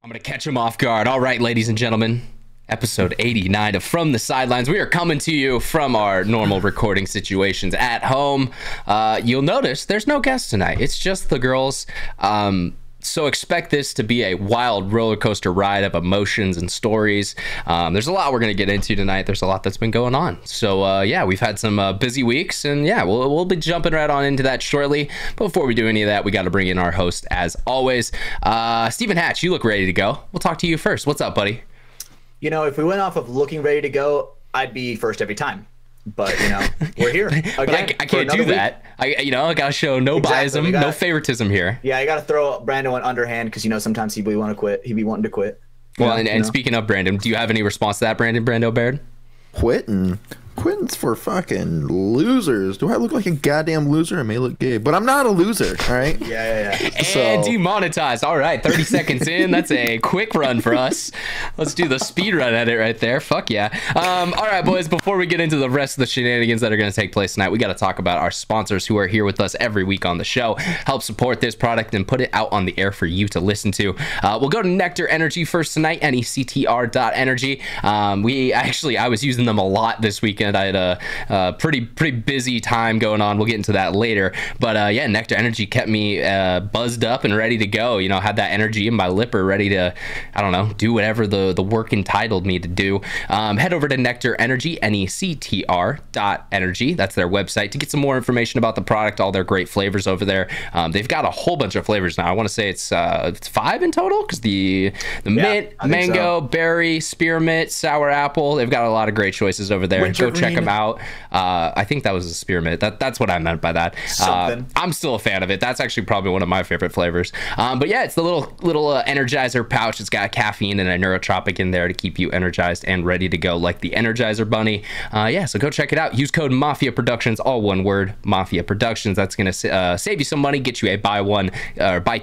I'm going to catch him off guard. All right, ladies and gentlemen, episode 89 of From the Sidelines. We are coming to you from our normal recording situations at home. You'll notice there's no guests tonight. It's just the girls. So expect this to be a wild roller coaster ride of emotions and stories. There's a lot we're going to get into tonight. There's a lot that's been going on. So yeah, we've had some busy weeks, and yeah, we'll be jumping right on into that shortly. But before we do any of that, we got to bring in our host as always. Stephen Hatch, you look ready to go. We'll talk to you first. What's up, buddy? You know, if we went off of looking ready to go, I'd be first every time. But you know, we're here again. But I can't do that. I gotta show no biasm, no favoritism here. Yeah, I gotta throw Brando an underhand because you know sometimes he'd be wanting to quit. He'd be wanting to quit. Well, and speaking of Brandon, do you have any response to that, Brando Baird? Quitting's for fucking losers. Do I look like a goddamn loser? I may look gay, but I'm not a loser. All right. Yeah. And demonetized. All right, 30 seconds in. That's a quick run for us. Let's do the speed run at it right there. Fuck yeah. All right, boys. Before we get into the rest of the shenanigans that are going to take place tonight, we got to talk about our sponsors who are here with us every week on the show. Help support this product and put it out on the air for you to listen to. We'll go to NECTR Energy first tonight. NECTR.energy. I was using them a lot this weekend. I had a pretty busy time going on. We'll get into that later. But yeah, NECTR Energy kept me buzzed up and ready to go. You know, had that energy in my lipper ready to, I don't know, do whatever the work entitled me to do. Head over to NECTR Energy, NECTR.energy. That's their website to get some more information about the product, all their great flavors over there. They've got a whole bunch of flavors now. I want to say it's 5 in total because the mint, mango, berry, spearmint, sour apple. They've got a lot of great choices over there. Go check them out. I think that was a spearmint. That's what I meant by that. I'm still a fan of it. That's actually probably one of my favorite flavors. But yeah, it's the little Energizer pouch. It's got caffeine and a neurotropic in there to keep you energized and ready to go, like the Energizer Bunny. Yeah, so go check it out. Use code MafiaProductions, all one word, MafiaProductions. That's gonna save you some money, get you a buy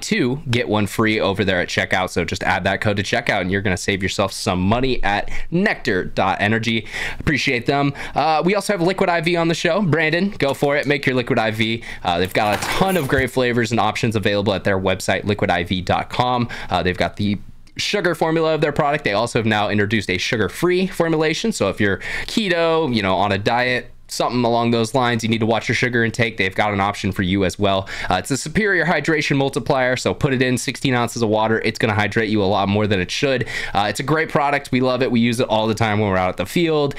two, get one free over there at checkout. So just add that code to checkout, and you're gonna save yourself some money at NECTR.energy. Appreciate them. We also have Liquid IV on the show. Brandon, go for it. Make your Liquid IV. They've got a ton of great flavors and options available at their website, liquidiv.com. They've got the sugar formula of their product. They also have now introduced a sugar-free formulation. So if you're keto, you know, on a diet, something along those lines, you need to watch your sugar intake, they've got an option for you as well. It's a superior hydration multiplier, so put it in 16 ounces of water. It's going to hydrate you a lot more than it should. It's a great product. We love it. We use it all the time when we're out at the field,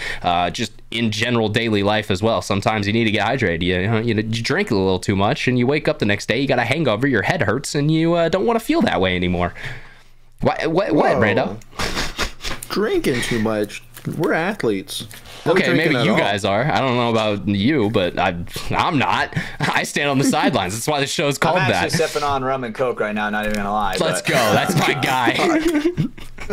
just in general daily life as well. Sometimes you need to get hydrated. You drink a little too much and you wake up the next day, you got a hangover, your head hurts, and you don't want to feel that way anymore. What Brando? Drinking too much. We're athletes. Okay, maybe you guys are. I don't know about you, but I'm not. I stand on the sidelines. That's why the show's called that. I'm actually sipping on rum and Coke right now, not even gonna lie. Let's go. That's my guy.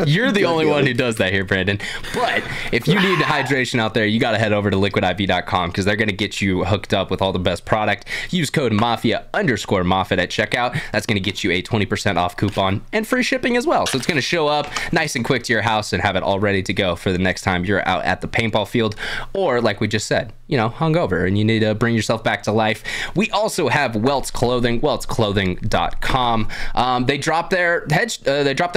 You're the only one who does that here, Brandon. But if you need hydration out there, you got to head over to liquidiv.com because they're going to get you hooked up with all the best product. Use code Mafia_Moffitt at checkout. That's going to get you a 20% off coupon and free shipping as well. So it's going to show up nice and quick to your house and have it all ready to go for the next time you're out at the paintball field or, like we just said, you know, hungover and you need to bring yourself back to life. We also have Welts Clothing, weltsclothing.com. They dropped their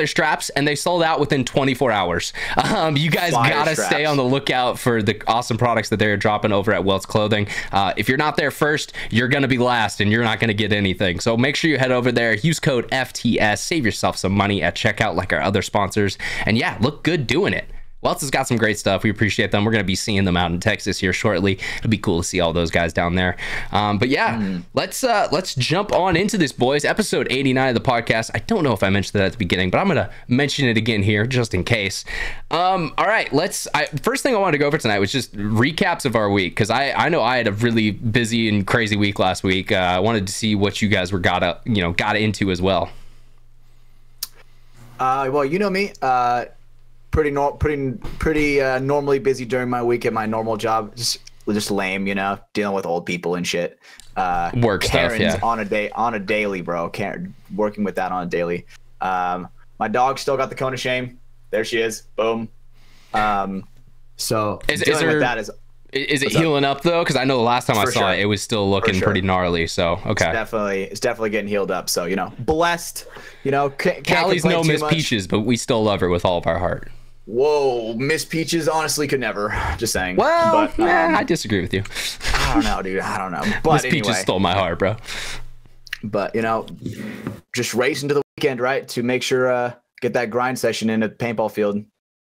straps and they sold out within 24 hours. You guys gotta stay on the lookout for the awesome products that they're dropping over at Welts Clothing. If you're not there first, you're gonna be last and you're not gonna get anything. So make sure you head over there, use code FTS, save yourself some money at checkout like our other sponsors, and yeah, look good doing it. Welts has got some great stuff. We appreciate them. We're going to be seeing them out in Texas here shortly. It'll be cool to see all those guys down there. But yeah, let's jump on into this, boys. Episode 89 of the podcast. I don't know if I mentioned that at the beginning, but I'm going to mention it again here just in case. All right, first thing I wanted to go over tonight was just recaps of our week, because I know I had a really busy and crazy week last week. I wanted to see what you guys were got into as well. Well, you know me. Pretty normally busy during my week at my normal job. Just lame, you know, dealing with old people and shit. Work stuff, yeah. on a daily, bro. Working with that on a daily. My dog still got the cone of shame. There she is. Boom. So dealing with that is Is it healing up though? Because I know the last time I saw it, it was still looking pretty gnarly. So okay, it's definitely getting healed up. So blessed. Callie's no Miss Peaches, but we still love her with all of our heart. Whoa, Miss Peaches honestly could never. Just saying. Well, but, I disagree with you. I don't know, dude. I don't know. But Miss Peaches stole my heart, bro. But just race into the weekend, right? To make sure get that grind session in at the paintball field.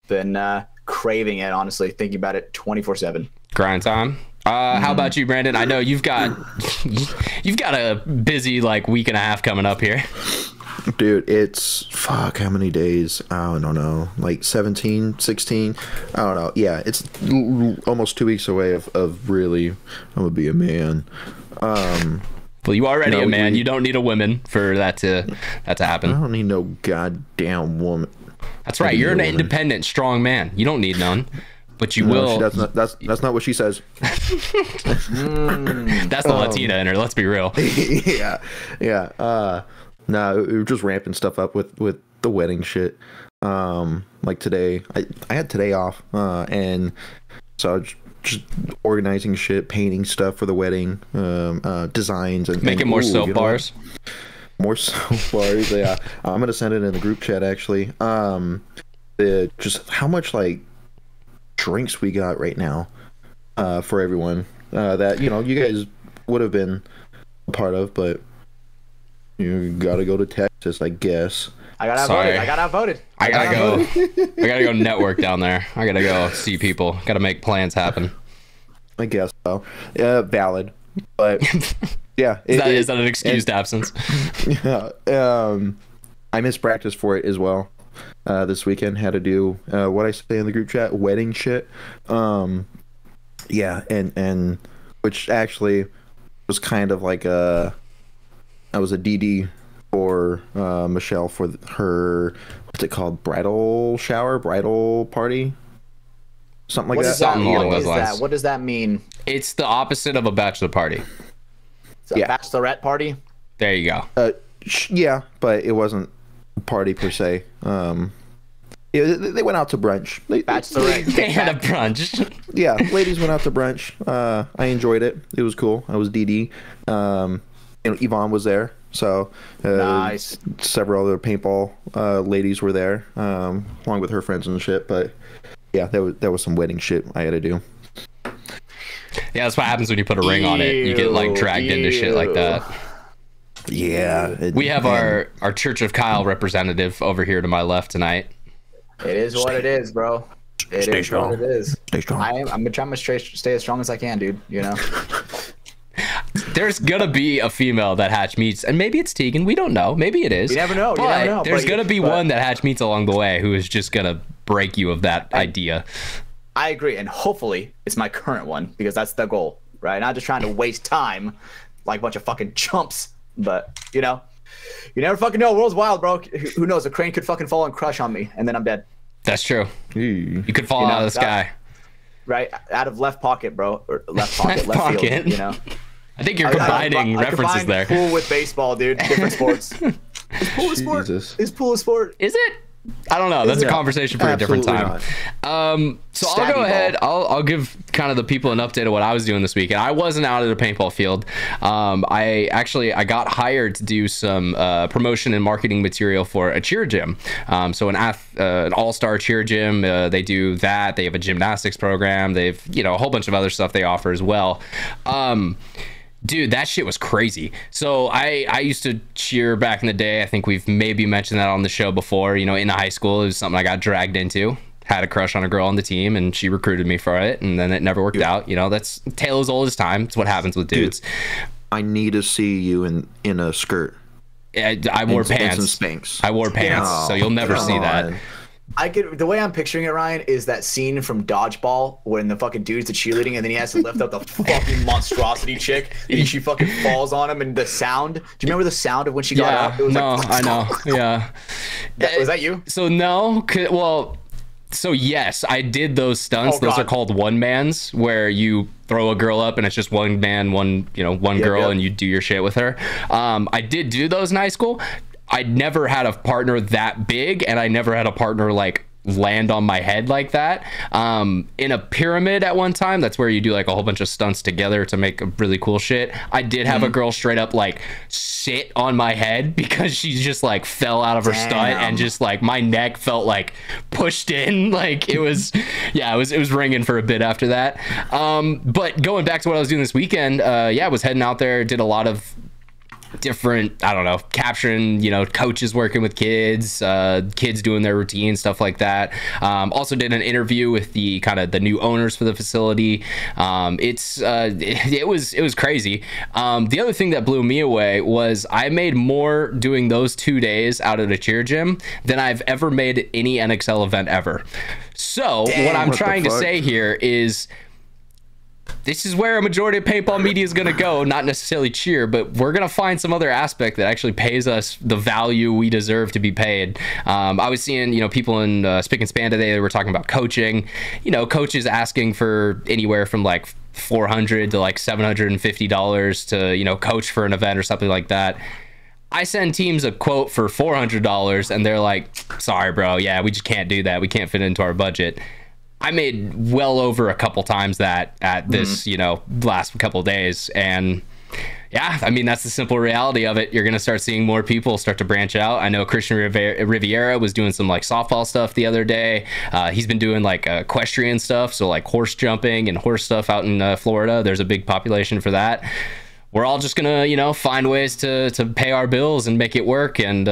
Been craving it, honestly. Thinking about it 24/7. Grind time. How about you, Brandon? I know you've got a busy week and a half coming up here. Dude, it's how many days? I don't know, 17, 16. I don't know. Yeah, it's almost 2 weeks away of really, I'm gonna be a man. Well, you already a man. You don't need a woman for that to happen. I don't need no goddamn woman. That's right. You're an independent, strong man. You don't need none. But you will. That's not what she says. That's the Latina in her. Let's be real. Yeah. No, we were just ramping stuff up with the wedding shit. Like today, I had today off, and so I was just organizing shit, painting stuff for the wedding, designs and making more soap bars. More soap bars. Yeah, I'm gonna send it in the group chat actually. Just how much drinks we got right now for everyone that you guys would have been a part of, but you gotta go to Texas, I guess. I got outvoted. I gotta go. I gotta go network down there. I gotta go see people. Gotta make plans happen. I guess so. Valid, but yeah. Is that an excused absence? Yeah. I missed practice for it as well. This weekend had to do what I say in the group chat, wedding shit. Yeah, and which actually was kind of I was a DD for Michelle for her, what's it called, bridal party, something like that. Something along those lines. What does that mean? It's the opposite of a bachelor party. It's a bachelorette party. There you go. Yeah, but it wasn't a party per se. They went out to brunch. They had a brunch. Yeah, ladies went out to brunch. I enjoyed it. It was cool. I was DD. Yvonne was there, so nice. Several other paintball ladies were there, along with her friends and shit. But yeah, that was some wedding shit I had to do. Yeah, that's what happens when you put a ring on it. You get dragged into shit like that. Yeah, we have our Church of Kyle representative over here to my left tonight. It is what it is, bro. Stay strong. What it is. Stay strong. I'm gonna try to stay as strong as I can, dude. There's gonna be a female that Hatch meets, and maybe it's Tegan. We don't know. Maybe it is. You never know. There's gonna be one that Hatch meets along the way who is just gonna break you of that idea. I agree, and hopefully it's my current one, because that's the goal, right? Not just trying to waste time like a bunch of fucking chumps, but you never fucking know. World's wild, bro. Who knows? A crane could fucking fall and crush on me, and then I'm dead. That's true. You could fall out of the sky. Right, out of left pocket, bro. Or left pocket, left field, I think you're combining references there. Pool with baseball, dude. Different sports. Is pool a sport? Jesus. Is pool a sport? Is it? I don't know. That's a conversation for a different time. So I'll go ahead. I'll give kind of the people an update of what I was doing this weekend. I wasn't out at a paintball field. I got hired to do some promotion and marketing material for a cheer gym. So an all-star cheer gym. They do that. They have a gymnastics program. They've a whole bunch of other stuff they offer as well. Dude, that shit was crazy. So I used to cheer back in the day. I think we've maybe mentioned that on the show before. In high school, it was something I got dragged into. Had a crush on a girl on the team, and she recruited me for it, and then it never worked out. That's tale as old as time. It's what happens with dudes. Dude, I need to see you in a skirt. I wore pants. And some Spanx. I wore pants, so you'll never see that. The way I'm picturing it, Ryan, is that scene from Dodgeball when the fucking dude's the cheerleading and then he has to lift up the fucking monstrosity chick and she fucking falls on him, and the sound. Do you remember the sound of when she got up? It was I know. Yeah. Was that you? So no, so yes, I did those stunts. Those are called one-mans, where you throw a girl up and it's just one man, one girl, and you do your shit with her. I did do those in high school. I never had a partner that big, and I never had a partner like land on my head like that. In a pyramid at one time, that's where you do like a whole bunch of stunts together to make a really cool shit. I did have a girl straight up like sit on my head because she just like fell out of her stunt, and just like my neck felt like pushed in. Like it was, yeah, it was ringing for a bit after that. But going back to what I was doing this weekend, yeah, I was heading out there, did a lot of different, I don't know, capturing, you know, coaches working with kids, kids doing their routine, stuff like that. Also did an interview with the kind of the new owners for the facility. It was crazy. The other thing that blew me away was I made more doing those 2 days out at a cheer gym than I've ever made at any NXL event ever. So what I'm trying to say here is, this is where a majority of paintball media is going to go, not necessarily cheer, but we're going to find some other aspect that actually pays us the value we deserve to be paid. I was seeing, you know, people in Spick and Span today, they were talking about coaching, you know, coaches asking for anywhere from like $400 to like $750 to, you know, coach for an event or something like that. I send teams a quote for $400 and they're like, sorry, bro. Yeah, we just can't do that. We can't fit it into our budget. I made well over a couple times that at this, you know, last couple of days. And yeah, I mean, that's the simple reality of it. You're going to start seeing more people start to branch out. I know Christian Riviera was doing some like softball stuff the other day. He's been doing like equestrian stuff. So like horse jumping and horse stuff out in Florida. There's a big population for that. We're all just going to, you know, find ways to pay our bills and make it work. And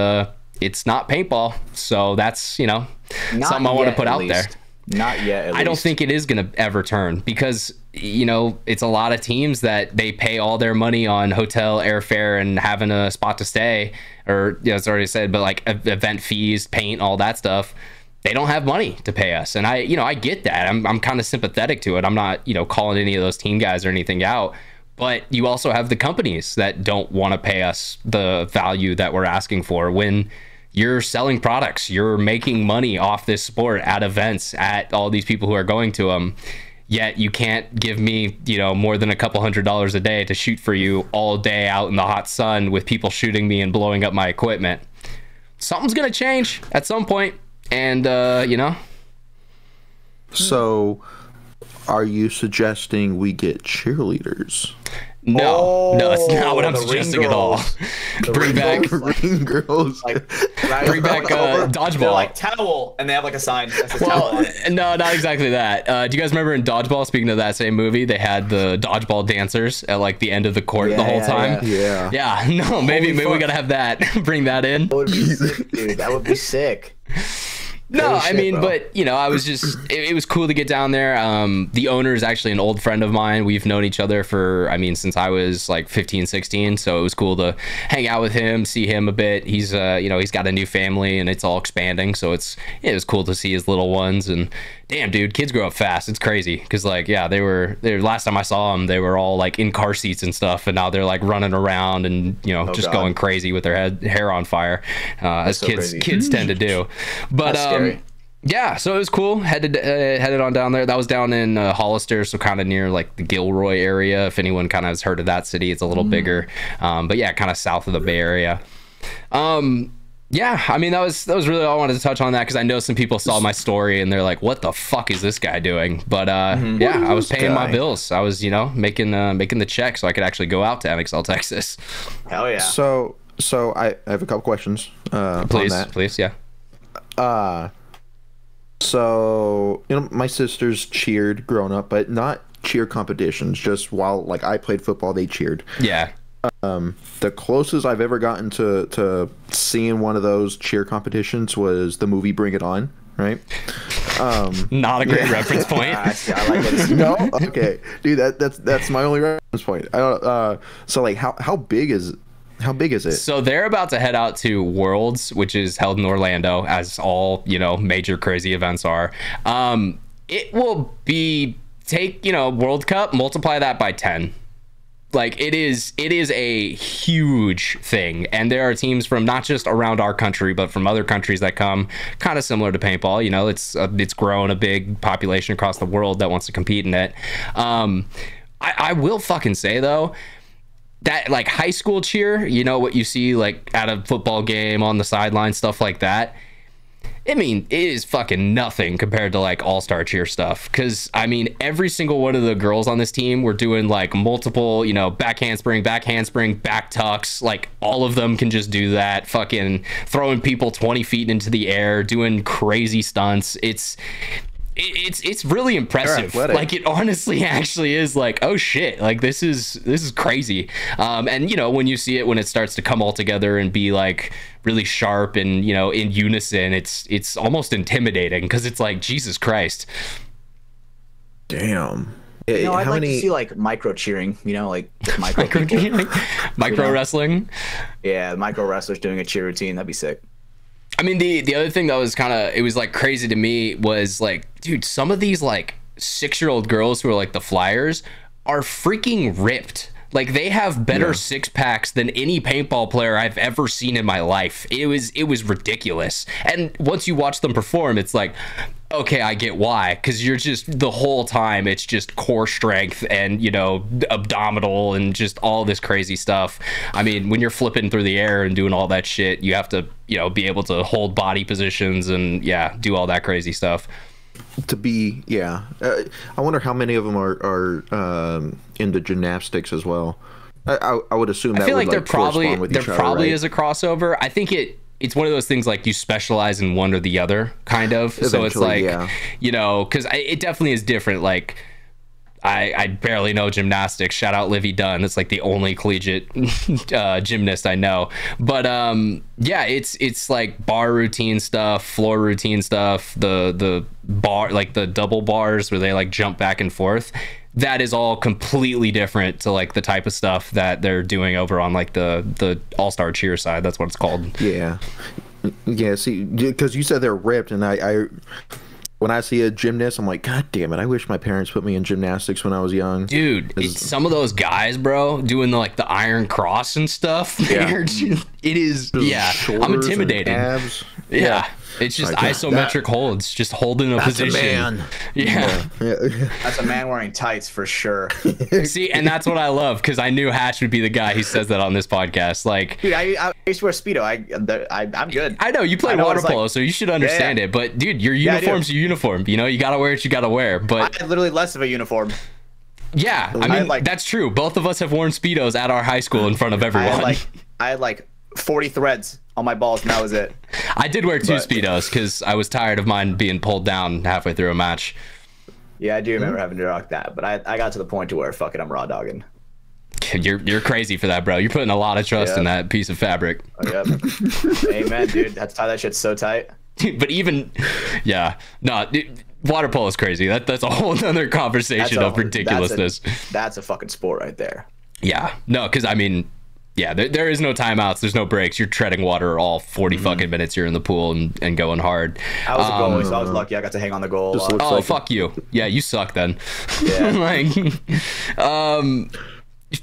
it's not paintball. So that's, you know, something I want to put out there. Not yet, at least. I don't think it is going to ever turn because, you know, it's a lot of teams that they pay all their money on hotel, airfare, and having a spot to stay, or, you know, it's already said, but like event fees, paint, all that stuff. They don't have money to pay us. And I get that. I'm kind of sympathetic to it. I'm not, you know, calling any of those team guys or anything out. But you also have the companies that don't want to pay us the value that we're asking for when you're selling products, you're making money off this sport at events, at all these people who are going to them, yet you can't give me, you know, more than a couple $100 a day to shoot for you all day out in the hot sun with people shooting me and blowing up my equipment. Something's gonna change at some point, and you know. So, are you suggesting we get cheerleaders? No, that's not what I'm suggesting at all. Bring back ring girls. Like, bring back dodgeball. They're like towel, and they have like a sign that says towel on it. No, not exactly that. Do you guys remember in Dodgeball, speaking of that same movie, they had the dodgeball dancers at like the end of the court the whole time? Yeah. No, maybe we gotta have that. Bring that in. That would be sick, dude. That would be sick. No, I mean, but, you know, I was just, it was cool to get down there. The owner is actually an old friend of mine. We've known each other for, I mean, since I was like 15, 16. So it was cool to hang out with him, see him a bit. He's, you know, he's got a new family and it's all expanding. So it was cool to see his little ones. And damn, dude, kids grow up fast. It's crazy. Cause like, yeah, they were last time I saw them, they were all like in car seats and stuff. And now they're like running around and, you know, just going crazy with their hair on fire, as so kids tend to do. But, yeah, so it was cool. Headed on down there. That was down in Hollister, so kind of near like the Gilroy area. If anyone kind of has heard of that city, it's a little bigger. But yeah, kind of south of the Bay Area. Yeah, I mean that was really all I wanted to touch on that because I know some people saw my story and they're like, "What the fuck is this guy doing?" But yeah, I was paying my bills. I was, you know, making the check so I could actually go out to NXL Texas. Hell yeah. So I have a couple questions. Please, yeah. So, you know, my sisters cheered growing up, but not cheer competitions. Just while, like, I played football, they cheered. Yeah. The closest I've ever gotten to seeing one of those cheer competitions was the movie Bring It On, right? Not a great reference point. I like it. No? Okay. Dude, that's my only reference point. I don't, so, like, how big is it? So they're about to head out to Worlds, which is held in Orlando, as all, you know, major crazy events are. It will be, take, you know, World Cup, multiply that by 10. Like it is a huge thing. And there are teams from not just around our country, but from other countries that come, kind of similar to paintball. You know, it's grown a big population across the world that wants to compete in it. I will fucking say though, that like high school cheer, you know, what you see like at a football game on the sideline, stuff like that. I mean, it is fucking nothing compared to like all-star cheer stuff. Cause I mean, every single one of the girls on this team were doing like multiple, you know, back handspring, back tucks. Like all of them can just do that. Fucking throwing people 20 feet into the air, doing crazy stunts. It's really impressive. Like it honestly actually is like, oh shit, like this is crazy. And you know, when you see it, when it starts to come all together and be like really sharp and, you know, in unison, it's almost intimidating, because it's like, Jesus Christ. Damn. You know, I'd like to see like micro cheering, you know, like micro micro wrestling. Yeah, micro wrestlers doing a cheer routine, that'd be sick. I mean, the other thing that was kind of, it was like crazy to me was like, dude, some of these like 6-year-old girls who are like the flyers are freaking ripped. Like they have better six packs than any paintball player I've ever seen in my life. It was ridiculous. And once you watch them perform, it's like, okay, I get why, because you're just the whole time it's just core strength and, you know, abdominal and just all this crazy stuff. I mean, when you're flipping through the air and doing all that shit, you have to, you know, be able to hold body positions and do all that crazy stuff. To be, I wonder how many of them are into gymnastics as well. I would assume that I feel like would, there probably right? is a crossover. I think it's one of those things like you specialize in one or the other, kind of. So it's like, you know, because it definitely is different. Like I barely know gymnastics. Shout out Livy Dunn. It's like the only collegiate gymnast I know. But it's like bar routine stuff, floor routine stuff, the bar, like the double bars where they like jump back and forth. That is all completely different to like the type of stuff that they're doing over on like the all-star cheer side. That's what it's called. Yeah. See, because you said they're ripped, and I when I see a gymnast, I'm like, God damn it! I wish my parents put me in gymnastics when I was young. Dude, some of those guys, bro, doing the Iron Cross and stuff. It is. I'm intimidated. Abs. Yeah. It's just like isometric holds, just holding a position. That's a man. Yeah. That's a man wearing tights for sure. See, and that's what I love, because I knew Hatch would be the guy who says that on this podcast. Like, dude, I used to wear Speedo. I'm good. I know you play water polo, so you should understand it. But dude, your uniform's your uniform. You know, you gotta wear what you gotta wear. But I had literally less of a uniform. Yeah, I mean, that's true. Both of us have worn Speedos at our high school in front of everyone. I had like 40 threads on my balls, and that was it. I did wear two Speedos because I was tired of mine being pulled down halfway through a match. Yeah, I do remember having to rock that, but I got to the point to where, fuck it, I'm raw dogging. You're crazy for that, bro. You're putting a lot of trust in that piece of fabric. Oh, yep. Amen, dude. Had to tie that shit so tight. But even, water polo is crazy. That's a whole other conversation of ridiculousness. That's a fucking sport right there. Yeah, no, because I mean, there is no timeouts. There's no breaks. You're treading water all 40 fucking minutes. You're in the pool and going hard. I was a goalie, so I was lucky. I got to hang on the goal. Oh, fuck you. Yeah, you suck then. Yeah.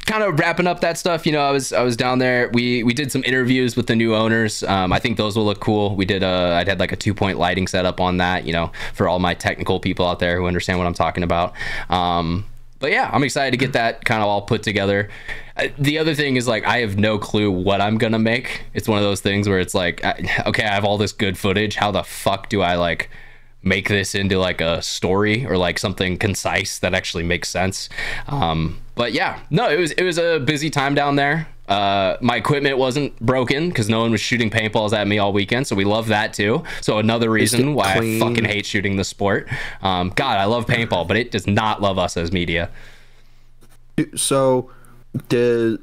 Kind of wrapping up that stuff, you know, I was down there. We did some interviews with the new owners. I think those will look cool. We did I'd had like a 2-point lighting setup on that, you know, for all my technical people out there who understand what I'm talking about. But yeah, I'm excited to get that kind of all put together. The other thing is, like, I have no clue what I'm gonna make. It's one of those things where it's like, okay, I have all this good footage. How the fuck do I like make this into like a story or like something concise that actually makes sense? But yeah, no, it was a busy time down there. My equipment wasn't broken because no one was shooting paintballs at me all weekend, so we love that too. So another reason why I fucking hate shooting the sport. God, I love paintball, but it does not love us as media. So you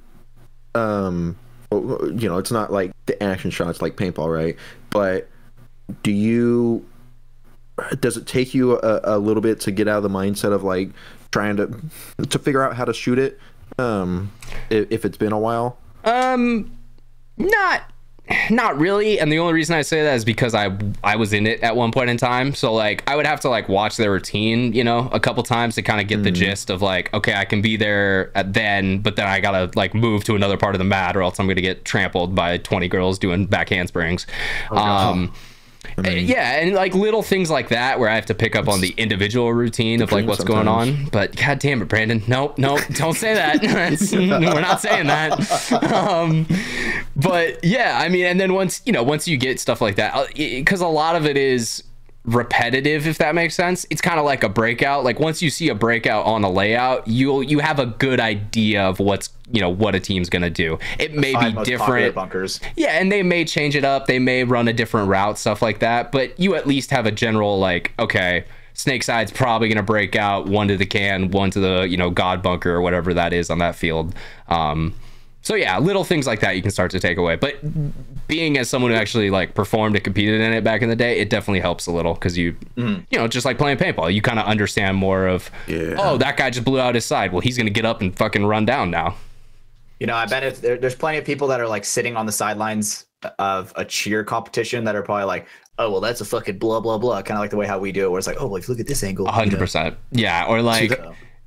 know, it's not like the action shots like paintball, right? But does it take you a little bit to get out of the mindset of like trying to figure out how to shoot it, if it's been a while? Not really, and the only reason I say that is because I was in it at one point in time, so like I would have to like watch their routine, you know, a couple times to kind of get the gist of like, okay, I can be there then, but then I gotta like move to another part of the mat or else I'm gonna get trampled by 20 girls doing back handsprings. Yeah, and like little things like that where I have to pick up on the individual routine of like what's going on. But god damn it, Brandon, nope, don't say that. We're not saying that. But yeah, I mean, and then once you get stuff like that, because a lot of it is repetitive, if that makes sense. It's kind of like a breakout. Like once you see a breakout on a layout, you have a good idea of what a team's gonna do. It may be different bunkers, yeah, and they may change it up, they may run a different route, stuff like that, but you at least have a general like, okay, Snake Side's probably gonna break out one to the can, one to the God bunker or whatever that is on that field. So yeah, little things like that you can start to take away. But being as someone who actually like performed and competed in it back in the day, it definitely helps a little because just like playing paintball, you kind of understand more of, oh, that guy just blew out his side. Well, he's gonna get up and fucking run down now. I bet there's plenty of people that are like sitting on the sidelines of a cheer competition that are probably like, oh, well, that's a fucking blah blah blah, kind of like the way how we do it, where it's like, oh, well, if you look at this angle, 100%, yeah, or like.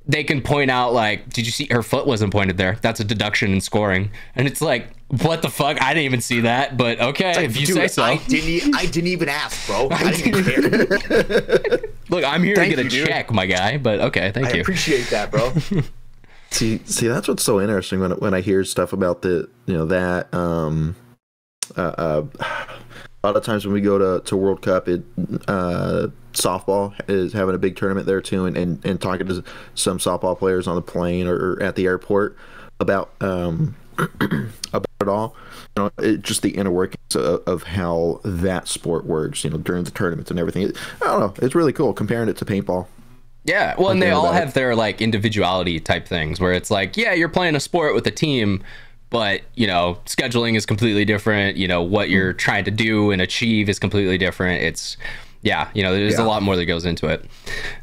They can point out like, did you see her foot wasn't pointed there? That's a deduction in scoring. And it's like, what the fuck? I didn't even see that, but okay, like, if you say so. I didn't even ask, bro. I didn't even care. Look, I'm here to get a check, my guy, but okay, thank you. I appreciate that, bro. See, that's what's so interesting when I hear stuff about that. A lot of times when we go to World Cup, softball is having a big tournament there too, and talking to some softball players on the plane or at the airport about it all. Just the inner workings of how that sport works. During the tournaments and everything. I don't know. It's really cool comparing it to paintball. Yeah, well, and they all have their like individuality type things where it's like, yeah, you're playing a sport with a team, but scheduling is completely different. What you're trying to do and achieve is completely different. It's there's a lot more that goes into it.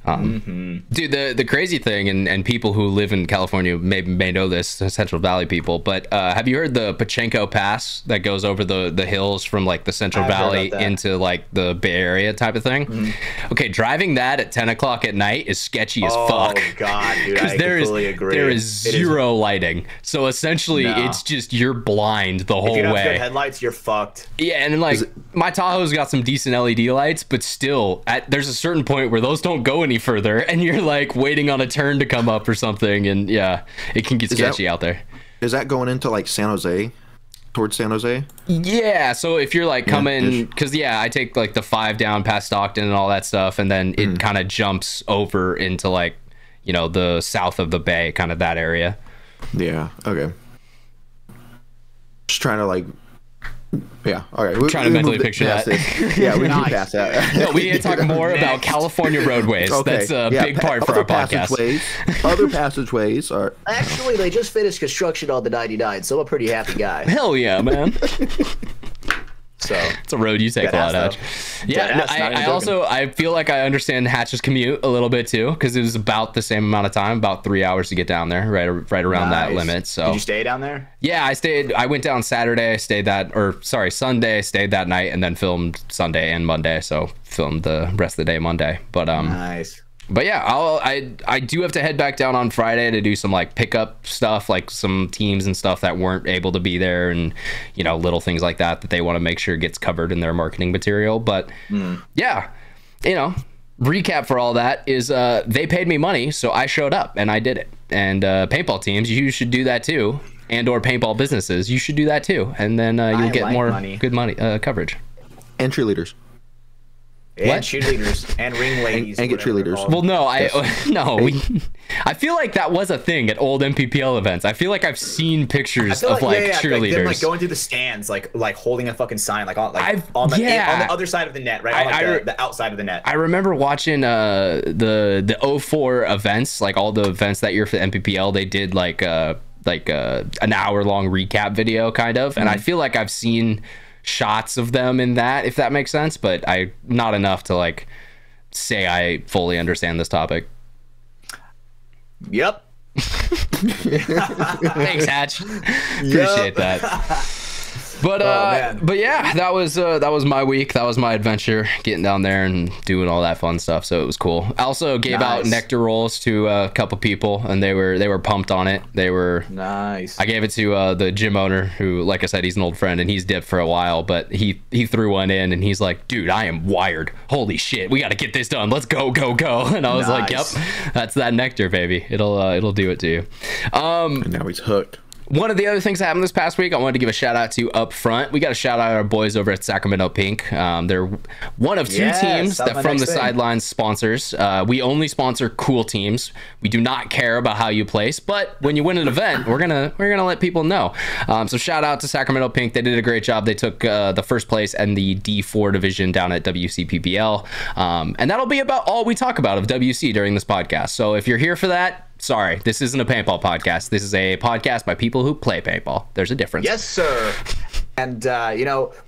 Dude, the crazy thing, and people who live in California may know this, Central Valley people, but have you heard the Pachenko Pass that goes over the hills from like the Central Valley into like the Bay Area type of thing? Okay, driving that at 10 o'clock at night is sketchy as fuck. Oh god, dude, I completely agree. There is zero lighting, so essentially it's just you're blind the whole way. If you don't have good headlights, you're fucked. Yeah, and then like my Tahoe's got some decent LED lights, but still there's a certain point where those don't go any further and you're like waiting on a turn to come up or something, and yeah, it can get sketchy out there. Is that going into like San Jose, towards San Jose? Yeah, so if you're like coming, because I take like the 5 down past Stockton and all that stuff, and then it kind of jumps over into like the south of the bay, kind of that area. Yeah, okay. Just trying to like all right. Trying to mentally picture that. Yeah, we can pass that. No, we need to talk more about California roadways. Okay. That's a big part for our podcast. Other passageways are... Actually, they just finished construction on the 99, so I'm a pretty happy guy. Hell yeah, man. So it's a road you take a lot, Hatch. Yeah, I feel like I understand Hatch's commute a little bit too, because it was about the same amount of time, about 3 hours to get down there, right around that limit. So did you stay down there? Yeah, I went down Saturday, Sunday, stayed that night, and then filmed Sunday and Monday. So filmed the rest of the day Monday. But nice. But yeah, I do have to head back down on Friday to do some like pickup stuff, like some teams and stuff that weren't able to be there, and little things like that they want to make sure gets covered in their marketing material. But recap for all that is they paid me money, so I showed up and I did it. And paintball teams, you should do that too, or paintball businesses, you should do that too, and then you'll get more good money coverage. And cheerleaders. And cheerleaders and ring ladies and get cheerleaders. Well, no, I feel like that was a thing at old MPPL events. I feel like I've seen pictures of like cheerleaders, like, them, like going through the stands, like holding a fucking sign, like on the other side of the net, right? The outside of the net. I remember watching the 04 events, like all the events that year for the MPPL. They did like an hour-long recap video, kind of, and I feel like I've seen shots of them in that, if that makes sense, but not enough to like say I fully understand this topic. Yep. Thanks, Hatch. Appreciate that. But yeah, that was my week. That was my adventure, getting down there and doing all that fun stuff. So it was cool. I also gave out NECTR rolls to a couple people, and they were pumped on it. They were nice. I gave it to the gym owner, who, like I said, he's an old friend and he's dipped for a while, but he threw one in and he's like, dude, I am wired. Holy shit, we got to get this done. Let's go. And I was like, yep, that's that NECTR, baby. It'll do it to you. And now he's hooked. One of the other things that happened this past week, I wanted to give a shout out to up front. We got to shout out our boys over at Sacramento Pink. They're one of two teams that from the Sidelines sponsors. We only sponsor cool teams. We do not care about how you place, but when you win an event, we're gonna let people know. So shout out to Sacramento Pink. They did a great job. They took the first place and the D4 division down at WCPBL, and that'll be about all we talk about of WC during this podcast. So if you're here for that, sorry, this isn't a paintball podcast. This is a podcast by people who play paintball. There's a difference. Yes, sir. And,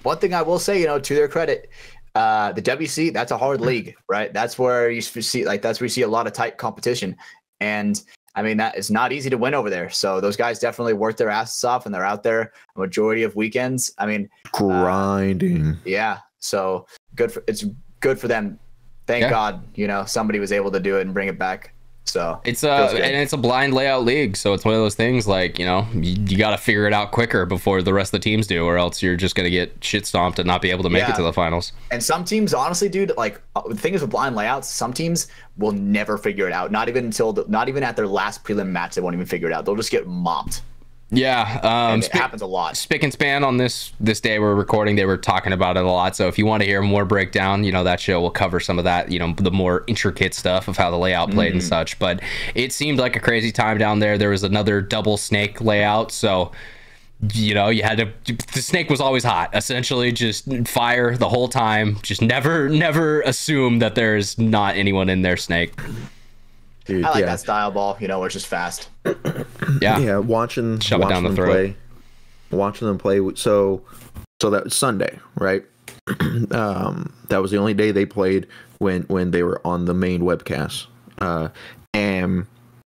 one thing I will say, to their credit, the WC, that's a hard league, right? That's where you see, that's where you see a lot of tight competition. And, I mean, that is not easy to win over there. So those guys definitely work their asses off, and they're out there a majority of weekends. I mean, grinding. Yeah. So it's good for them. Thank God, somebody was able to do it and bring it back. So it's a blind layout league, so it's one of those things like you got to figure it out quicker before the rest of the teams do, or else you're just gonna get shit stomped and not be able to make it to the finals. And some teams, honestly, dude, the thing is with blind layouts, some teams will never figure it out. Not even at their last prelim match, they won't even figure it out. They'll just get mopped. Yeah, it happens a lot. Spick and Span on this day we're recording, they were talking about it a lot. So if you want to hear more breakdown, that show will cover some of that, the more intricate stuff of how the layout played and such. But it seemed like a crazy time down there. There was another double snake layout, so you had to. The snake was always hot. Essentially, just fire the whole time. Just never assume that there's not anyone in there. Snake. Dude, I like that style ball, where it's just fast. Yeah, watching them play. Watching them play. So that was Sunday, right? That was the only day they played when they were on the main webcast. And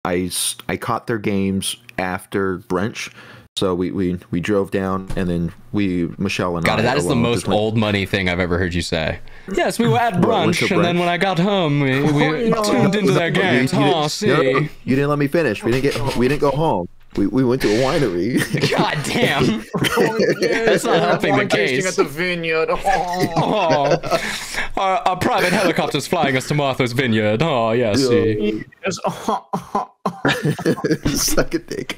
I caught their games after brunch. So we drove down, and then Michelle and that is the most old money thing I've ever heard you say. Yes, we were at brunch, and then when I got home, we tuned into their games. You didn't let me finish. We didn't go home. We went to a winery. God damn. That's not helping the case. At the vineyard. Our private helicopter's flying us to Martha's Vineyard. Oh, yeah, see. Suck a dick.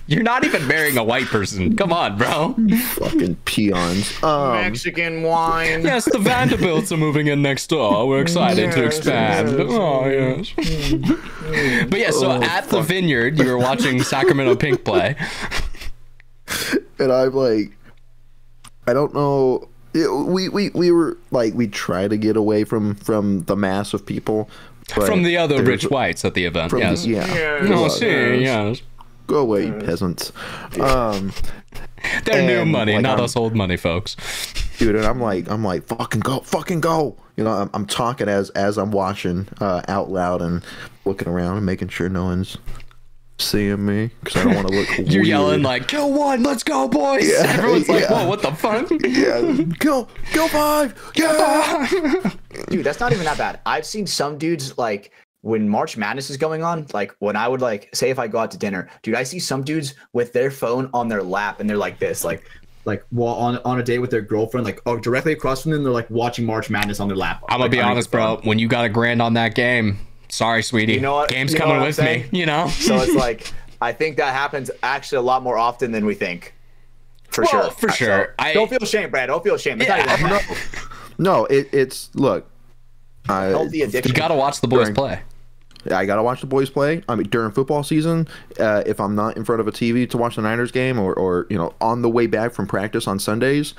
You're not even marrying a white person. Come on, bro. Fucking peons. Mexican wine. Yes, the Vanderbilts are moving in next door. We're excited to expand. Oh, yes. But yeah, so at the Vineyard, you were watching Sacramento Pink play. And I'm like, I don't know. We were like, we try to get away from the mass of people. From the other rich whites at the event, yes. Yes. Go away, you peasants. They're new money, not us old money folks. Dude, and I'm like, fucking go. I'm talking as I'm watching out loud and looking around and making sure no one's seeing me because I don't want to look You're weird. Yelling like, kill one, let's go, boys. Yeah, everyone's like, whoa, what the fuck? Yeah, kill five. Yeah. Dude, that's not even that bad. I've seen some dudes when March Madness is going on, when I would say if I go out to dinner, dude, I see some dudes with their phone on their lap and they're like this, on a date with their girlfriend, directly across from them, they're watching March Madness on their lap. I'm gonna be honest, bro. When you got a grand on that game, sorry, sweetie. You know what? Game's coming with me. So it's I think that happens actually a lot more often than we think. For sure. So, don't feel ashamed, Brad. Don't feel ashamed. No, it's look. Healthy addiction. You gotta watch the boys play. I gotta watch the boys play. I mean, during football season, if I'm not in front of a TV to watch the Niners game, or on the way back from practice on Sundays,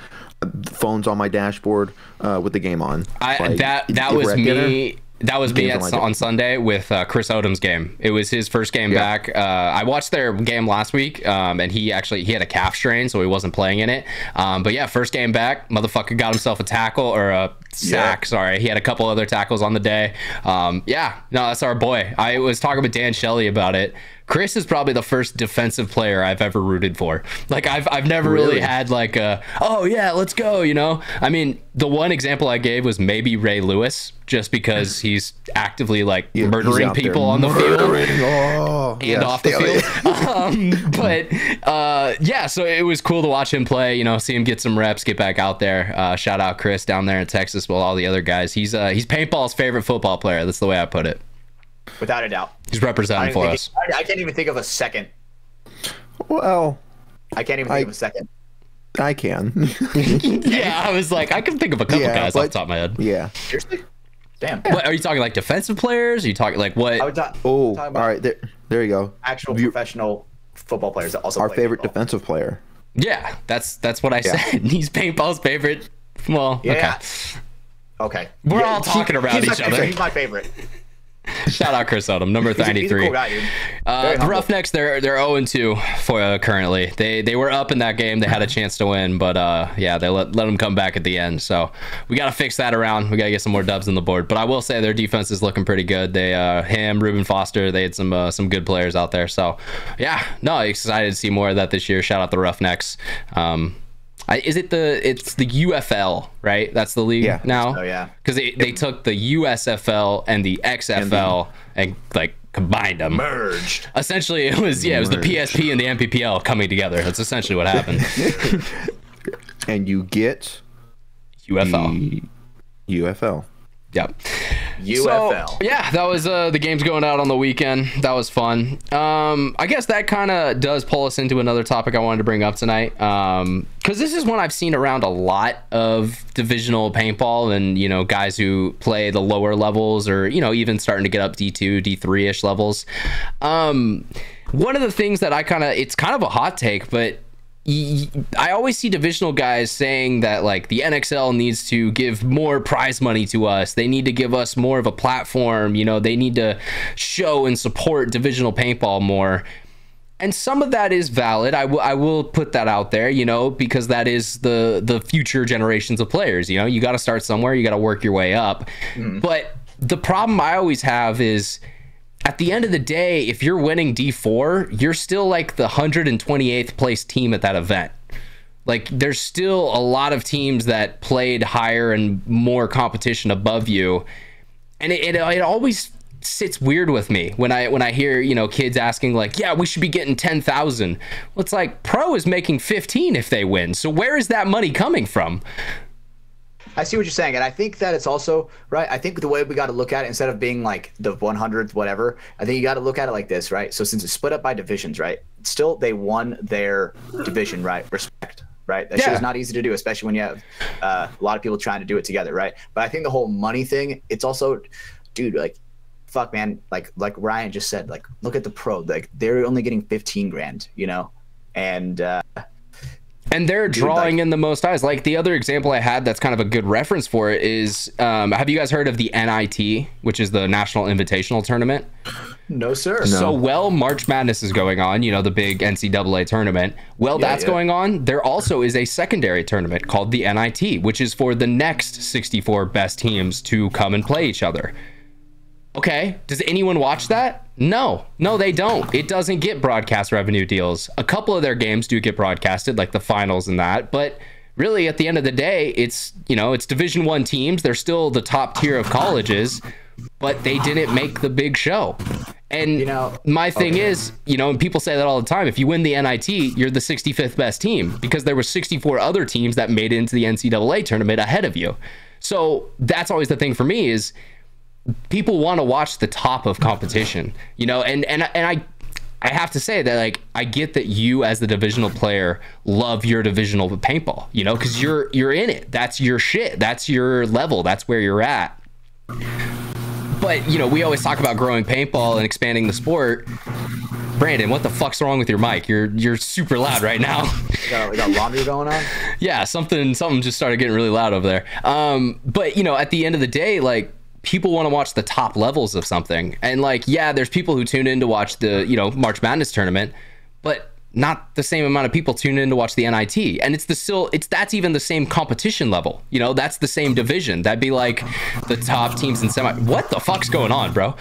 phone's on my dashboard with the game on. That was me. That was me on Sunday with Chris Odom's game. It was his first game back. I watched their game last week, and he had a calf strain, so he wasn't playing in it. But yeah, first game back, motherfucker got himself a tackle or a sack. Sorry, he had a couple other tackles on the day. No, that's our boy. I was talking with Dan Shelley about it. Chris is probably the first defensive player I've ever rooted for. Like I've never really had like a, oh yeah, let's go, you know? I mean, the one example I gave was maybe Ray Lewis, just because he's actively like murdering people on the field and off the field. Yeah, so it was cool to watch him play, you know, see him get some reps, get back out there. Shout out Chris down there in Texas with all the other guys. He's paintball's favorite football player. That's the way I put it. Without a doubt. He's representing for us. I can't even think of a second. Well, I can't even think of a second. I can. Yeah, I was like, I can think of a couple guys off the top of my head. Yeah. Seriously? Damn. What, are you talking like defensive players? Are you talking like what? All right. There you go. Actual professional football players that also our play favorite paintball. Defensive player. Yeah, that's what I said. He's paintball's favorite. Well, yeah. Okay. We're all talking around each other. He's my favorite. Shout out Chris Odom, number 93. He's a cool guy, dude. The Roughnecks, they're 0-2 for currently. They were up in that game. They had a chance to win, but yeah, they let them come back at the end. So we got to fix that around. We got to get some more dubs on the board. But I will say their defense is looking pretty good. They Ruben Foster, they had some good players out there. So yeah, no, excited to see more of that this year. Shout out the Roughnecks. It's the UFL, right? That's the league now. Oh yeah. Because they took the USFL and the XFL and like combined them. Merged. Essentially, it was the PSP and the MPPL coming together. That's essentially what happened. And you get UFL. UFL. Yep. UFL. So, yeah, that was the games going out on the weekend. That was fun. I guess that kind of does pull us into another topic I wanted to bring up tonight. Because this is one I've seen around a lot of divisional paintball and, you know, guys who play the lower levels or, you know, even starting to get up D2, D3-ish levels. One of the things that it's kind of a hot take, but I always see divisional guys saying that like the NXL needs to give more prize money to us. They need to give us more of a platform. You know, they need to show and support divisional paintball more. And some of that is valid. I will put that out there, you know, because that is the future generations of players. You know, you got to start somewhere. You got to work your way up. But the problem I always have is, at the end of the day, if you're winning D4, you're still like the 128th place team at that event. Like there's still a lot of teams that played higher and more competition above you. And it always sits weird with me when I hear, you know, kids asking like, yeah, we should be getting 10,000. Well, it's like Pro is making 15 if they win. So where is that money coming from? I see what you're saying, and I think that it's also right. I think the way we got to look at it, instead of being like the 100th whatever, I think you got to look at it like this, right? So since it's split up by divisions, right? Still, they won their division, right? Respect, right? That shit is not easy to do, especially when you have a lot of people trying to do it together, right? But I think the whole money thing, it's also, dude, like, fuck, man, like Ryan just said, like, look at the Pro, like they're only getting 15 grand, you know, and they're drawing in the most eyes. Like the other example I had that's kind of a good reference for it is, have you guys heard of the NIT, which is the National Invitational Tournament? No, sir. No. So, March Madness is going on, you know, the big NCAA tournament. That's going on. There also is a secondary tournament called the NIT, which is for the next 64 best teams to come and play each other. Okay, does anyone watch that? No, they don't. It doesn't get broadcast revenue deals. A couple of their games do get broadcasted, like the finals and that, but really at the end of the day, it's, you know, it's Division I teams. They're still the top tier of colleges, but they didn't make the big show. And, you know, my thing is, you know, and people say that all the time, if you win the NIT, you're the 65th best team, because there were 64 other teams that made it into the NCAA tournament ahead of you. So that's always the thing for me is, people want to watch the top of competition, you know, and I have to say that, like, I get that you as the divisional player love your divisional paintball, you know, because you're in it. That's your shit. That's your level. That's where you're at. But, you know, we always talk about growing paintball and expanding the sport. Brandon, what the fuck's wrong with your mic? You're super loud right now. We got laundry going on? Yeah, something just started getting really loud over there. But, you know, at the end of the day, like, people want to watch the top levels of something. And like, yeah, there's people who tune in to watch the, you know, March Madness tournament, but not the same amount of people tune in to watch the NIT. And that's even the same competition level. You know, that's the same division. That'd be like the top teams in semi. What the fuck's going on, bro?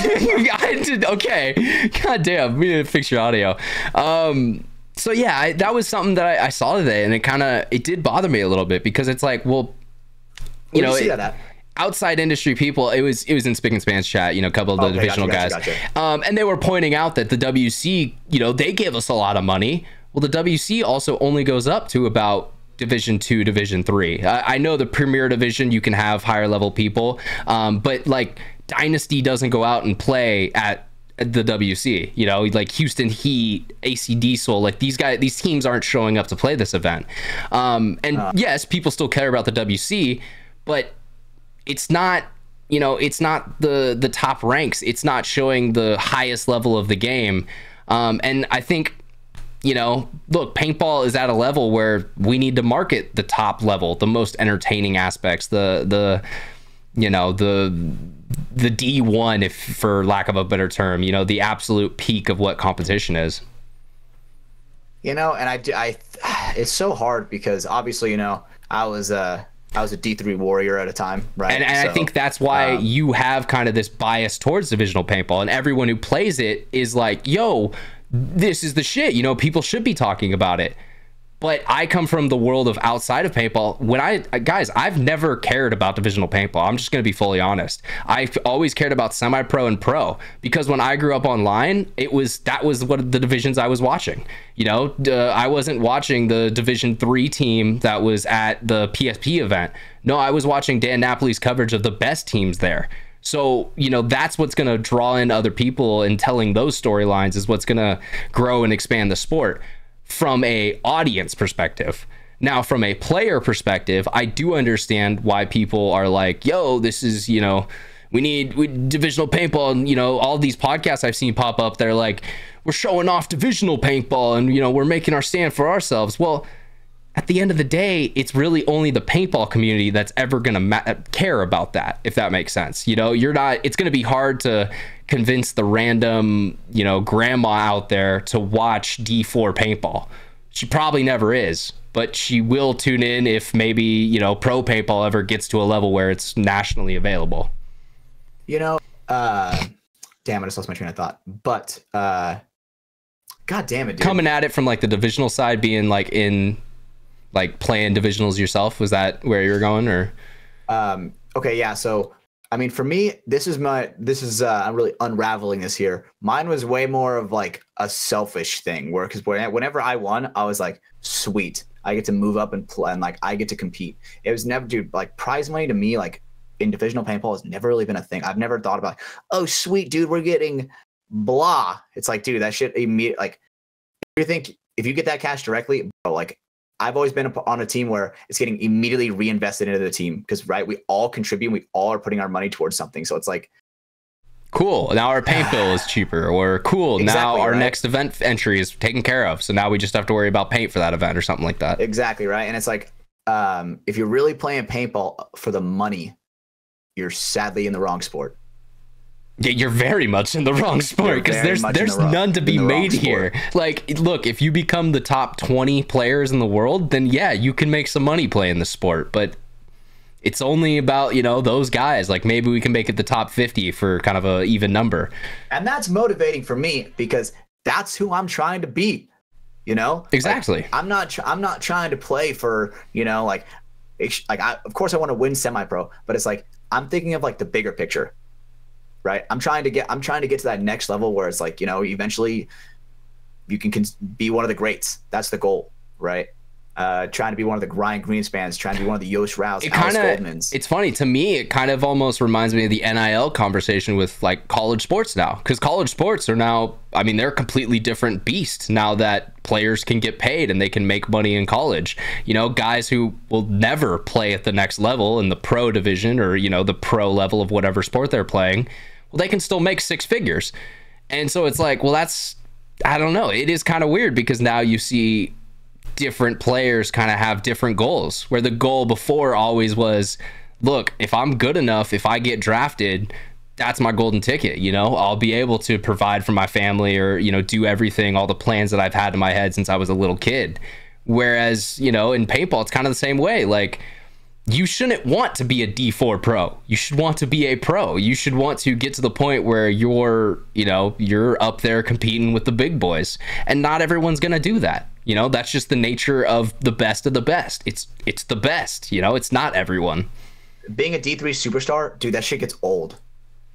I did okay. God damn, we need to fix your audio. So yeah, that was something that I saw today, and it did bother me a little bit because it's like, well, you know, outside industry people, it was in Spick and Span's chat, you know, a couple of the divisional guys, and they were pointing out that the WC, you know, they give us a lot of money. Well, the WC also only goes up to about Division 2, Division 3. I know the Premier Division, you can have higher level people, but like Dynasty doesn't go out and play at the WC, you know, like Houston Heat, AC Diesel, like these teams aren't showing up to play this event. Yes, people still care about the WC, but it's not, you know, it's not the top ranks. It's not showing the highest level of the game. And I think, you know, look, paintball is at a level where we need to market the top level, the most entertaining aspects, the you know, the D1, if for lack of a better term, you know, the absolute peak of what competition is. You know, and I it's so hard because obviously, you know, I was a D3 warrior at a time, right? And so, I think that's why you have kind of this bias towards divisional paintball, and everyone who plays it is like, yo, this is the shit, you know, people should be talking about it. But I come from the world of outside of paintball. When I've never cared about divisional paintball. I'm just going to be fully honest. I've always cared about semi-pro and pro, because when I grew up online, that was what the divisions I was watching. You know, I wasn't watching the Division 3 team that was at the PSP event. No, I was watching Dan Napoli's coverage of the best teams there. So, you know, that's what's going to draw in other people, and telling those storylines is what's going to grow and expand the sport from a audience perspective. Now, from a player perspective, I do understand why people are like, yo, this is, you know, we need divisional paintball. And, you know, all these podcasts I've seen pop up, they're like, we're showing off divisional paintball and, you know, we're making our stand for ourselves. Well, at the end of the day, it's really only the paintball community that's ever going to care about that, if that makes sense. You know, it's going to be hard to convince the random, you know, grandma out there to watch D4 paintball. She probably never is, but she will tune in if maybe, you know, pro paintball ever gets to a level where it's nationally available. You know, damn, I just lost my train of thought. But, God damn it, dude. Coming at it from like the divisional side, being like in, like playing divisionals yourself, was that where you were going, or? Okay, yeah. So, I mean, for me, I'm really unraveling this here. Mine was way more of like a selfish thing, because whenever I won, I was like, sweet, I get to move up and play, and like I get to compete. It was never, dude, like prize money to me, like in divisional paintball, has never really been a thing. I've never thought about, oh, sweet, dude, we're getting blah. It's like, dude, that shit immediately, like, if you get that cash directly, bro, like, I've always been on a team where it's getting immediately reinvested into the team, because, right, we all contribute, we all are putting our money towards something. So it's like, cool, now our paint bill is cheaper, or cool, exactly, now our next event entry is taken care of, so now we just have to worry about paint for that event or something like that. Exactly, right. And it's like, if you're really playing paintball for the money, you're sadly in the wrong sport. Yeah, you're very much in the wrong sport, because there's none to be made here. Like, look, if you become the top 20 players in the world, then yeah, you can make some money playing the sport, but it's only about, you know, those guys. Like, maybe we can make it the top 50 for kind of a even number. And that's motivating for me, because that's who I'm trying to beat, you know? Exactly. Like, I'm not trying to play for, you know, like of course I want to win semi-pro, but it's like, I'm thinking of like the bigger picture. Right. I'm trying to get to that next level where it's like, you know, eventually you can be one of the greats. That's the goal. Right. Trying to be one of the Ryan Greenspans, trying to be one of the Yost Rouse, Alice Goldmans. It's funny to me. It kind of almost reminds me of the NIL conversation with like college sports now, because college sports are now, I mean, they're a completely different beast now that players can get paid and they can make money in college. You know, guys who will never play at the next level in the pro division, or, you know, the pro level of whatever sport they're playing, well, they can still make six figures. And so it's like, well, that's, I don't know. It is kind of weird, because now you see different players kind of have different goals, where the goal before always was, look, if I'm good enough, if I get drafted, that's my golden ticket. You know, I'll be able to provide for my family, or, you know, do everything, all the plans that I've had in my head since I was a little kid. Whereas, you know, in paintball, it's kind of the same way. Like, you shouldn't want to be a D4 pro. You should want to be a pro. You should want to get to the point where you're, you know, you're up there competing with the big boys. And not everyone's going to do that. You know, that's just the nature of the best of the best. It's the best, you know, it's not everyone. Being a D3 superstar, dude, that shit gets old.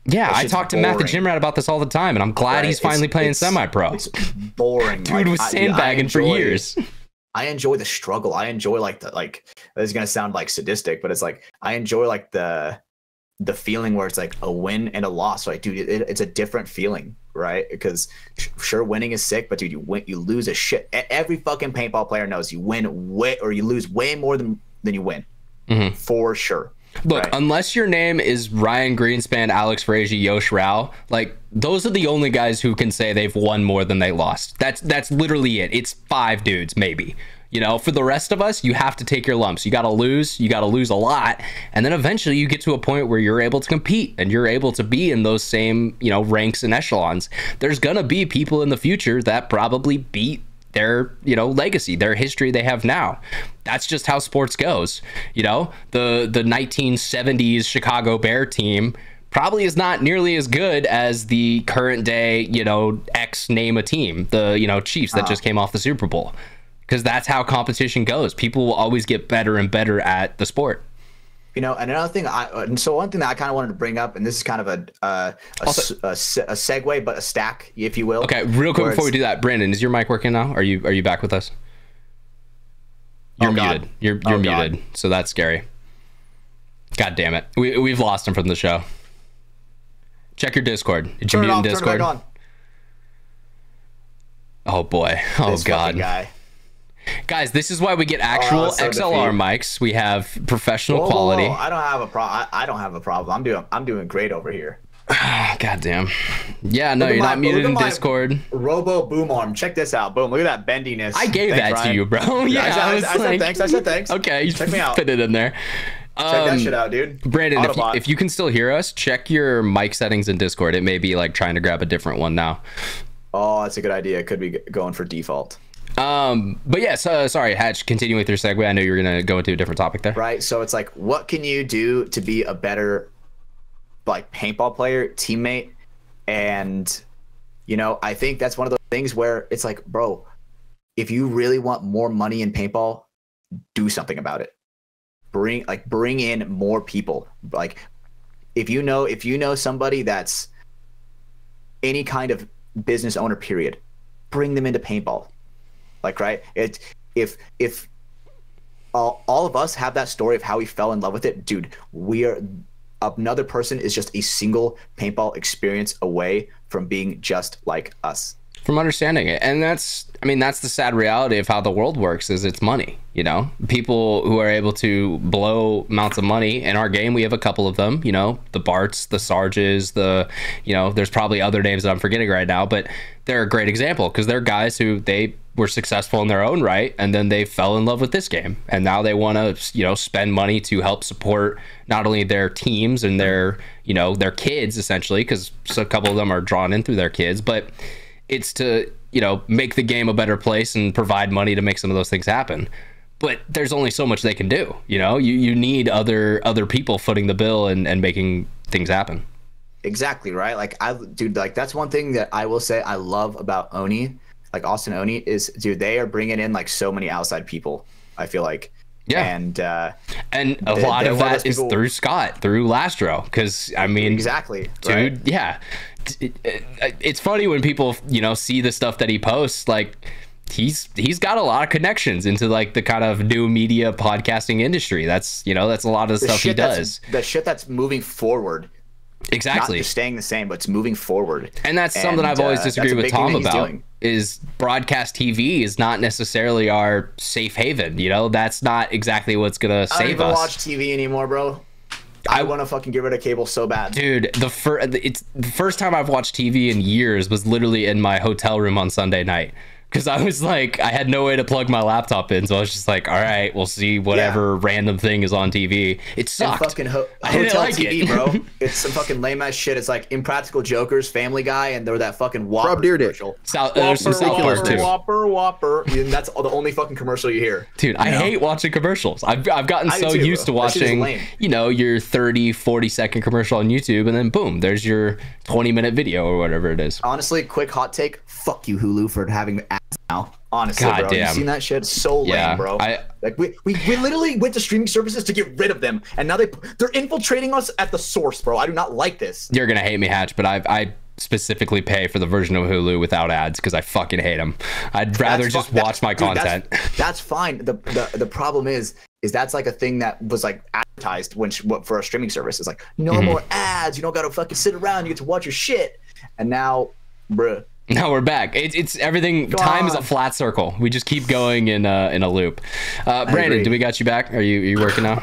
Yeah, I talk to Matt the Gym Rat about this all the time, and I'm glad he's finally playing semi-pro. It's boring. Dude was sandbagging for years. I enjoy the struggle. I enjoy like this is gonna sound like sadistic, but it's like I enjoy like the feeling where it's like a win and a loss. Like, dude, it's a different feeling, right? Because sure, winning is sick, but dude, you lose a shit. Every fucking paintball player knows you win way or you lose way more than you win, for sure. Look, right? Unless your name is Ryan Greenspan, Alex Frazier, Yosh Rao, like those are the only guys who can say they've won more than they lost. That's literally it. It's 5 dudes, maybe. You know, for the rest of us, you have to take your lumps. You got to lose a lot. And then eventually you get to a point where you're able to compete and you're able to be in those same, you know, ranks and echelons. There's going to be people in the future that probably beat their, you know, legacy, their history they have now. That's just how sports goes. You know, the 1970s Chicago Bear team probably is not nearly as good as the current day, you know, X name a team, the, you know, Chiefs that just came off the Super Bowl. Because that's how competition goes. People will always get better and better at the sport. You know, and another thing, so one thing that I kind of wanted to bring up, and this is kind of a segue, but a stack, if you will. Okay, real quick before we do that, Brandon, is your mic working now? Are you back with us? You're muted. You're muted. God. So that's scary. God damn it, we've lost him from the show. Check your Discord. Did you mute in Discord? Turn it back on. Oh boy. Oh this God. Guy. Guys, this is why we get actual XLR mics. We have professional quality. Whoa. I don't have a problem. I don't have a problem. I'm doing great over here. God damn. Yeah, no, you're not muted in Discord. Robo boom arm. Check this out. Boom. Look at that bendiness. I gave that to you, bro. Yeah, I said thanks. I said thanks. Okay, you check me out. Put it in there. Check that shit out, dude. Brandon, if you can still hear us, check your mic settings in Discord. It may be like trying to grab a different one now. Oh, that's a good idea. It could be going for default. But yeah, so sorry, Hatch, continue with your segue. I know you were going to go into a different topic there. Right. So it's like, what can you do to be a better, like, paintball player, teammate? And, you know, I think that's one of those things where it's like, bro, if you really want more money in paintball, do something about it. Bring in more people. Like, if you know somebody that's any kind of business owner, period, bring them into paintball. Like, right, if all of us have that story of how we fell in love with it, dude, another person is just a single paintball experience away from being just like us. From understanding it. And that's the sad reality of how the world works, is it's money. You know, people who are able to blow amounts of money in our game, we have a couple of them, you know, the Barts, the Sarges, you know, there's probably other names that I'm forgetting right now, but they're a great example because they're guys who they were successful in their own right, and then they fell in love with this game, and now they want to, you know, spend money to help support not only their teams and their, you know, their kids essentially, because a couple of them are drawn in through their kids, but it's to, you know, make the game a better place and provide money to make some of those things happen. But there's only so much they can do. You know, you need other people footing the bill and making things happen. Exactly, right? Like, dude, like, that's one thing that I will say I love about Oni, like Austin Oni, is, dude, they are bringing in like so many outside people, I feel like. Yeah. And a lot of that is through Scott, through Lastro, because I mean, exactly, dude, right? Yeah. It's funny when people, you know, see the stuff that he posts, like he's got a lot of connections into like the kind of new media podcasting industry. That's, you know, that's a lot of the stuff he does. The shit that's moving forward. Exactly. Not just staying the same, but it's moving forward. And that's something I've always disagreed with Tom about, is broadcast TV is not necessarily our safe haven. You know, that's not exactly what's going to save us. I don't even watch TV anymore, bro. I want to fucking get rid of cable so bad. Dude, the first time I've watched TV in years was literally in my hotel room on Sunday night. because I was like, I had no way to plug my laptop in, so I was just like, all right, we'll see whatever random thing is on TV. It sucked. Fucking I didn't hotel like TV, it. bro. It's some fucking lame ass shit. It's like Impractical Jokers, Family Guy, and they're that fucking Whopper Rob Dyrdek. commercial. There's some South Park too. Whopper. And that's the only fucking commercial you hear. Dude, I hate watching commercials. I've gotten so used to watching, you know, your 30, 40-second commercial on YouTube, and then boom, there's your 20-minute video or whatever it is. Honestly, quick hot take. Fuck you, Hulu, for having ads now. Honestly, God bro. damn. You seen that shit? It's so lame, bro. Like we literally went to streaming services to get rid of them, and now they're infiltrating us at the source, bro. I do not like this. You're gonna hate me, Hatch, but I specifically pay for the version of Hulu without ads because I fucking hate them. I'd rather just watch my content. That's fine. The problem is that's like a thing that was like advertised for a streaming service. It's like no more ads. You don't gotta fucking sit around. You get to watch your shit. And now, bruh. Now we're back. It's everything. Time is a flat circle. We just keep going in a loop. Brandon, do we got you back? Are you working now?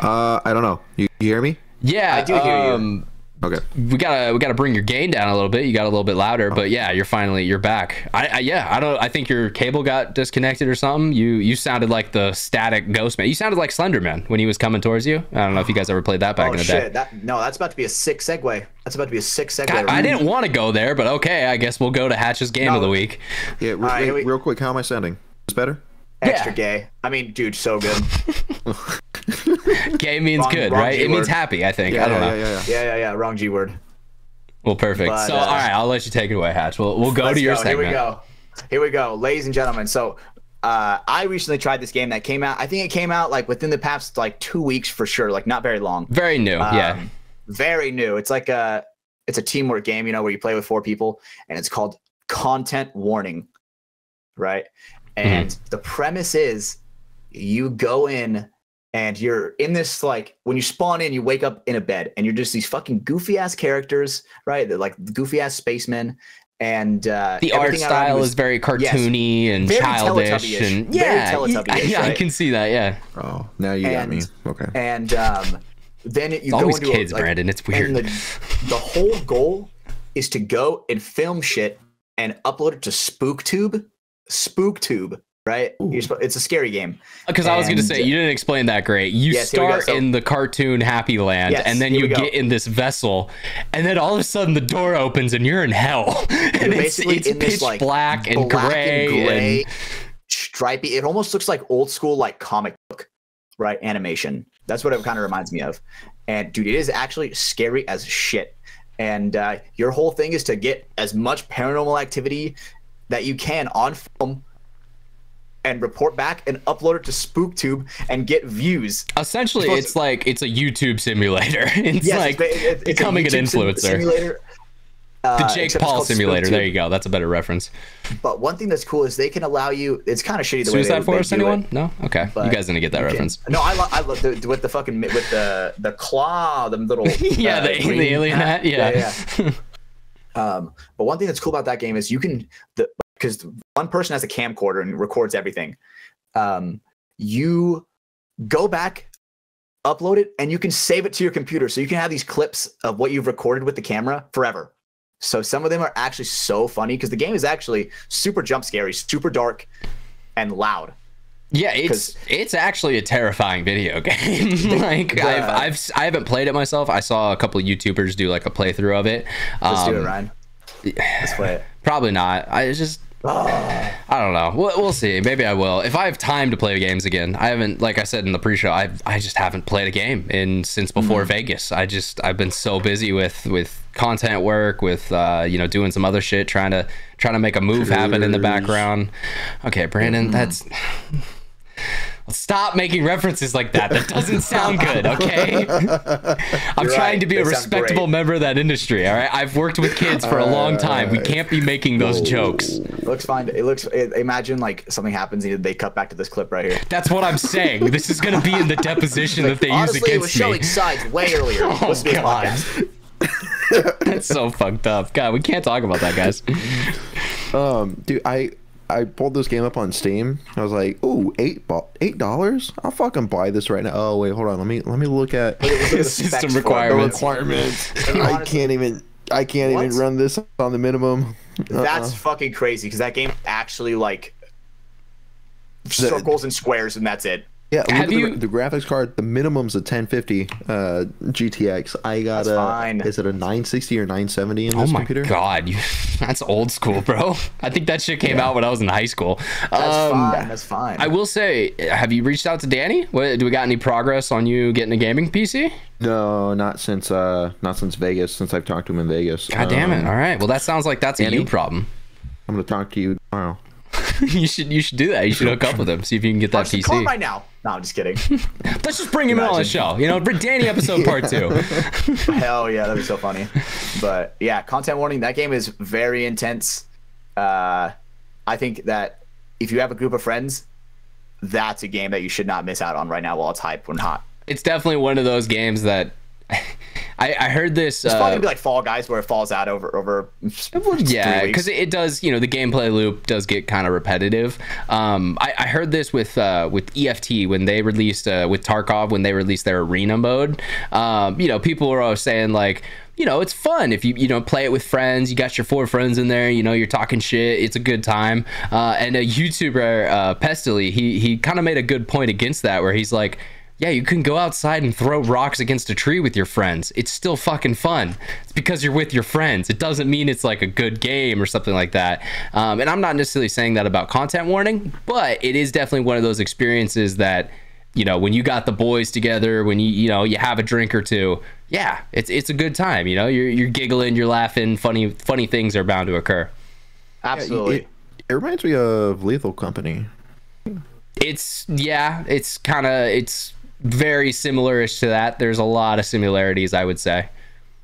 I don't know. You hear me? Yeah, I do hear you. Okay. We gotta bring your gain down a little bit. You got a little bit louder, but yeah, you're back. I think your cable got disconnected or something. You sounded like the static ghost man. You sounded like Slender Man when he was coming towards you. I don't know if you guys ever played that back in the day. That's about to be a sick segue. God, I didn't want to go there, but okay, I guess we'll go to Hatch's game of the week. Yeah, real quick, how am I sounding? Is better? Extra gay. I mean, dude, so good. Gay means good, right? It means happy, I think. I don't know. Yeah. Wrong G word. Well, perfect. But, all right, I'll let you take it away, Hatch. We'll go to your segment. Here we go, ladies and gentlemen. So, I recently tried this game that came out. I think it came out like within the past like 2 weeks for sure. Like not very long. Very new. Very new. It's like it's a teamwork game, you know, where you play with 4 people, and it's called Content Warning, right? And the premise is you go in and you're in this, like when you spawn in, you wake up in a bed and you're just these fucking goofy ass characters, right? They're like goofy ass spacemen. And the art style is very cartoony and very childish, and I can see that. Yeah. Oh, now you got me. Okay. And then you go into kids, Brandon. It's weird. And the whole goal is to go and film shit and upload it to SpookTube, right? It's a scary game. Because I was going to say, you didn't explain that great. You start in the cartoon Happy Land, and then you get in this vessel, and then all of a sudden the door opens and you're in hell. And it's pitch black and gray and stripy. It almost looks like old school like comic book, right? Animation. That's what it kind of reminds me of. And dude, it is actually scary as shit. And your whole thing is to get as much paranormal activity that you can on film and report back and upload it to SpookTube and get views. Essentially, it's a YouTube simulator. It's becoming an influencer. Simulator. The Jake Paul simulator. There you go. That's a better reference. But one thing that's cool is they can allow you. It's kind of shitty the Suicide way Forest. Anyone? It. No. Okay. You guys didn't get that reference. No, I love with the fucking with the claw, the little the alien hat. Yeah. But one thing that's cool about that game is you can because one person has a camcorder and records everything. You go back, upload it, and you can save it to your computer, so you can have these clips of what you've recorded with the camera forever. So some of them are actually so funny because the game is actually super jump scary, super dark, and loud. Yeah, it's actually a terrifying video game. I haven't played it myself. I saw a couple of YouTubers do like a playthrough of it. Let's do it, Ryan. Let's play it. Probably not. I don't know. We'll see. Maybe I will if I have time to play games again. I haven't, like I said in the pre-show, I just haven't played a game since before Vegas. I've been so busy with content work, with doing some other shit, trying to make a move happen in the background. Okay, Brandon, stop making references like that. That doesn't sound good, okay? I'm trying to be a respectable member of that industry, all right? I've worked with kids for a long time. We can't be making those jokes. It looks fine. Imagine like something happens and they cut back to this clip right here. That's what I'm saying. This is going to be in the deposition that they use against me. Honestly, it was showing sides way earlier. Oh, God. That's so fucked up. God, we can't talk about that, guys. Dude, I pulled this game up on Steam. I was like, "Ooh, $8? I'll fucking buy this right now." Oh wait, hold on. Let me look at system requirements. I can't even run this on the minimum. That's fucking crazy because that game actually like circles and squares, and that's it. Yeah, Have the graphics card, the minimum's a 1050 GTX. I got That's fine. is it a 960 or 970 in Oh this my computer? god, that's old school, bro. I think that shit came out when I was in high school. That's fine. That's fine. I will say, have you reached out to Danny? Do we got any progress on you getting a gaming PC? No, not since Vegas. Since I've talked to him in Vegas. God damn it! All right, well that sounds like that's a Danny? you problem. I'm gonna talk to you tomorrow. you should do that. You should hook up with him, see if you can get that PC. Call him right now. No, I'm just kidding. Let's just bring him on the show. You know, Danny episode part 2. Hell yeah, that'd be so funny. But yeah, content warning. That game is very intense. I think that if you have a group of friends, that's a game that you should not miss out on right now while it's hype when hot. It's definitely one of those games that I heard this. It's probably gonna be like Fall Guys, where it falls out over. Yeah, because it does. You know, the gameplay loop does get kind of repetitive. I heard this with EFT when they released with Tarkov when they released their arena mode. You know, people were always saying like, you know, it's fun if you know, play it with friends. You got your 4 friends in there. You know, you're talking shit. It's a good time. And a YouTuber, Pestily, he kind of made a good point against that, where he's like, yeah, you can go outside and throw rocks against a tree with your friends. It's still fucking fun. It's because you're with your friends. It doesn't mean it's like a good game or something like that. And I'm not necessarily saying that about content warning, but it is definitely one of those experiences that, you know, when you got the boys together, when you know, you have a drink or two, yeah, it's a good time. You know, you're giggling, you're laughing, funny things are bound to occur. Absolutely. It reminds me of Lethal Company. It's very similar-ish to that. There's a lot of similarities, I would say.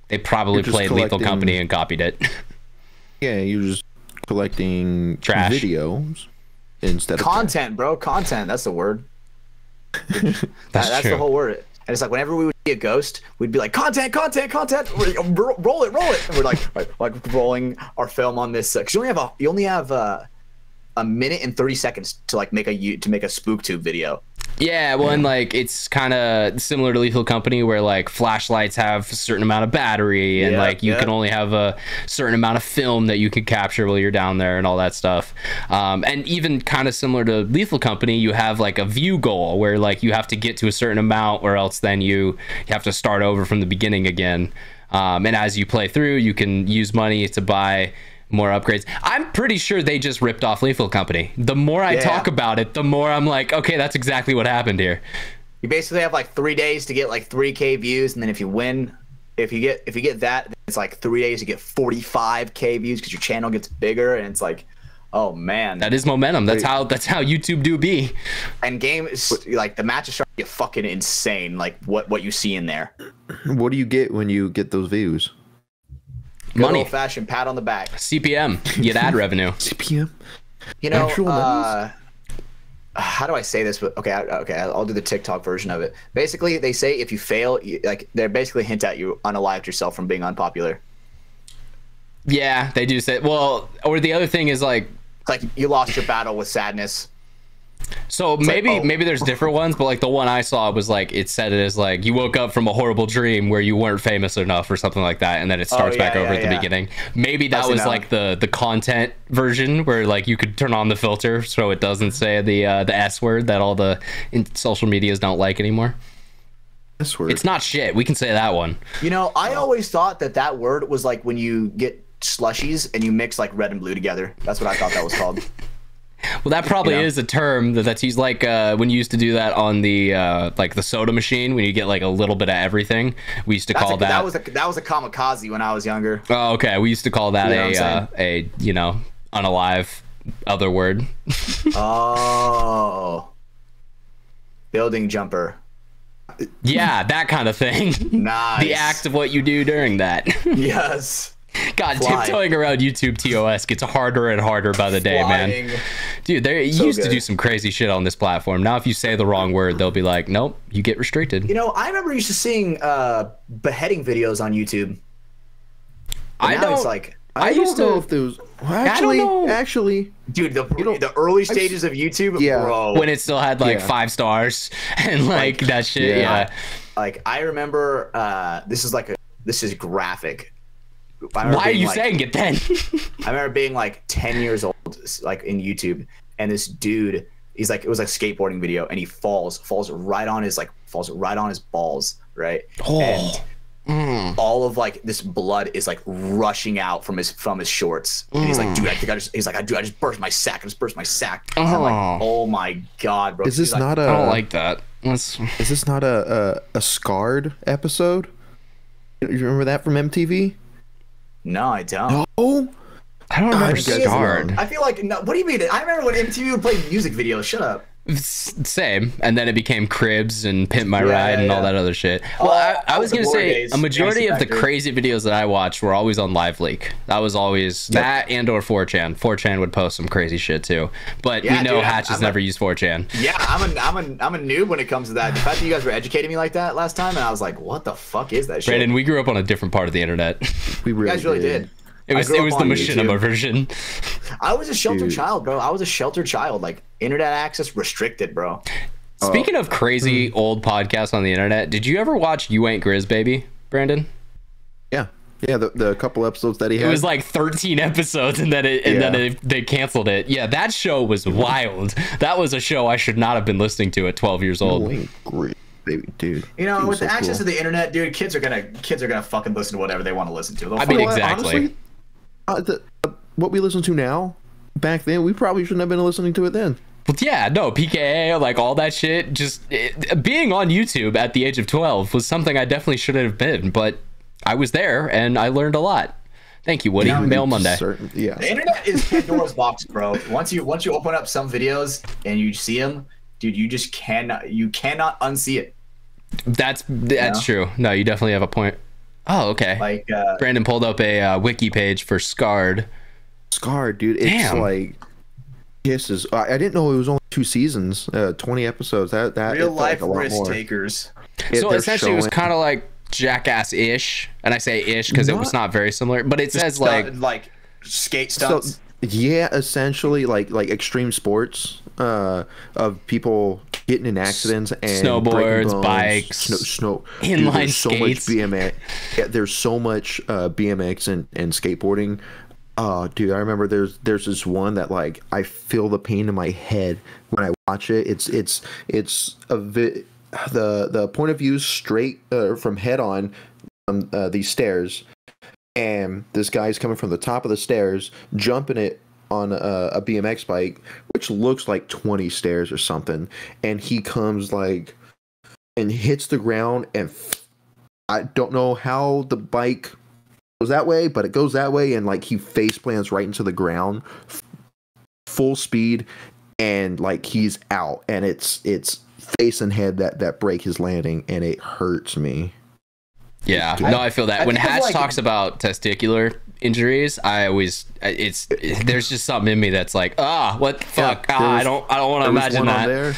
They probably played Lethal Company and copied it. Yeah, you're just collecting trash videos instead of content, bro. Content. That's the word. That's the whole word. And it's like whenever we would see a ghost, we'd be like, content. Roll it. And we're like rolling our film on this. Because you only have a minute and 30 seconds to like make a spook tube video. Yeah, well, and like it's kind of similar to Lethal Company, where like flashlights have a certain amount of battery, and like you can only have a certain amount of film that you can capture while you're down there and all that stuff. And even kind of similar to Lethal Company, you have like a view goal where like you have to get to a certain amount, or else then you have to start over from the beginning again. And as you play through, you can use money to buy more upgrades. I'm pretty sure they just ripped off Lethal Company. The more I talk about it, the more I'm like, okay, that's exactly what happened here. You basically have like 3 days to get like 3K views, and then if you win, if you get that, it's like 3 days to get 45K views because your channel gets bigger, and it's like, oh man, that is momentum. That's how YouTube do be. And games like the matches start to get fucking insane. Like what you see in there. What do you get when you get those views? Money. Old fashioned pat on the back. CPM. You get ad revenue. CPM. You know, how do I say this? But okay, I'll do the TikTok version of it. Basically, they say if you fail, like they're basically hint at you unalived yourself from being unpopular. Yeah, they do say. Well, or the other thing is like, it's like you lost your battle with sadness. So maybe there's different ones, but like the one I saw was like, it said it as like you woke up from a horrible dream where you weren't famous enough or something like that, and then it starts back over at the beginning. Maybe that was like the content version where like you could turn on the filter so it doesn't say the S word that all the social medias don't like anymore. S word. It's not shit. We can say that one. You know, I always thought that word was like when you get slushies and you mix like red and blue together. That's what I thought that was called. Well, that probably is a term that's used, like when you used to do that on the like the soda machine when you get like a little bit of everything. We used to call that. That was a kamikaze when I was younger. Oh, okay. We used to call that a you know, unalive other word. Oh, building jumper. Yeah, that kind of thing. Nice. The act of what you do during that. Yes. God, tiptoeing around YouTube TOS gets harder and harder by the day, man. Dude, they used to do some crazy shit on this platform. Now, if you say the wrong word, they'll be like, nope, you get restricted. You know, I remember used to seeing beheading videos on YouTube. I don't. It's like, I used to know if those. Actually, dude, the early stages of YouTube, bro, when it still had like 5 stars and like that shit. Yeah. Like I remember, this is graphic. Why are you saying it then? I remember being like 10 years old, like in YouTube, and this dude He's like, it was like a skateboarding video, and he falls right on his balls, right? And all of like this blood is like rushing out from his shorts, and he's like, dude, I just burst my sack. And I'm like, oh my god, bro. Is this not I don't like that. Is this not a Scarred episode? You remember that from MTV? No, I don't. No. I don't remember Scarred. I feel like, no, what do you mean? I remember when MTV would play music videos. Shut up. Same, and then it became Cribs and Pimp My Ride and all that other shit. Well, I was gonna say a majority of the crazy videos that I watched were always on Live Leak. That was always that and or 4chan. 4chan would post some crazy shit too, but we know Hatch has never used 4chan. Yeah, I'm a noob when it comes to that. The fact that you guys were educating me like that last time, and I was like, what the fuck is that shit? Brandon, we grew up on a different part of the internet. You guys really did. It was the machinima version. I was a sheltered child, bro. I was a sheltered child. Like, internet access restricted, bro. Speaking of crazy old podcasts on the internet, did you ever watch You Ain't Grizz Baby, Brandon? Yeah, the couple episodes that he had. It was like 13 episodes, and then they canceled it. Yeah, that show was wild. That was a show I should not have been listening to at 12 years old. You Ain't Grizz Baby, dude. You know, with the access to the internet, dude, kids are gonna fucking listen to whatever they want to listen to. I mean, exactly. Honestly, what we listen to now, back then, we probably shouldn't have been listening to it then. But yeah, no, PKA, like all that shit, being on YouTube at the age of 12 was something I definitely shouldn't have been, but I was there and I learned a lot. Thank you, Woody. Mail Monday. The internet is Pandora's box, bro. Once you open up some videos and you see them, dude, you cannot unsee it. That's true. No, you definitely have a point. Oh, okay. Like Brandon pulled up a wiki page for Scarred. Scarred, dude. It's like kisses. I didn't know it was only 2 seasons, 20 episodes. That real life like risk takers. So essentially, it was kind of like Jackass-ish, and I say ish because it was not very similar. But it says like skate stunts. So, yeah, essentially like extreme sports of people getting in accidents and snowboards, bones, bikes, inline skates. So much BMX. Yeah, there's so much BMX and skateboarding. Dude, I remember there's this one that like I feel the pain in my head when I watch it. It's the point of view straight from head on these stairs, and this guy's coming from the top of the stairs, jumping it on a BMX bike, which looks like 20 stairs or something, and he comes like and hits the ground, and I don't know how the bike goes that way, but it goes that way, and like he face plants right into the ground, full speed, and like he's out, and it's face and head that break his landing, and it hurts me. Yeah, no, I feel that. When Hatch talks about testicular injuries, there's just something in me that's like, what the fuck? I don't want to imagine that.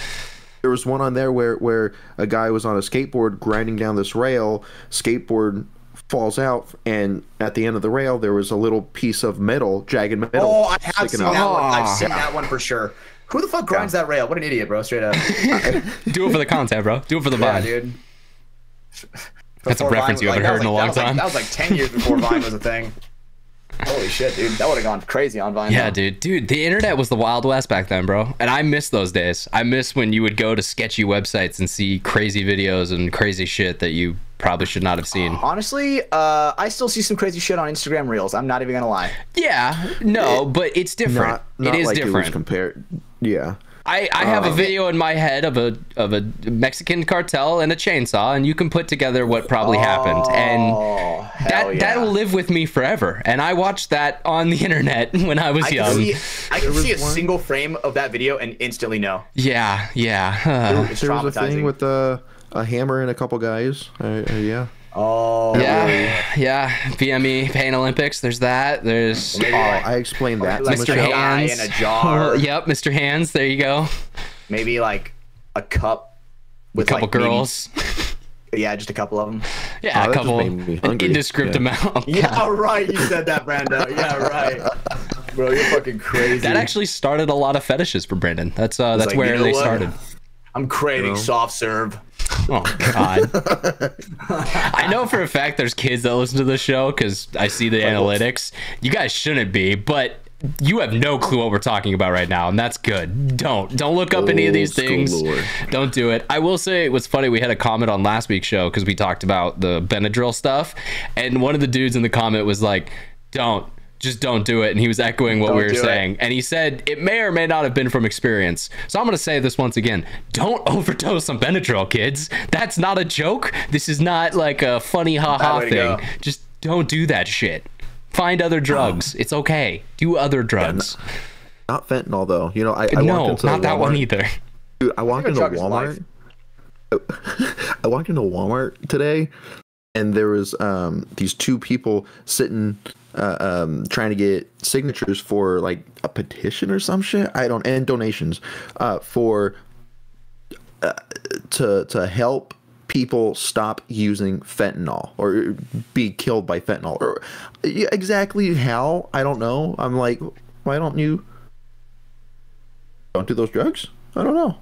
There was one on there where a guy was on a skateboard grinding down this rail, skateboard falls out, and at the end of the rail there was a little piece of metal, jagged metal. Oh, I have seen that one. I've seen that one for sure. Who the fuck grinds that rail? What an idiot, bro. Straight up. Do it for the content, bro. Do it for the vibe. Yeah, dude. That's a reference you haven't heard in a long time. That was like 10 years before Vine was a thing. Holy shit, dude. That would have gone crazy on Vine. Yeah, dude, the internet was the Wild West back then, bro. And I miss those days. I miss when you would go to sketchy websites and see crazy videos and crazy shit that you probably should not have seen. Honestly, I still see some crazy shit on Instagram Reels. I'm not even gonna lie. Yeah, no, but it's different. Not it is like different. It was compared. Yeah. I have a video in my head of a Mexican cartel and a chainsaw, and you can put together what probably happened, and that'll live with me forever. And I watched that on the internet when I was young. I can see a single frame of that video and instantly know. Yeah. It's there was a thing with a hammer and a couple guys. Yeah. Oh yeah, PME Pain Olympics. There's that. There's I explained that. Mr. Hands in a jar. Yep, Mr. Hands. There you go. Maybe like a cup with a couple girls. Yeah, just a couple of them. Yeah, a couple. An indescript amount. Yeah, right. You said that, Brando. Yeah, right. Bro, you're fucking crazy. That actually started a lot of fetishes for Brandon. That's where they started. I'm craving soft serve. Oh God! I know for a fact there's kids that listen to the show because I see the analytics. You guys shouldn't be, but you have no clue what we're talking about right now, and that's good. Don't look up any of these things. Don't do it. I will say, it was funny, we had a comment on last week's show because we talked about the Benadryl stuff, and one of the dudes in the comment was like, just don't do it. And he was echoing what we were saying. And he said it may or may not have been from experience. So I'm going to say this once again. Don't overdose on Benadryl, kids. That's not a joke. This is not like a funny ha-ha thing. Just don't do that shit. Find other drugs. It's okay. Do other drugs. Yeah, not fentanyl, though. You know, I no, walked into not that one either. Dude, I walked into Walmart. I walked into Walmart today, and there was these two people sitting trying to get signatures for like a petition or some shit. And donations for to help people stop using fentanyl or be killed by fentanyl, or exactly how, I don't know. I'm like, why don't do those drugs? I don't know.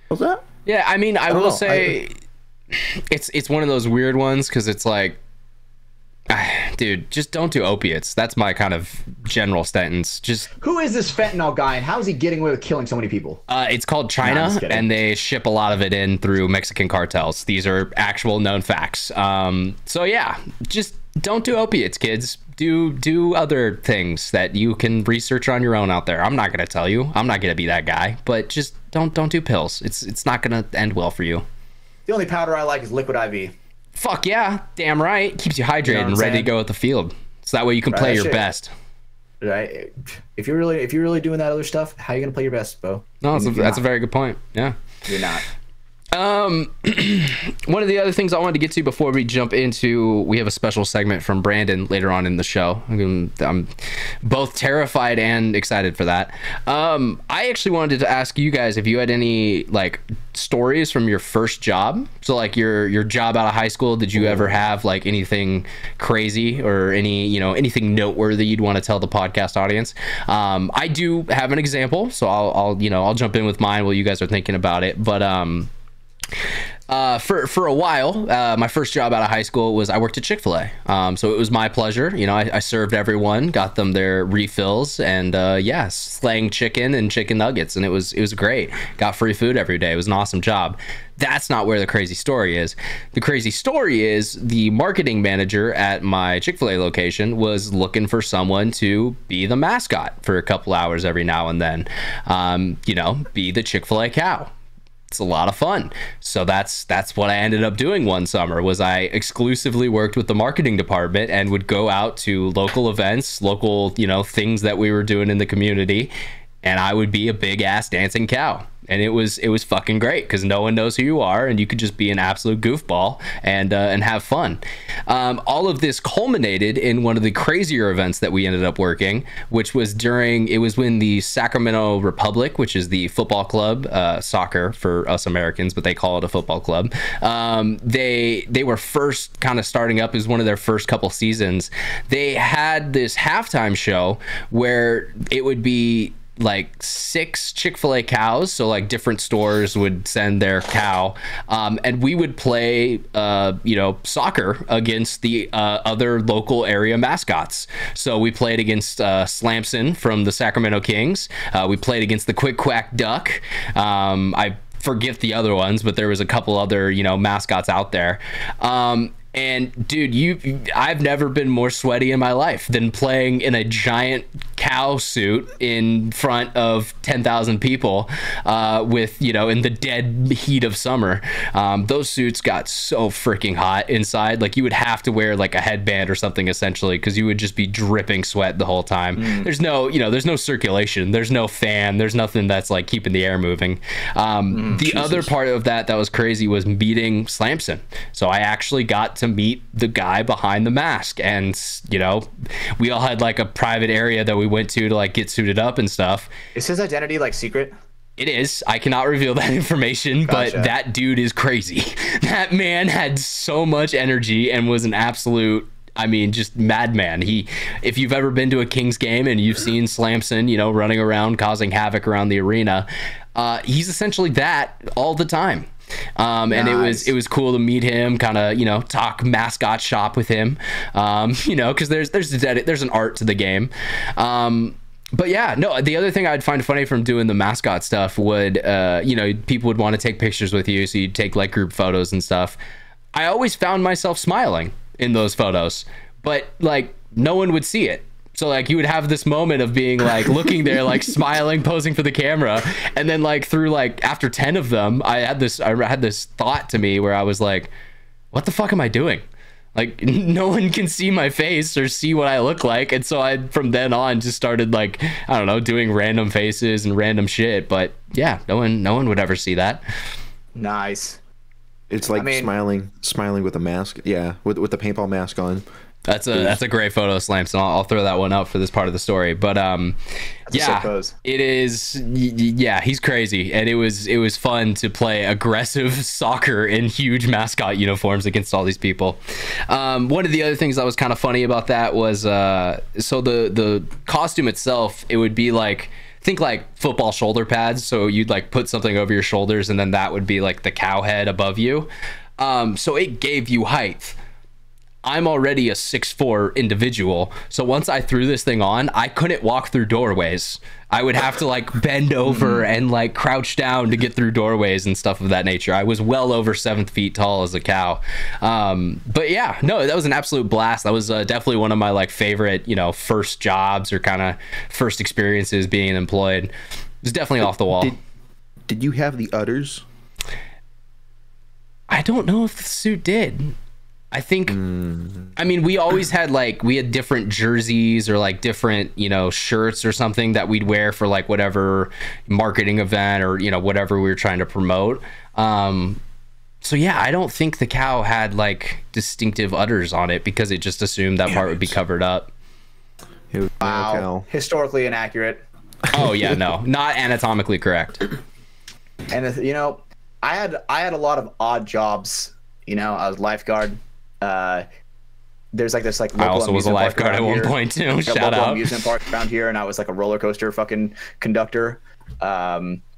What's that? Yeah, I mean, I will say it's one of those weird ones because it's like, dude, just don't do opiates. That's my kind of general sentence. Just who is this fentanyl guy, and how is he getting away with killing so many people? It's called China, and they ship a lot of it in through Mexican cartels. These are actual known facts. So yeah, just don't do opiates, kids. Do other things that you can research on your own out there. I'm not gonna tell you. I'm not gonna be that guy. But just don't do pills. It's not gonna end well for you. The only powder I like is liquid IV. Fuck yeah, damn right. Keeps you hydrated and ready to go at the field. So that way you can play your best. Right. If you're really doing that other stuff, how are you gonna play your best, Bo? No, that's a very good point. Yeah. You're not. One of the other things I wanted to get to before we jump into, we have a special segment from Brandon later on in the show. I'm both terrified and excited for that. I actually wanted to ask you guys if you had any like stories from your first job. So like your job out of high school, did you ever have like anything crazy or anything noteworthy you'd want to tell the podcast audience? I do have an example, so I'll jump in with mine while you guys are thinking about it. But for a while, my first job out of high school was I worked at Chick-fil-A. So it was my pleasure. I served everyone, got them their refills, and slang chicken and chicken nuggets, and it was great. Got free food every day. It was an awesome job. That's not where the crazy story is. The crazy story is the marketing manager at my Chick-fil-A location was looking for someone to be the mascot for a couple hours every now and then. Be the Chick-fil-A cow. It's a lot of fun. So that's what I ended up doing one summer. Was I exclusively worked with the marketing department and would go out to local events, local things that we were doing in the community, and I would be a big ass dancing cow. And it was fucking great because no one knows who you are, and you could just be an absolute goofball and have fun. All of this culminated in one of the crazier events that we ended up working, which was when the Sacramento Republic, which is the football club, soccer for us Americans, but they call it a football club. They were first kind of starting up as one of their first couple seasons. They had this halftime show where it would be like 6 Chick-fil-A cows, so like different stores would send their cow, and we would play soccer against the other local area mascots. So we played against Slamson from the Sacramento Kings. We played against the Quick Quack Duck. I forget the other ones, but there was a couple other mascots out there. And dude, I've never been more sweaty in my life than playing in a giant cow suit in front of 10,000 people with, in the dead heat of summer. Those suits got so freaking hot inside. Like you would have to wear like a headband or something essentially, because you would just be dripping sweat the whole time. There's no circulation. There's no fan. There's nothing that's like keeping the air moving. The other part of that was crazy was meeting Slamson. So I actually got to meet the guy behind the mask, and we all had like a private area that we went to like get suited up and stuff. Is his identity like secret? It is. I cannot reveal that information. Gotcha. But that dude is crazy. That man had so much energy and was an absolute, just madman. If you've ever been to a Kings game and you've seen Slamson, running around causing havoc around the arena, he's essentially that all the time. And it was cool to meet him, kind of talk mascot shop with him, because there's an art to the game. But yeah, no, the other thing I'd find funny from doing the mascot stuff would, you know, people would want to take pictures with you. So you'd take like group photos and stuff. I always found myself smiling in those photos, but like no one would see it. So like you would have this moment of being like looking there, like smiling, posing for the camera. And then like through like after 10 of them, I had this thought to me where I was like, what the fuck am I doing? Like no one can see my face or see what I look like. And so I, from then on, just started like, I don't know, doing random faces and random shit. But yeah, no one would ever see that. Nice. It's like smiling with a mask. Yeah, with the paintball mask on. That's a great photo, Slamps, and I'll throw that one up for this part of the story. But yeah, it is. Yeah, he's crazy, and it was fun to play aggressive soccer in huge mascot uniforms against all these people. One of the other things that was kind of funny about that was so the costume itself, it would be like, think like football shoulder pads. So you'd like put something over your shoulders, and then that would be like the cow head above you. So it gave you height. I'm already a 6'4" individual, so once I threw this thing on, I couldn't walk through doorways. I would have to like bend over and like crouch down to get through doorways and stuff of that nature. I was well over 7 feet tall as a cow. But yeah, no, that was an absolute blast. That was definitely one of my like favorite, you know, first jobs or kind of first experiences being employed. It was definitely off the wall. Did you have the udders? I don't know if the suit did. I think, I mean, we always had like, we had different jerseys or like different, you know, shirts or something that we'd wear for like whatever marketing event or, you know, whatever we were trying to promote. So yeah, I don't think the cow had like distinctive udders on it because it just assumed that part would be covered up. Wow. Historically inaccurate. Oh yeah, no, not anatomically correct. And you know, I had a lot of odd jobs. You know, I was lifeguard. There's like this like local I also was a lifeguard at one point too. Like Shout out. Amusement park around here, and I was like a roller coaster fucking conductor.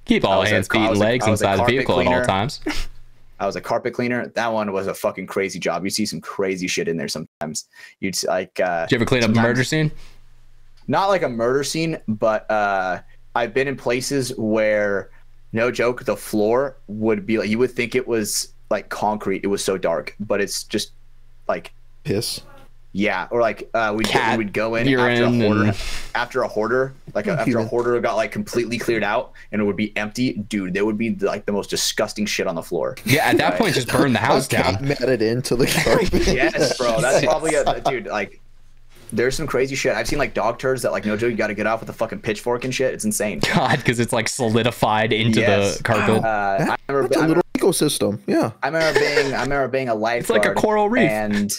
Keep all hands, feet, and legs inside the vehicle at all times. I was a carpet cleaner. That one was a fucking crazy job. You see some crazy shit in there sometimes. You'd like. Did you ever clean up a murder scene? Not like a murder scene, but I've been in places where, no joke, the floor would be like, you would think it was like concrete. It was so dark, but it's just like piss. Yeah, or like we'd go in after a hoarder, like after a hoarder got like completely cleared out and it would be empty. Dude, there would be like the most disgusting shit on the floor. Yeah, at that point, just burn the house down. Matted into the carpet. Yes, bro. That's probably dude. Like, there's some crazy shit. I've seen like dog turds that like, no joke, you got to get off with a fucking pitchfork and shit. It's insane. God, because it's like solidified into the carpet. I remember that's a little ecosystem. Yeah. I remember being a lifeguard. It's like a coral reef. And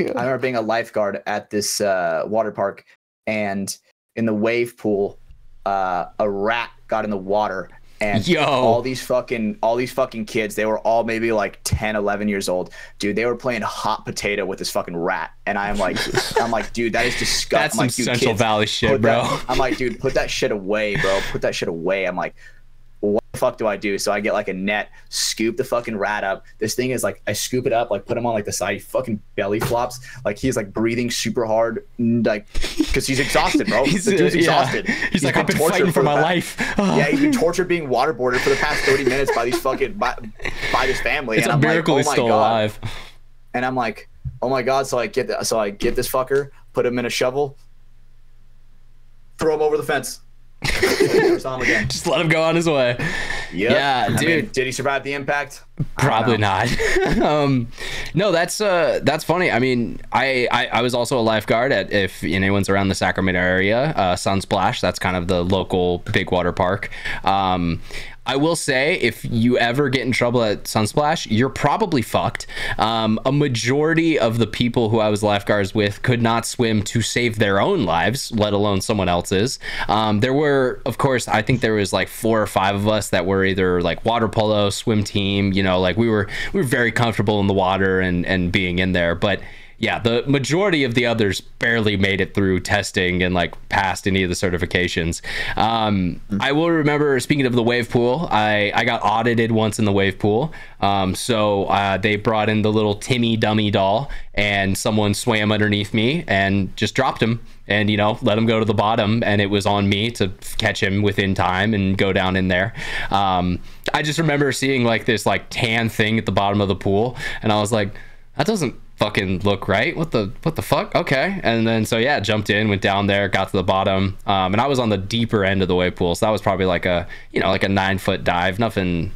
I remember being a lifeguard at this water park, and in the wave pool, a rat got in the water. And all these fucking kids, they were all maybe like 10, 11 years old. Dude, they were playing hot potato with this fucking rat. And I'm like, dude, that is disgusting. That's some like, Central Valley shit, bro. I'm like, dude, put that shit away, bro. Put that shit away. I'm like, what the fuck do I do? So I get like a net, scoop the fucking rat up. This thing is like, I scoop it up, like put him on like the side, he fucking belly flops. Like he's like breathing super hard, like, because he's exhausted, bro. The dude's exhausted. He's like, I've been fighting for my life. Yeah, he's been tortured being waterboarded for the past 30 minutes by these fucking, by this family. It's a miracle he's still alive. And I'm like, oh my God. So I get this fucker, put him in a shovel, throw him over the fence. Never saw him again. Just let him go on his way. Yep. Yeah, dude. I mean, did he survive the impact? Probably not. No, that's funny. I mean, I was also a lifeguard at, if anyone's around the Sacramento area, Sunsplash. That's kind of the local big water park. I will say, if you ever get in trouble at Sunsplash, you're probably fucked. A majority of the people who I was lifeguards with could not swim to save their own lives, let alone someone else's. There were, of course, I think there was like 4 or 5 of us that were either like water polo, swim team, you know, like we were very comfortable in the water and being in there. But yeah, the majority of the others barely made it through testing and like passed any of the certifications. I will remember, speaking of the wave pool, I got audited once in the wave pool. So they brought in the little Timmy dummy doll, and someone swam underneath me and just dropped him and, you know, let him go to the bottom, and it was on me to catch him within time and go down in there. I just remember seeing like this like tan thing at the bottom of the pool, and I was like, that doesn't fucking look right. What the fuck? Okay. And then so yeah, jumped in, went down there, got to the bottom, and I was on the deeper end of the wave pool, so that was probably like a, you know, like a 9-foot dive. Nothing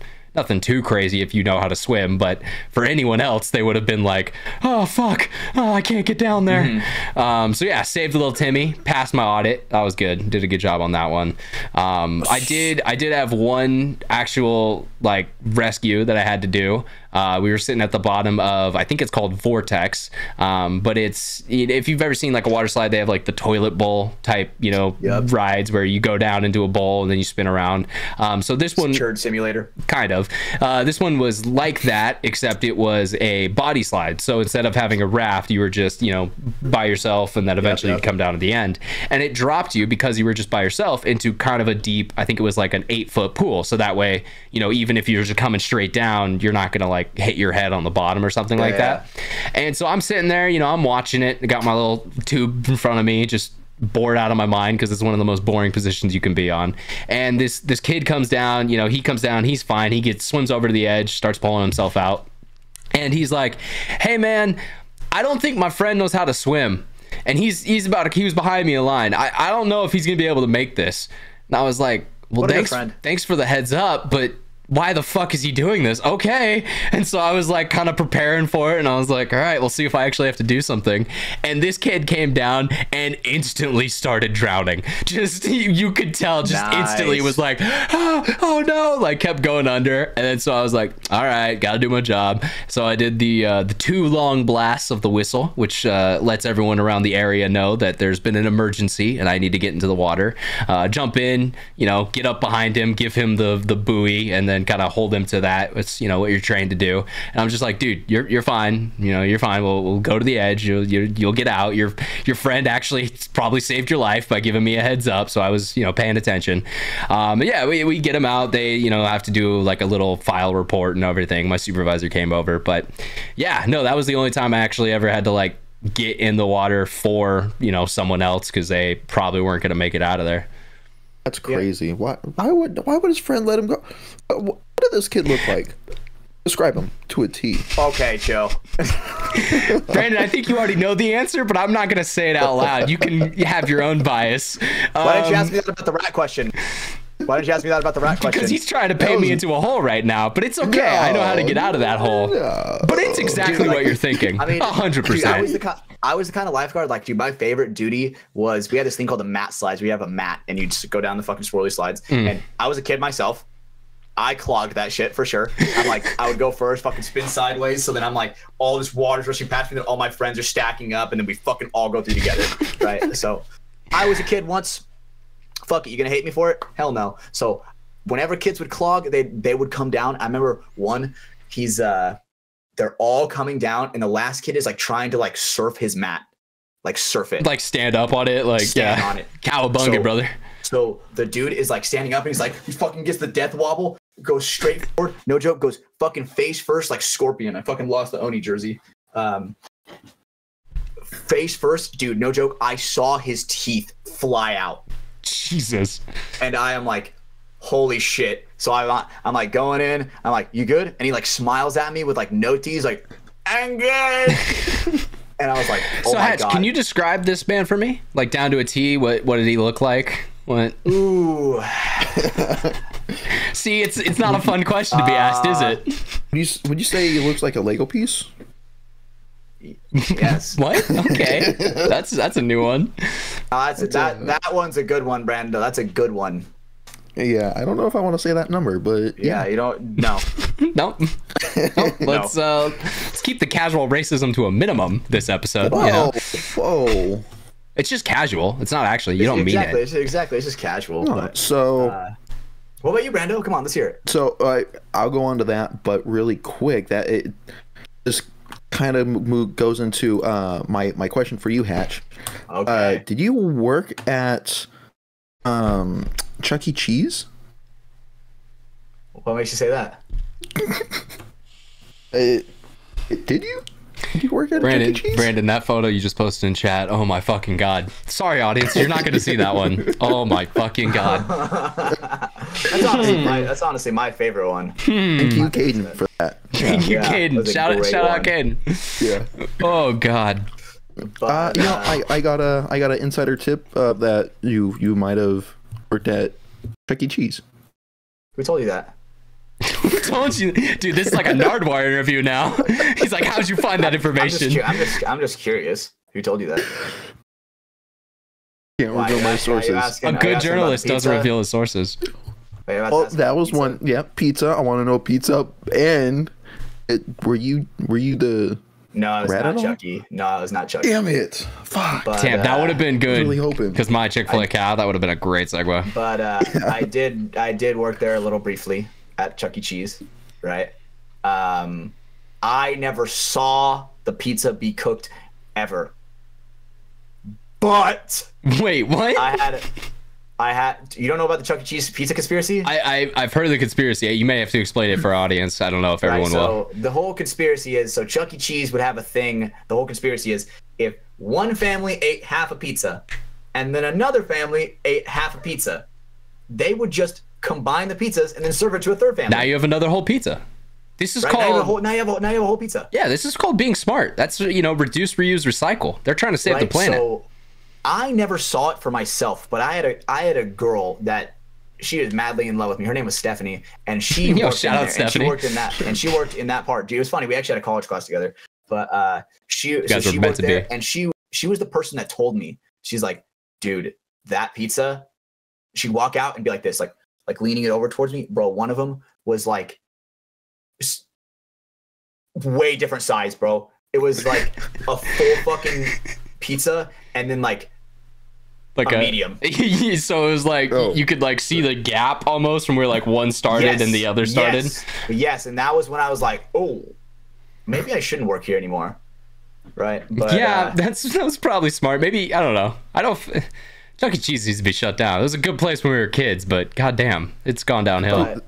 too crazy if you know how to swim, but for anyone else, they would have been like, oh fuck, oh, I can't get down there. So yeah, saved the little Timmy, passed my audit. That was good. Did a good job on that one. I did have one actual like rescue that I had to do. We were sitting at the bottom of, I think it's called Vortex, but it's, if you've ever seen like a water slide, they have like the toilet bowl type, you know, rides where you go down into a bowl and then you spin around. So this one, Turd simulator, kind of. This one was like that, except it was a body slide. So instead of having a raft, you were just, you know, by yourself, and then eventually you'd come down at the end. And it dropped you, because you were just by yourself, into kind of a deep, I think it was like an 8-foot pool. So that way, you know, even if you're just coming straight down, you're not gonna like hit your head on the bottom or something like that. And so I'm sitting there, you know, I'm watching it. I got my little tube in front of me, just bored out of my mind, because it's one of the most boring positions you can be on. And this kid comes down, you know, he comes down, he's fine, he swims over to the edge, starts pulling himself out, and he's like, hey man, I don't think my friend knows how to swim, and he was behind me in line. I don't know if he's gonna be able to make this. And I was like, well, thanks for the heads up, but why the fuck is he doing this? Okay. And so I was like kind of preparing for it, and I was like, all right, we'll see if I actually have to do something. And this kid came down and instantly started drowning. Just, you could tell, just instantly was like, oh no, like kept going under. And then so I was like, all right, gotta do my job. So I did the 2 long blasts of the whistle, which lets everyone around the area know that there's been an emergency and I need to get into the water. Jump in, you know, get up behind him, give him the buoy, and then kind of hold him to that. It's, you know, what you're trained to do. And I'm just like, dude, you're fine. You know, you're fine. We'll go to the edge. You'll get out. Your friend actually probably saved your life by giving me a heads up. So I was, you know, paying attention. But yeah, we get him out. They, you know, have to do like a little file report and everything. My supervisor came over, but yeah, no, that was the only time I actually ever had to like get in the water for, you know, someone else, because they probably weren't going to make it out of there. That's crazy. Why would his friend let him go? What did this kid look like? Describe him to a T. Okay, Joe. Brandon, I think you already know the answer, but I'm not going to say it out loud. You can have your own bias. Why didn't you ask me that about the rat question? Because he's trying to pay me into a hole right now, but it's okay. I know how to get out of that hole. But it's exactly what you're thinking. I mean, 100%. I was the kind of lifeguard, like, dude, my favorite duty was, we had this thing called the mat slides. We have a mat, and you just go down the fucking swirly slides. And I was a kid myself. I clogged that shit for sure. I'm like, I would go first, fucking spin sideways. So then I'm like, all this water's rushing past me, then all my friends are stacking up, and then we fucking all go through together, right? So I was a kid once. Fuck it, you gonna hate me for it? Hell no. So whenever kids would clog, they would come down. I remember one, they're all coming down, and the last kid is like trying to like surf his mat, like surf it, like stand up on it, like stand on it. Cowabunga, brother. So the dude is like standing up, and he's like, he fucking gets the death wobble, goes straight forward, no joke, goes fucking face first like Scorpion. I fucking lost the Oni jersey. Face first, dude, no joke. I saw his teeth fly out. Jesus. And I am like, holy shit. So I'm like going in. I'm like, you good? And he like smiles at me with like no teeth, like, I'm good. And I was like, oh so my Hatch, God. can you describe this man for me? Like down to a T, what did he look like? What? Ooh. See, it's not a fun question to be asked, is it? Would you say he looks like a Lego piece? Yes. What? Okay. That's a new one. That one's a good one, Brando. That's a good one. Yeah, I don't know if I want to say that number, but yeah, you don't. No. Nope. Let's keep the casual racism to a minimum this episode. Whoa, you know? Whoa. It's just casual. It's not actually. You don't mean it. Exactly. It's just casual. No, but, so. What about you, Brando? Come on, let's hear it. So I'll go on to that, but really quick. This kind of goes into my question for you, Hatch. Okay. Did you work at Chuck E. Cheese? What makes you say that? Did you? Did you work at Brandon, Chuck E. Cheese? Brandon, that photo you just posted in chat. Oh my fucking god. Sorry, audience, you're not gonna see that one. Oh my fucking god. That's honestly my favorite one. Thank you, Caden, for that. Thank you, Yeah, Caden. that was a Shout great out, one. Caden. Yeah. Oh god. But, I got an insider tip that you might have worked at Chuck E. Cheese. who told you that? Who told you, dude? This is like a Nardwire interview now. He's like, how'd you find that information? I'm just curious. Who told you that? Can't Why, reveal are my you sources. asking- A are you good asking about journalist doesn't pizza? reveal his sources. Are you about to Oh, ask that about was pizza? one. Yeah, pizza. I want to know pizza. And were you the? No, it's Rat not at all? Chucky. No, it's not Chucky. Damn it! Fuck. But, Damn, that would have been good. really hoping. Because my Chick-fil-A cow, that would have been a great segue. But I did work there a little briefly at Chuck E. Cheese, right? I never saw the pizza be cooked ever. But Wait, what? I had. You don't know about the Chuck E. Cheese pizza conspiracy? I've heard the conspiracy. You may have to explain it for our audience. I don't know if everyone will. So the whole conspiracy is, so Chuck E. Cheese would have a thing. The whole conspiracy is, if one family ate half a pizza and then another family ate half a pizza, they would just combine the pizzas and then serve it to a third family. Now you have another whole pizza. This is Right? called. Now you have a whole pizza. Yeah, this is called being smart. That's, reduce, reuse, recycle. They're trying to save the Right? planet. So I never saw it for myself, but I had a girl that she was madly in love with me. Her name was Stephanie, and she Yo, worked shout in out there, Stephanie. and she worked in that part. Dude, it was funny. We actually had a college class together, but she guys were she meant worked to there, be. and she was the person that told me. She's like, dude, that pizza. She'd walk out and be like this, like leaning it over towards me, bro. One of them was like way different size, bro. It was like a full fucking pizza, and then like a medium. So it was like you could like see the gap almost from where like one started and the other started. Yes, and that was when I was like, oh, maybe I shouldn't work here anymore. Right? But, Yeah, that was probably smart. Maybe, I don't know. Chuck E. Cheese needs to be shut down. It was a good place when we were kids, but goddamn, it's gone downhill. but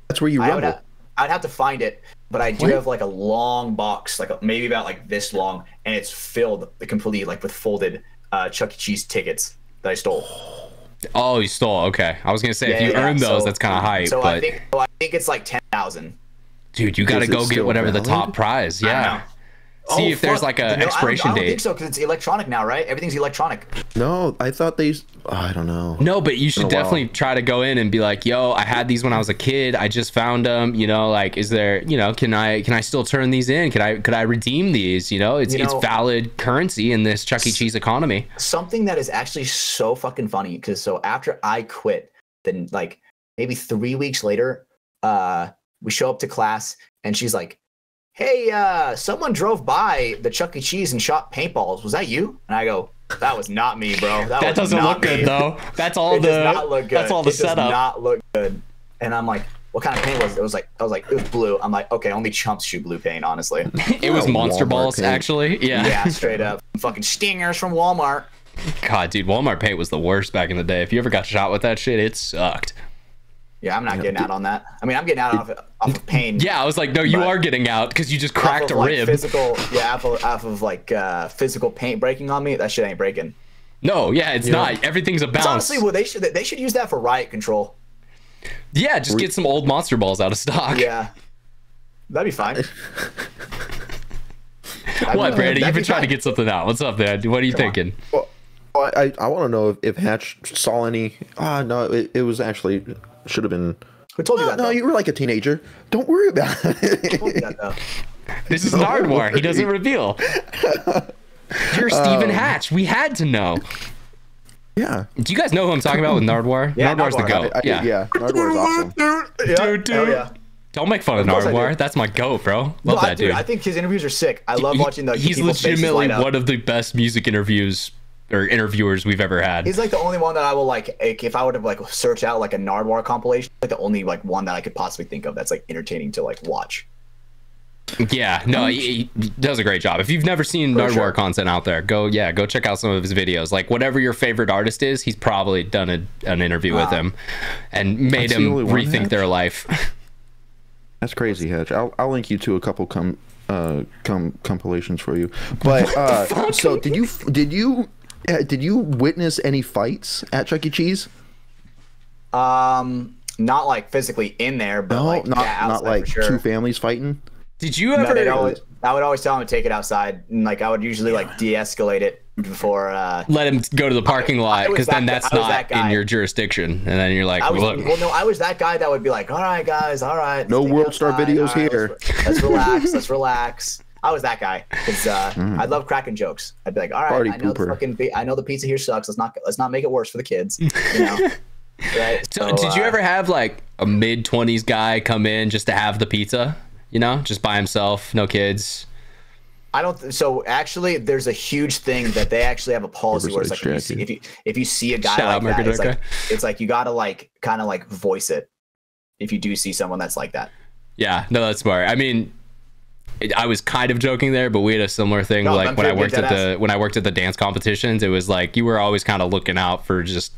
That's where you rumble. I'd have to find it, but I do have like a long box, like maybe about like this long, and it's filled completely like with folded Chuck E. Cheese tickets that I stole. Oh, you stole. Okay. I was going to say, if you earned those, So- that's kind of hype. So but I think it's like 10,000. dude, you got to Is it go get still whatever the valid? top prize. I don't Yeah. know. See Oh, if there's fuck. like a No, expiration I don't date. think so, because it's electronic now, right? Everything's electronic. No, I thought I don't know. No, but you should Been a while. definitely try to go in and be like, yo, I had these when I was a kid. I just found them, like, is there, can I still turn these in? Could I redeem these? It's valid currency in this Chuck E. Cheese economy. Something that is actually so fucking funny, because so after I quit, then like maybe 3 weeks later, we show up to class and she's like, hey, someone drove by the Chuck E. Cheese and shot paintballs. Was that you? And I go, that was not me, bro. That was doesn't not look good me." though. That's all It does not look good. That's all the It setup. does not look good. And I'm like, what kind of paint was it? I was like, it was blue. I'm like, okay, only chumps shoot blue paint, honestly. It was Monster Walmart Balls, paint. actually. Yeah. Yeah, straight up. Fucking stingers from Walmart. God, dude, Walmart paint was the worst back in the day. If you ever got shot with that shit, it sucked. Yeah, I'm not getting out on that. I mean, I'm getting out off of pain. Yeah, I was like, no, you But- are getting out because you just cracked a off of, like, rib. Physical, off of like physical paint breaking on me. That shit ain't breaking. No, yeah, it's not. Everything's a It's bounce. honestly, well, they should use that for riot control. Yeah, just get some old Monster Balls out of stock. Yeah, that'd be fine. What, Brandon? You've That'd been be trying to fine. get something out. What's up, man? What are you thinking? Well, I want to know if Hatch saw any. No, it was actually should have been. Who told you that? No, though? you were like a teenager. Don't worry about Who told you it. that, though? This is Nardwar. He doesn't reveal. You're Stephen Hatch. We had to know. Yeah. Do you guys know who I'm talking about with Nardwar? Yeah, Nardwar's the Nardwar. goat. Yeah. Nardwar is awesome. Dude. Hell yeah. Don't make fun of course I Nardwar. do. That's my goat, bro. Love No, that dude. I think his interviews are sick. I love watching the He's people's faces legitimately light up. one of the best music interviews or interviewers we've ever had. He's like the only one that I will like if I were to like search out like a Nardwar compilation, like the only like one that I could possibly think of that's like entertaining to like watch. Yeah, no, he does a great job. If you've never seen Nardwuar content out there, go check out some of his videos. Like whatever your favorite artist is, he's probably done an interview with him and made him rethink their life. That's crazy, Hatch. I'll link you to a couple compilations for you. But so did you witness any fights at Chuck E. Cheese? Not like physically in there, but like not like two families fighting. Did you ever? No, I would always tell him to take it outside, and like I would usually like de-escalate it before. Let him go to the parking lot, because then that's not in your jurisdiction, and then you're like, well, no, I was that guy that would be like, all right, guys, all right, no World Star videos here. Let's relax. Let's relax. I was that guy because I love cracking jokes. I'd be like, all right, I know the pizza here sucks. Let's not make it worse for the kids. You know. Right. So did you ever have like a mid-20s guy come in just to have the pizza? You know, just by himself, no kids. I don't. So actually, there's a huge thing that they actually have a policy where it's like if you see a guy like that, it's like you gotta like kind of like voice it if you do see someone that's like that. Yeah, no, that's smart. I mean, I was kind of joking there, but we had a similar thing. No, like when I worked at the dance competitions, it was like you were always kind of looking out for just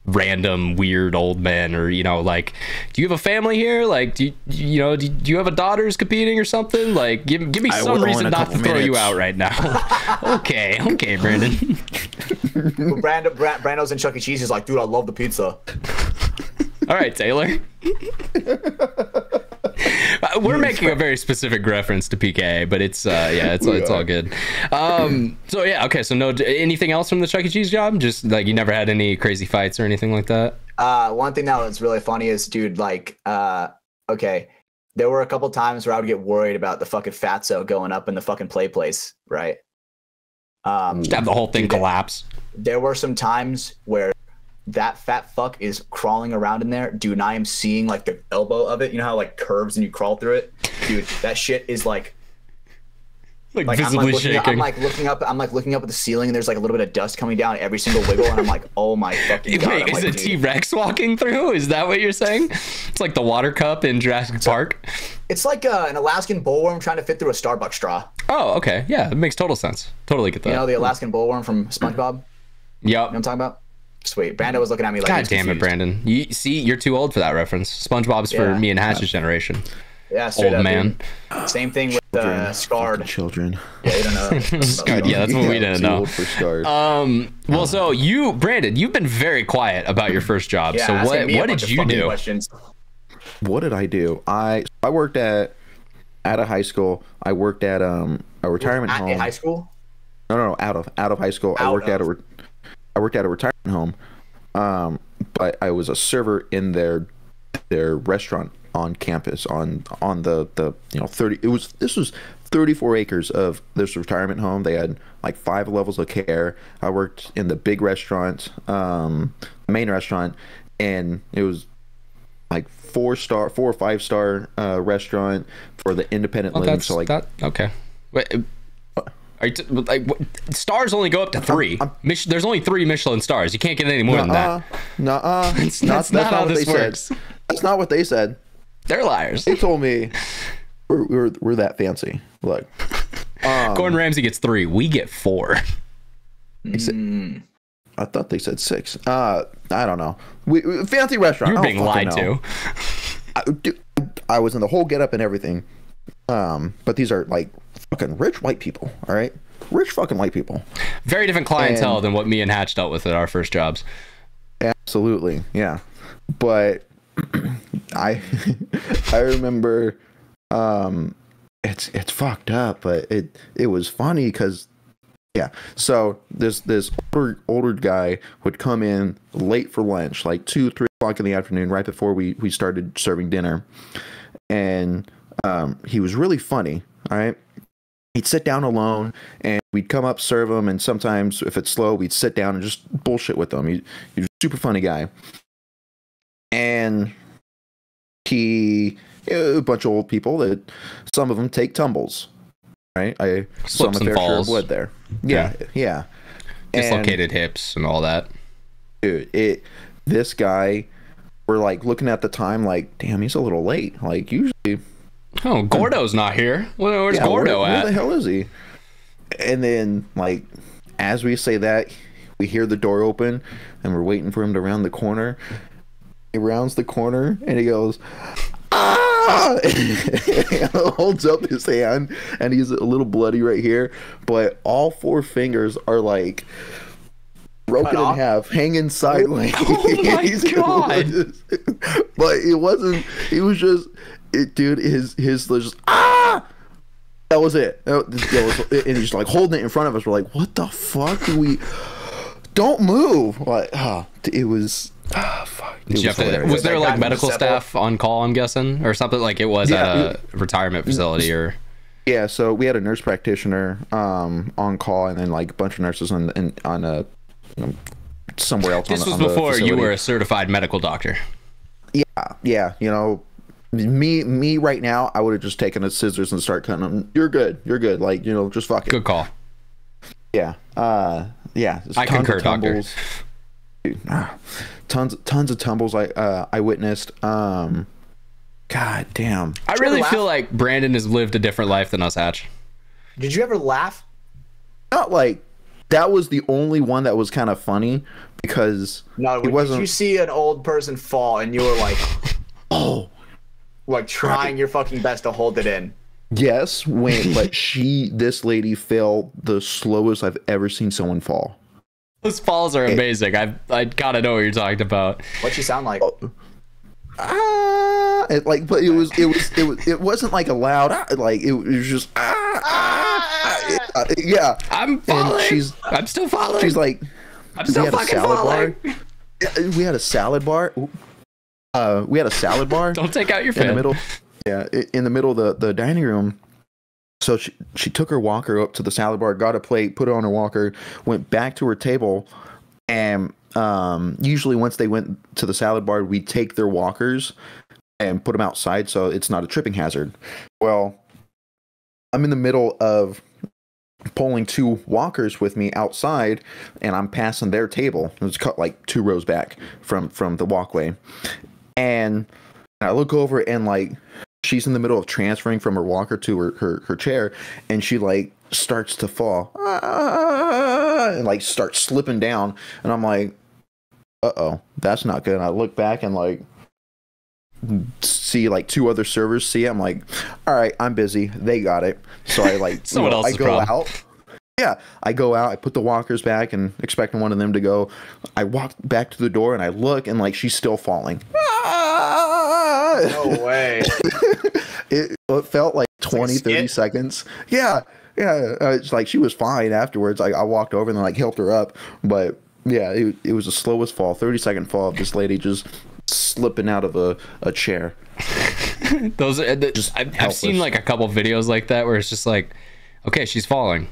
random weird old men, or you know, like, do you have a family here? Like, do you have a daughter's competing or something? Like, give me some reason not to throw you out right now. okay, Brandon. Brando's in Chuck E. Cheese. He's like, dude, I love the pizza. All right, Taylor. We're making a very specific reference to PKA, but it's it's all good. So yeah, okay. So no, anything else from the Chuck E. Cheese job? Just like you never had any crazy fights or anything like that? One thing that was really funny is, dude, like, okay, there were a couple times where I would get worried about the fucking fatso going up in the fucking play place, right? Just have the whole thing collapse. There were some times where that fat fuck is crawling around in there, dude, and I am seeing like the elbow of it. You know how like curves and you crawl through it, dude. That shit is like visibly shaking. I'm like looking up at the ceiling, and there's like a little bit of dust coming down every single wiggle, and I'm like, oh my fucking god. Wait, is it T-Rex walking through? Is that what you're saying? It's like the water cup in Jurassic Park. It's like an Alaskan bullworm trying to fit through a Starbucks straw. Oh, okay, yeah, it makes total sense. Totally get that. You know the Alaskan bullworm from SpongeBob? Yep. You know what I'm talking about? Sweet. Brando was looking at me like, God damn it, Brandon. You're too old for that reference. SpongeBob's for me and Hatch's generation. Yeah, old up, man. Dude. Same thing with Scarred. Children. Yeah, you don't know. Scarred, yeah, that's what we didn't know. Old for Scarred. Well, so Brandon, you've been very quiet about your first job. Yeah, so what did you do? Questions. What did I do? I worked at a high school. I worked at a retirement home. At high school? No, out of high school. I worked at a retirement home, but I was a server in their restaurant on campus on the 30. This was 34 acres of this retirement home. They had like 5 levels of care. I worked in the big restaurant, main restaurant, and it was like 4 or 5 star restaurant for the independent living. So like okay. Wait, stars only go up to 3. There's only 3 Michelin stars. You can't get any more than that. That's not how this works. That's not what they said. They're liars. They told me we're that fancy. Look, Gordon Ramsay gets 3. We get 4. I thought they said 6. I don't know. Fancy restaurant. You're being lied to. I was in the whole getup and everything. But these are like fucking rich white people. All right, rich fucking white people. Very different clientele than what me and Hatch dealt with at our first jobs. Absolutely, yeah. But I remember, it's fucked up, but it was funny because, yeah. So this older guy would come in late for lunch, like 2-3 o'clock in the afternoon, right before we started serving dinner, and he was really funny. All right, he'd sit down alone, and we'd come up, serve him, and sometimes if it's slow, we'd sit down and just bullshit with him. He's a super funny guy. And a bunch of old people that some of them take tumbles, right? I saw a fair share of blood there. Yeah. Dislocated hips and all that. Dude, this guy, we're like looking at the time, like, damn, he's a little late. Like usually Oh, Gordo's not here. Where's Gordo where at? the hell is he? And then, like, as we say that, we hear the door open, and we're waiting for him to round the corner. He rounds the corner, and he goes, ah! He holds up his hand, and he's a little bloody right here, but all 4 fingers are, like, broken in half, hanging sideways. Oh my God. But it wasn't, it was just, dude, his was just, ah! That was it. And he's just like holding it in front of us. We're like, what the fuck do we, don't move. Like, it was, fuck. Was there like medical staff on call, I'm guessing, or something? Like it was at a retirement facility or? Yeah, so we had a nurse practitioner on call, and then like a bunch of nurses on a somewhere else. This was on before the you were a certified medical doctor. Yeah, you know, me right now, I would have just taken the scissors and start cutting them. You're good, like, you know, just fuck it. Good call. Yeah, yeah. I concur, doctor. Dude, tons of tumbles I witnessed. God damn. I really feel like Brandon has lived a different life than us, Hatch. Did you ever laugh? Not like that was the only one that was kind of funny because it wasn't. Did you see an old person fall and you were like, oh, like trying your fucking best to hold it in? Yes, but this lady fell the slowest I've ever seen someone fall. Those falls are amazing. I gotta know what you're talking about. What'd she sound like? But it wasn't like a loud, like it was just yeah. I'm falling. I'm still falling. She's like, I'm still fucking falling. We had a salad bar. Don't take out your fan. In the middle. Yeah, in the middle of the dining room. So she took her walker up to the salad bar, got a plate, put it on her walker, went back to her table, and usually once they went to the salad bar, we take their walkers and put them outside so it's not a tripping hazard. Well, I'm in the middle of pulling 2 walkers with me outside, and I'm passing their table. It was cut like 2 rows back from the walkway, and I look over and like she's in the middle of transferring from her walker to her chair, and she like starts to fall and like starts slipping down, and I'm like, uh-oh, that's not good. And I look back and like see like 2 other servers see it. I'm like, all right, I'm busy, they got it. So I like I go out. Yeah, I go out, I put the walkers back and expecting one of them to go. I walk back to the door and I look and like she's still falling. No way. It felt like 20, 30 seconds. Yeah. It's like she was fine afterwards. I walked over and like helped her up. But yeah, it was the slowest fall, 30-second fall of this lady just slipping out of a chair. Those are I've seen like a couple videos like that where it's just like, okay, she's falling.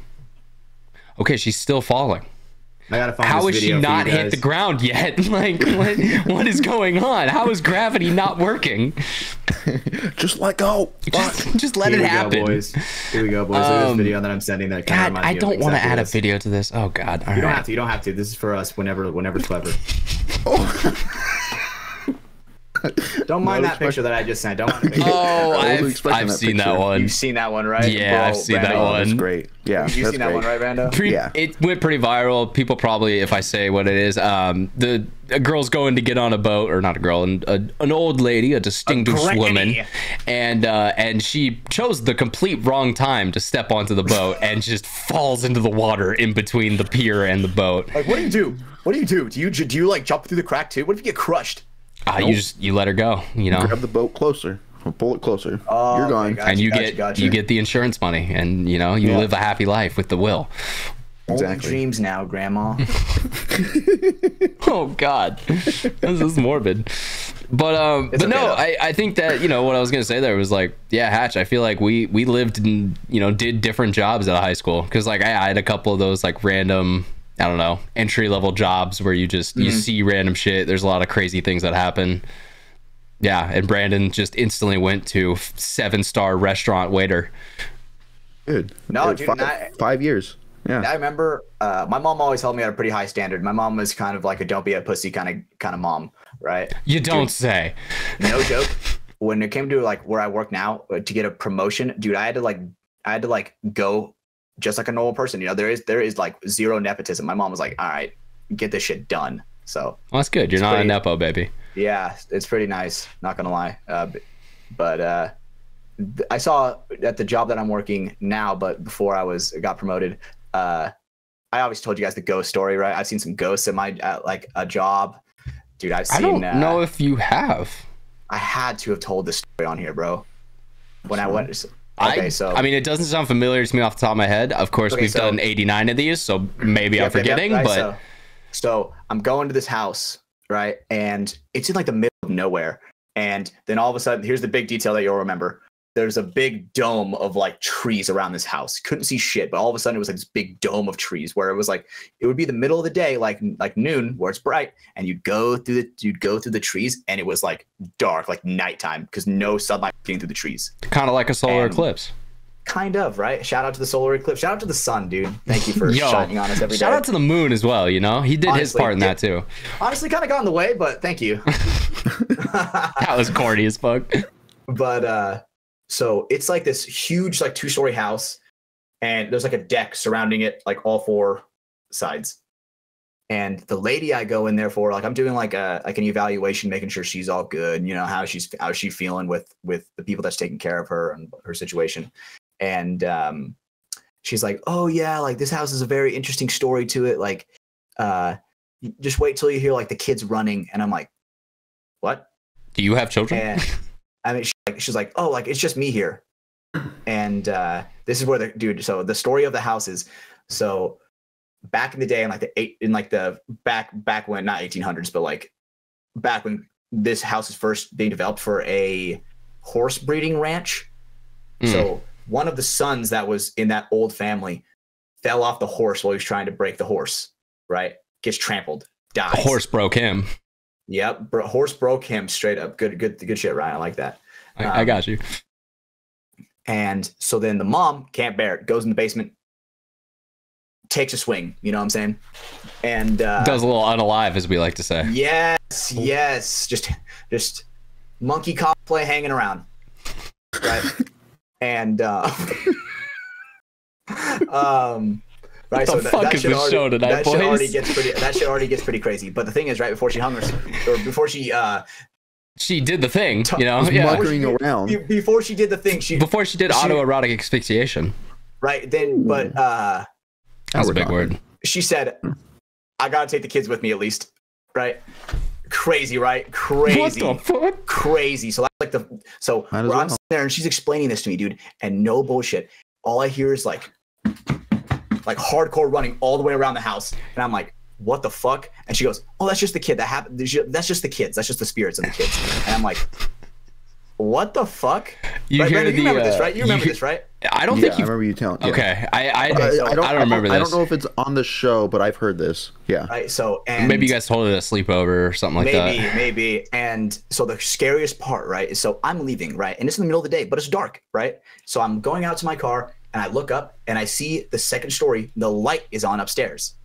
Okay, she's still falling. I gotta find How this is she video not hit the ground yet? Like, what is going on? How is gravity not working? Just let go. Just let it happen. Boys. Here we go, boys. Look at this video that I'm sending. That God, I don't want to add a video to this. Oh God, you don't have to. You don't have to. This is for us. Whenever it's clever. Don't mind that picture that I just sent. Don't mind the picture. Oh, I've seen that one. You've seen that one, right? Yeah, I've seen that one. That's great. Yeah, you've seen that one, right, Brando? Yeah, it went pretty viral. People probably, if I say what it is, a girl's going to get on a boat, or not a girl, an old lady, a distinguished woman, and she chose the complete wrong time to step onto the boat and just falls into the water in between the pier and the boat. Like, what do you do? What do you do? Do you like jump through the crack too? What if you get crushed? Nope. You let her go, you know. Grab the boat closer. Pull it closer. Oh, you're gone. Okay, and you get the insurance money, and you know you live a happy life with the will. Exactly. Only dreams now, Grandma. Oh God, this is morbid. But but no, I think that, you know, what I was gonna say there was like, yeah, Hatch, I feel like we lived and, you know, did different jobs at a high school, because like I had a couple of those like random, I don't know, entry-level jobs where you just you see random shit. There's a lot of crazy things that happen. Yeah, and Brandon just instantly went to 7-star restaurant waiter. Dude, no, dude, 5 years. Yeah, I remember my mom always held me at a pretty high standard. My mom was kind of like a don't be a pussy kind of mom, right? You don't say. No joke. when it came to like where I work now to get a promotion, dude, I had to like go just like a normal person. You know, there is like zero nepotism. My mom was like, all right, get this shit done. So well, that's good. You're not a nepo baby. Yeah, it's pretty nice. Not gonna lie. But I saw at the job that I'm working now, but before I got promoted, I always told you guys the ghost story, right? I've seen some ghosts at like a job, dude. I don't know if you have. I had to have told this story on here, bro. When I went. Okay, I mean, it doesn't sound familiar to me off the top of my head. Of course, we've done 89 of these, so maybe I'm forgetting. Right, but so I'm going to this house, right? And it's in like the middle of nowhere. And then all of a sudden, here's the big detail that you'll remember. There's a big dome of like trees around this house. Couldn't see shit, but all of a sudden it was like this big dome of trees where it was like it would be the middle of the day, like noon, where it's bright, and you'd go through the trees, and it was like dark, like nighttime, because no sunlight getting through the trees. Kind of like a solar eclipse. Kind of, right? Shout out to the solar eclipse. Shout out to the sun, dude. Thank you for shining on us every day. Shout out to the moon as well. You know, he did his part in that too. Honestly, kind of got in the way, but thank you. That was corny as fuck. But so it's like this huge, like 2-story house, and there's like a deck surrounding it, like all 4 sides. And the lady I go in there for, like I'm doing like an evaluation, making sure she's all good, you know, how's she feeling with the people that's taking care of her and her situation. And she's like, oh yeah, like this house is a very interesting story to it. Like, just wait till you hear like the kids running. And I'm like, what? Do you have children? And I mean, she's like, oh, like it's just me here. And this is where so the story of the house is, so back in the day, back when, not 1800s, but like back when this house is first being developed for a horse breeding ranch. So one of the sons that was in that old family fell off the horse while he was trying to break the horse, right? Gets trampled, dies. The horse broke him. Yep, horse broke him straight up. Good shit, Ryan. I like that. I got you. And so then the mom can't bear it, goes in the basement, takes a swing. You know what I'm saying? And does a little unalive, as we like to say. Yes. Just monkey cosplay hanging around, right? And right, what the fuck is this show tonight, boys? That shit already gets pretty crazy. But the thing is, right before she hung herself, or before she did the thing, you know, muckering around. Before she did the thing, before she did autoerotic asphyxiation. Right then, but that was a big word. She said, "I gotta take the kids with me at least." Right? Crazy, right? Crazy. What the fuck? Crazy. So that's like I'm sitting there and she's explaining this to me, dude, and no bullshit. All I hear is like hardcore running all the way around the house, and I'm like, what the fuck? And she goes, oh, that's just the kid that happened. That's just the kids. That's just the spirits of the kids. And I'm like, what the fuck? You remember this, right? You remember this, right? I don't think you. I remember you telling. Yeah. Okay, I don't remember this. I don't know if it's on the show, but I've heard this. Yeah. Right. So and maybe you guys told it at a sleepover or something like that. Maybe. And so the scariest part, right, is so I'm leaving, right, and it's in the middle of the day, but it's dark, right? So I'm going out to my car and I look up and I see the second story. The light is on upstairs.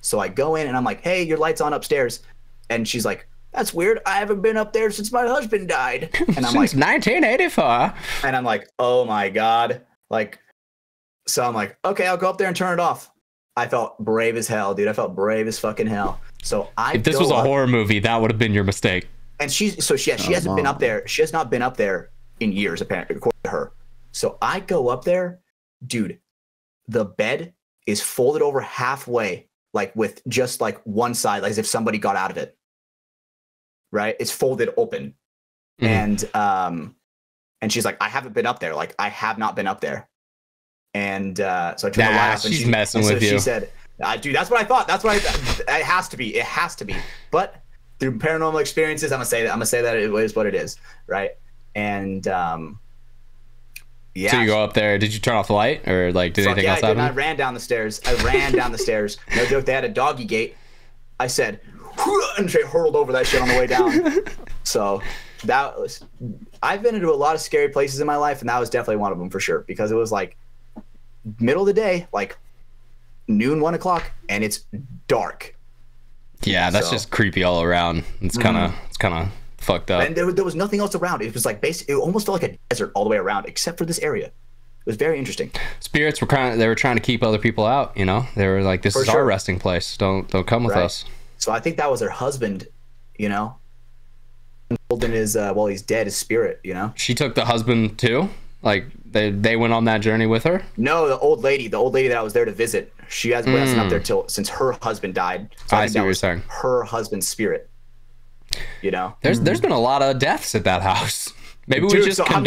So I go in and I'm like, hey, your light's on upstairs. And she's like, that's weird. I haven't been up there since my husband died. And I'm since 1984. And I'm like, oh my God. Like, so I'm like, okay, I'll go up there and turn it off. I felt brave as hell, dude. I felt brave as fucking hell. So if this was a horror movie, that would have been your mistake. And she hasn't been up there. She has not been up there in years, apparently, according to her. So I go up there, dude. The bed is folded over halfway, like with just like one side, like as if somebody got out of it. Right? It's folded open. And she's like, I haven't been up there. Like, I have not been up there. And so I turned the light off, and she's messing with you. She said, dude, that's what I thought. That's what it has to be. It has to be. But through paranormal experiences, I'm gonna say that it is what it is. Right? And yeah. So you go up there. Did you turn off the light, or like did anything else happen? I ran down the stairs. No joke. They had a doggy gate. I said, and she hurled over that shit on the way down. So I've been into a lot of scary places in my life, and that was definitely one of them for sure, because it was like middle of the day, like noon, 1 o'clock, and it's dark. Yeah, that's just creepy all around. It's kind of Fucked up. And there was nothing else around. It was like basically, it almost felt like a desert all the way around, except for this area. It was very interesting. Spirits were they were trying to keep other people out, you know? They were like, this is our resting place. Don't come with us. So I think that was her husband, you know? Holding his, while he's dead, his spirit, you know? She took the husband too? Like, they went on that journey with her? No, the old lady that I was there to visit, she hasn't been up there since her husband died. So I see what you're saying. Her husband's spirit, you know? There's been a lot of deaths at that house. Maybe we just I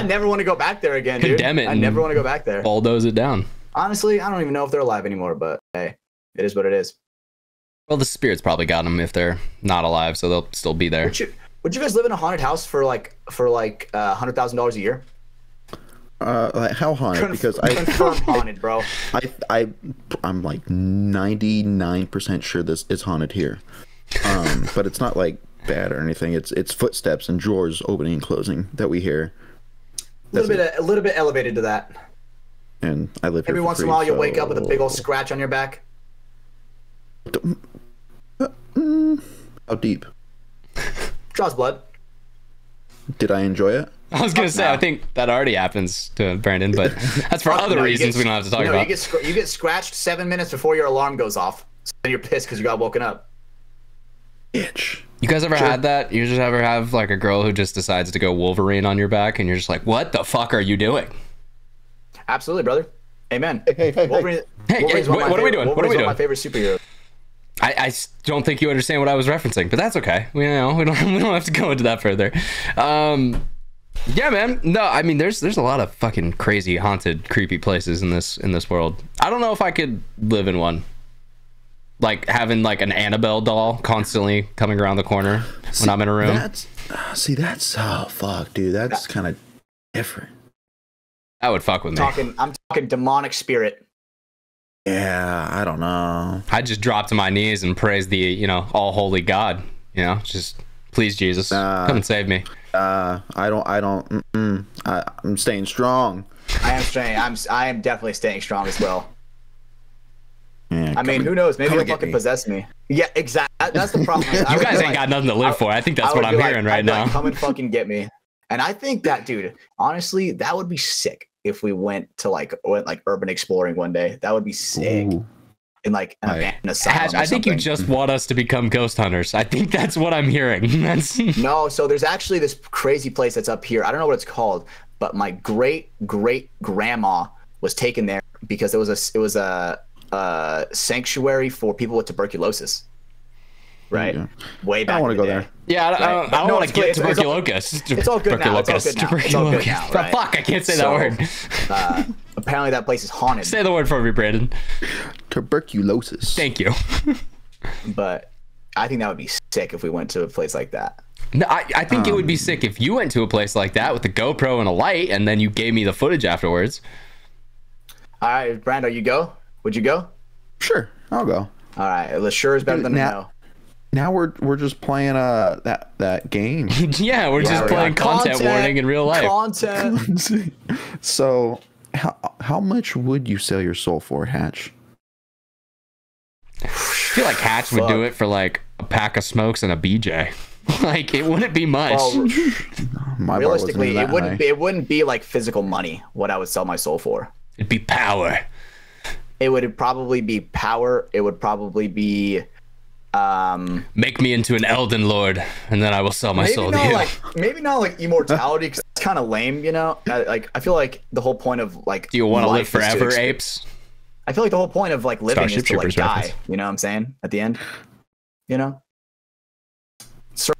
never want to go back there again, dude. Condemn it. I never want to go back there. Bulldoze it down. Honestly, I don't even know if they're alive anymore, but hey, it is what it is. Well, the spirits probably got them if they're not alive, so they'll still be there. Would you guys live in a haunted house for like $100,000 a year? Like how haunted? Because confirm haunted, bro. I'm like 99% sure this is haunted here, but it's not like bad or anything. It's footsteps and drawers opening and closing that we hear. A little bit elevated to that. And I live here every once in a while. You'll wake up with a big old scratch on your back. How deep? Draws blood. Did I enjoy it? I was gonna say, I think that already happens to Brandon, but that's for other reasons we don't have to talk about. You get scratched 7 minutes before your alarm goes off, so then you're pissed because you got woken up. Itch. You guys ever had that? You just ever have like a girl who just decides to go Wolverine on your back, and you're just like, "What the fuck are you doing?" Absolutely, brother. Amen. Hey. Wolverine, what are we doing? What are we doing? My favorite superhero. I don't think you understand what I was referencing, but that's okay. We don't have to go into that further. Yeah, man. No, I mean, there's a lot of fucking crazy, haunted, creepy places in this world. I don't know if I could live in one. Like having like an Annabelle doll constantly coming around the corner when I'm in a room. That's oh fuck, dude. That's kind of different. That would fuck with me. I'm talking demonic spirit. Yeah, I don't know. I just drop to my knees and praise the all holy God. Just please Jesus, come and save me. I'm staying strong. I am definitely staying strong as well. Yeah, I mean, who knows? Maybe he'll fucking possess me. Yeah, exactly. That's the problem. You guys ain't got nothing to live for. I think that's what I'm hearing right now. Come and fucking get me. And I think that, dude, honestly, that would be sick if we went urban exploring one day. That would be sick. Ooh. In like an abandoned asylum. I think you just want us to become ghost hunters. I think that's what I'm hearing. No, so there's actually this crazy place that's up here. I don't know what it's called, but my great grandma was taken there because it was a sanctuary for people with tuberculosis. Right, way back. I want to go there. Yeah, I don't want to get tuberculosis. It's all good now. It's all good now. Right? Fuck, I can't say that word. Apparently, that place is haunted. Say the word for me, Brandon. Tuberculosis. Thank you. But I think that would be sick if we went to a place like that. No, I think it would be sick if you went to a place like that with a GoPro and a light, and then you gave me the footage afterwards. All right, Brando, you go? Would you go? Sure, I'll go. All right, well, sure is better than no. Now we're just playing that game. Yeah, we're just playing content warning in real life. Content. So how much would you sell your soul for, Hatch? I feel like Hatch would do it for like a pack of smokes and a BJ. Like it wouldn't be much. Well, realistically, it wouldn't be like physical money what I would sell my soul for. It'd be power. It would probably be power. It would probably be make me into an Elden Lord, and then I will sell my soul to you. Maybe not like immortality, because it's kind of lame, I feel like the whole point of like. Do you want to live forever, apes? I feel like the whole point of like living is to like die. Reference. You know what I'm saying? At the end,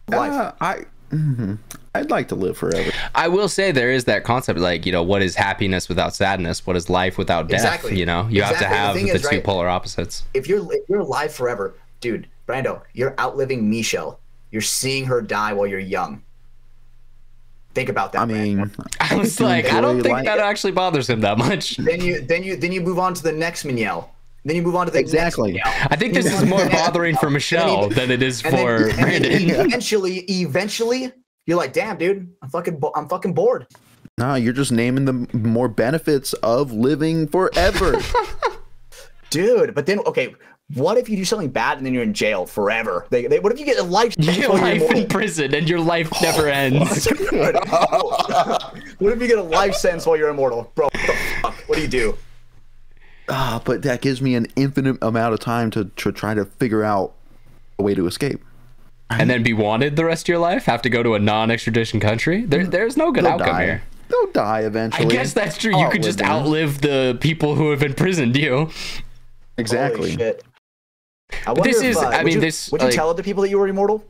life. I'd like to live forever. I will say there is that concept, like what is happiness without sadness? What is life without death? Exactly. You have to have the two polar opposites. If you're alive forever, dude. Brando, you're outliving Michelle. You're seeing her die while you're young. Think about that. I mean, I was like, I don't think that actually bothers him that much. Then you move on to the next Mignelle. Then you move on to the next Mignelle. I think this is more bothering for Michelle than it is for Brandon. Eventually, you're like, damn, dude, I'm fucking bored. No, you're just naming the more benefits of living forever. Dude, but then okay, what if you do something bad and then you're in jail forever? What if you get a life in prison and your life never ends? What if you get a life sentence while you're immortal, bro? What the fuck? What do you do? But that gives me an infinite amount of time to try to figure out a way to escape. And then be wanted the rest of your life? Have to go to a non-extradition country? There's no good outcome here. They'll die eventually. I guess that's true. You could just outlive the people who have imprisoned you. Exactly. Holy shit. Would you tell other people that you were immortal?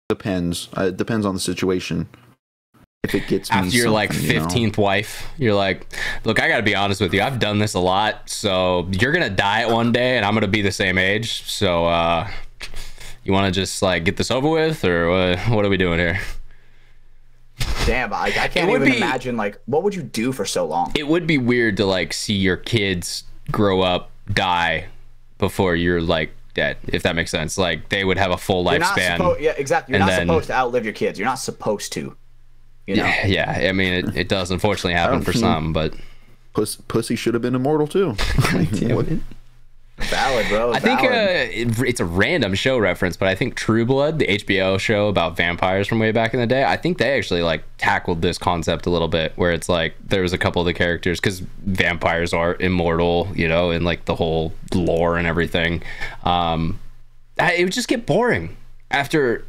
Depends. It depends on the situation. If it gets me after your like 15th wife, you're like, look, I gotta be honest with you. I've done this a lot, so you're gonna die at one day, and I'm gonna be the same age. So, you want to just like get this over with, or what are we doing here? Damn, I can't even imagine, like, what would you do for so long? It would be weird to like see your kids grow up, die before you're like dead, if that makes sense. Like they would have a full lifespan. Yeah, exactly. You're not supposed to outlive your kids. You're not supposed to. You know? Yeah. I mean, it does unfortunately happen for some, but pussy should have been immortal too. Valid, bro. I think it's a random show reference, but I think True Blood, the HBO show about vampires from way back in the day, I think they actually like tackled this concept a little bit, where it's like there was a couple of the characters, because vampires are immortal, you know, and like the whole lore and everything. It would just get boring after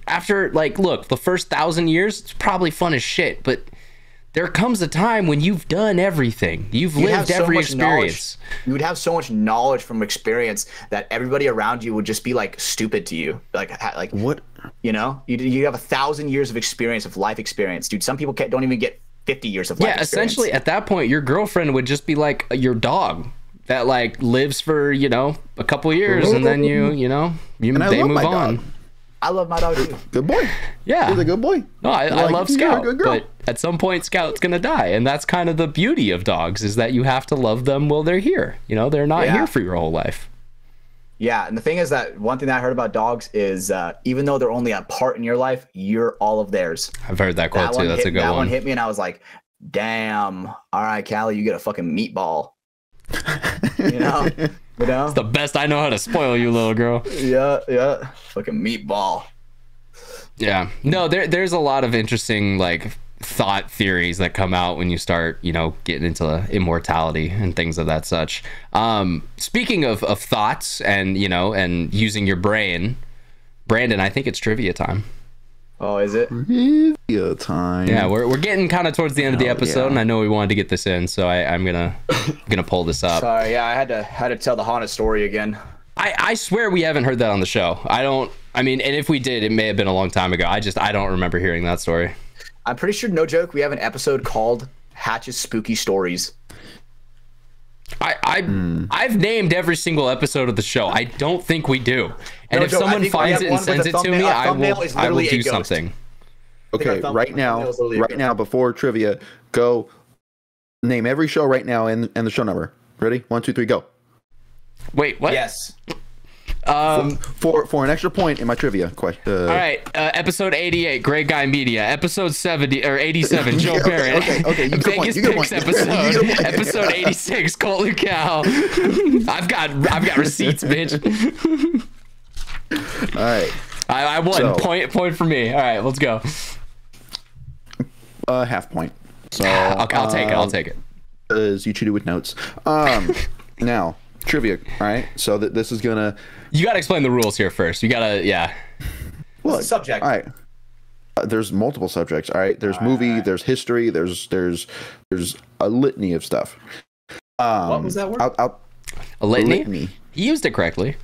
like, look, the first 1,000 years, it's probably fun as shit, but there comes a time when you've done everything. You've lived every experience. You would have so much knowledge from experience that everybody around you would just be like stupid to you. Like what? You know, you have 1,000 years of experience, of life experience, dude. Some people don't even get 50 years of life experience. Yeah, essentially at that point, your girlfriend would just be like your dog that like lives for, you know, a couple years, and then they move on. Dog. I love my dog too. Good boy. Yeah. He's a good boy. No, I love Scout, but at some point Scout's gonna die, and that's kind of the beauty of dogs, is that you have to love them while they're here. You know, they're not here for your whole life. Yeah, and the thing is that one thing that I heard about dogs is even though they're only a part in your life, you're all of theirs. I've heard that quote too. That's a good one. That one hit me, and I was like, damn. All right, Callie, you get a fucking meatball. You know? It's the best I know how to spoil you, little girl. Yeah. Fucking meatball. Yeah. No, there's a lot of interesting like thought theories that come out when you start, you know, getting into immortality and things of that such. Speaking of thoughts and, you know, and using your brain, Brandon, I think it's trivia time. Oh, is it? Trivia time. Yeah, we're getting kind of towards the end of the episode, and I know we wanted to get this in, so I'm gonna pull this up. Sorry, yeah, I had to tell the haunted story again. I swear we haven't heard that on the show. I mean, and if we did, it may have been a long time ago. I don't remember hearing that story. I'm pretty sure, no joke, we have an episode called Hatch's Spooky Stories. I've named every single episode of the show. I don't think we do. And if someone finds it and sends it to me, I will do something. Okay, right now, before trivia, go name every show right now and the show number. Ready? 1, 2, 3, go. Wait, what? Yes. For an extra point in my trivia question. All right, episode 88, Great Guy Media. Episode 70 or 87, Joe Barrett. Okay, Vegas Picks episode 86, Colt Lucal. I've got receipts, bitch. All right, I won. So, point for me. All right, let's go. Half point. So I'll take it. As you cheated with notes. Now. Trivia, all right? So this is gonna... You gotta explain the rules here first. You gotta, yeah. What's the subject? All right. There's multiple subjects, all right? There's movie, there's history, there's a litany of stuff. What was that word? A litany? He used it correctly.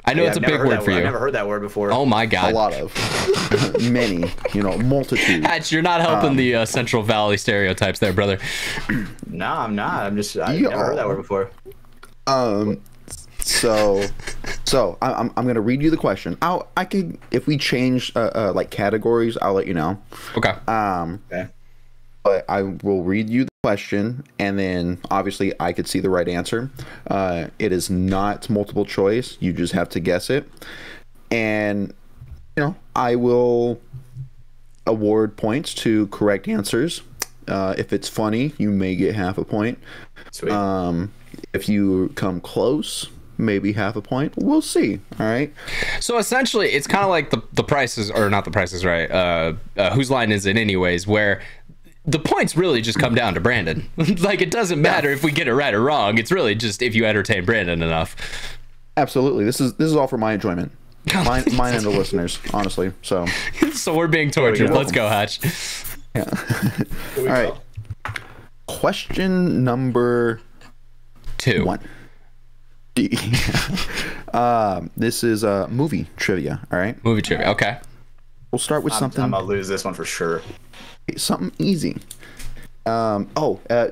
I know it's a big word for you. I've never heard that word before. Oh my God. A lot of. Many, multitude. Hatch, you're not helping the Central Valley stereotypes there, brother. No, I'm not. I've never heard that word before. So I'm gonna read you the question. I could, if we change like categories, I'll let you know. Okay. Okay. But I will read you the question, and then obviously I could see the right answer. It is not multiple choice. You just have to guess it, and I will award points to correct answers. If it's funny, you may get half a point. Sweet. If you come close, maybe half a point. We'll see. All right. So essentially, it's kind of like the prices, or not the prices, right? Whose line is it, anyways? Where the points really just come down to Brandon. Like, it doesn't matter if we get it right or wrong. It's really just if you entertain Brandon enough. Absolutely. This is all for my enjoyment. Mine and the listeners, honestly. So we're being tortured. Let's go, Hatch. Yeah. All right. Question number 2. 1. This is movie trivia. All right. Movie trivia. Okay. We'll start with something. I'm gonna lose this one for sure. Something easy.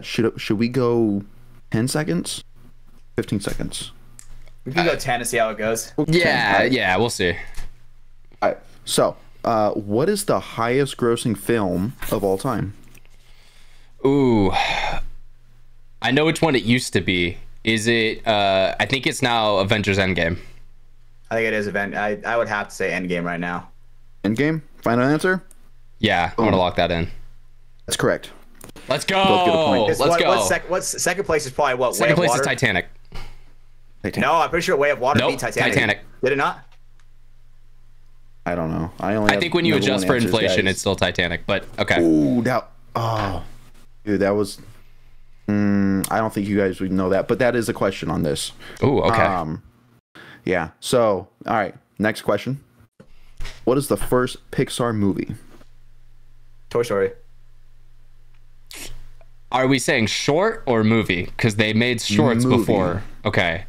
Should we go 10 seconds? 15 seconds. We can go 10 to see how it goes. Yeah, we'll see. All right. So, what is the highest grossing film of all time? Ooh. I know which one it used to be. Is it, I think it's now Avengers Endgame. I think it is I would have to say Endgame right now. Endgame? Final answer? Yeah, I'm gonna lock that in. That's correct. Let's go. Let's go. What's second place is probably what? Second place Way of is Water? Titanic. No, I'm pretty sure Way of Water Nope, beat Titanic. Titanic. Did it not? I don't know. I think when you adjust for inflation, it's still Titanic, but okay. Ooh, dude, that was. I don't think you guys would know that, but that is a question on this. Ooh, okay. Yeah. So, all right. Next question. What is the first Pixar movie? Toy Story. Are we saying short or movie? Because they made shorts before. Okay.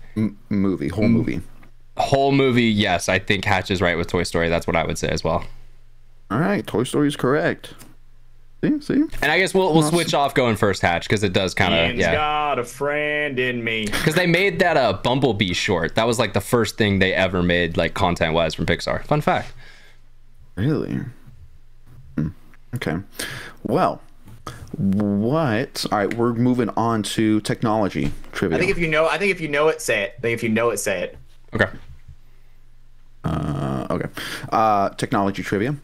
Movie. Whole movie. Whole movie, yes. I think Hatch is right with Toy Story. That's what I would say as well. All right. Toy Story is correct. See? And I guess we'll switch off going first, Hatch, because it does kind of, yeah. Got a friend in me. Because they made that Bumblebee short. That was like the first thing they ever made, like content-wise, from Pixar. Fun fact. Really? Okay. Well, what? All right, we're moving on to technology trivia. I think if you know it, say it. I think if you know it, say it. Okay. Okay. Technology trivia.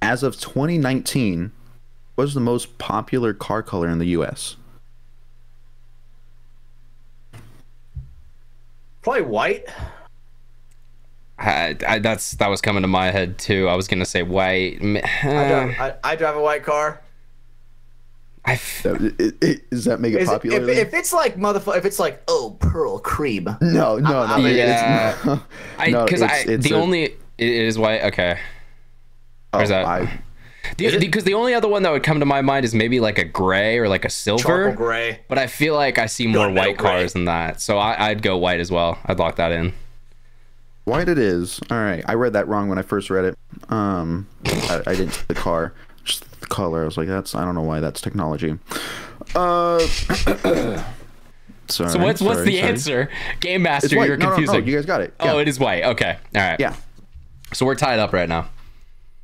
As of 2019, what is the most popular car color in the U.S.? Probably white. That was coming to my head too. I was gonna say white. I drive a white car. Does that make it popular? If it's like if it's like pearl cream. No. Yeah. It is white. Okay. Or is that? Because the only other one that would come to my mind is maybe like a gray or like a silver. Charcoal gray. But I feel like I see more white cars than that. So I'd go white as well. I'd lock that in. White it is. All right. I read that wrong when I first read it. I didn't see the car. Just the color. I was like, I don't know why that's technology. Sorry. So what's the answer? Game Master, you're confusing. No, you guys got it. Yeah. Oh, it is white. Okay. All right. Yeah. So we're tied up right now.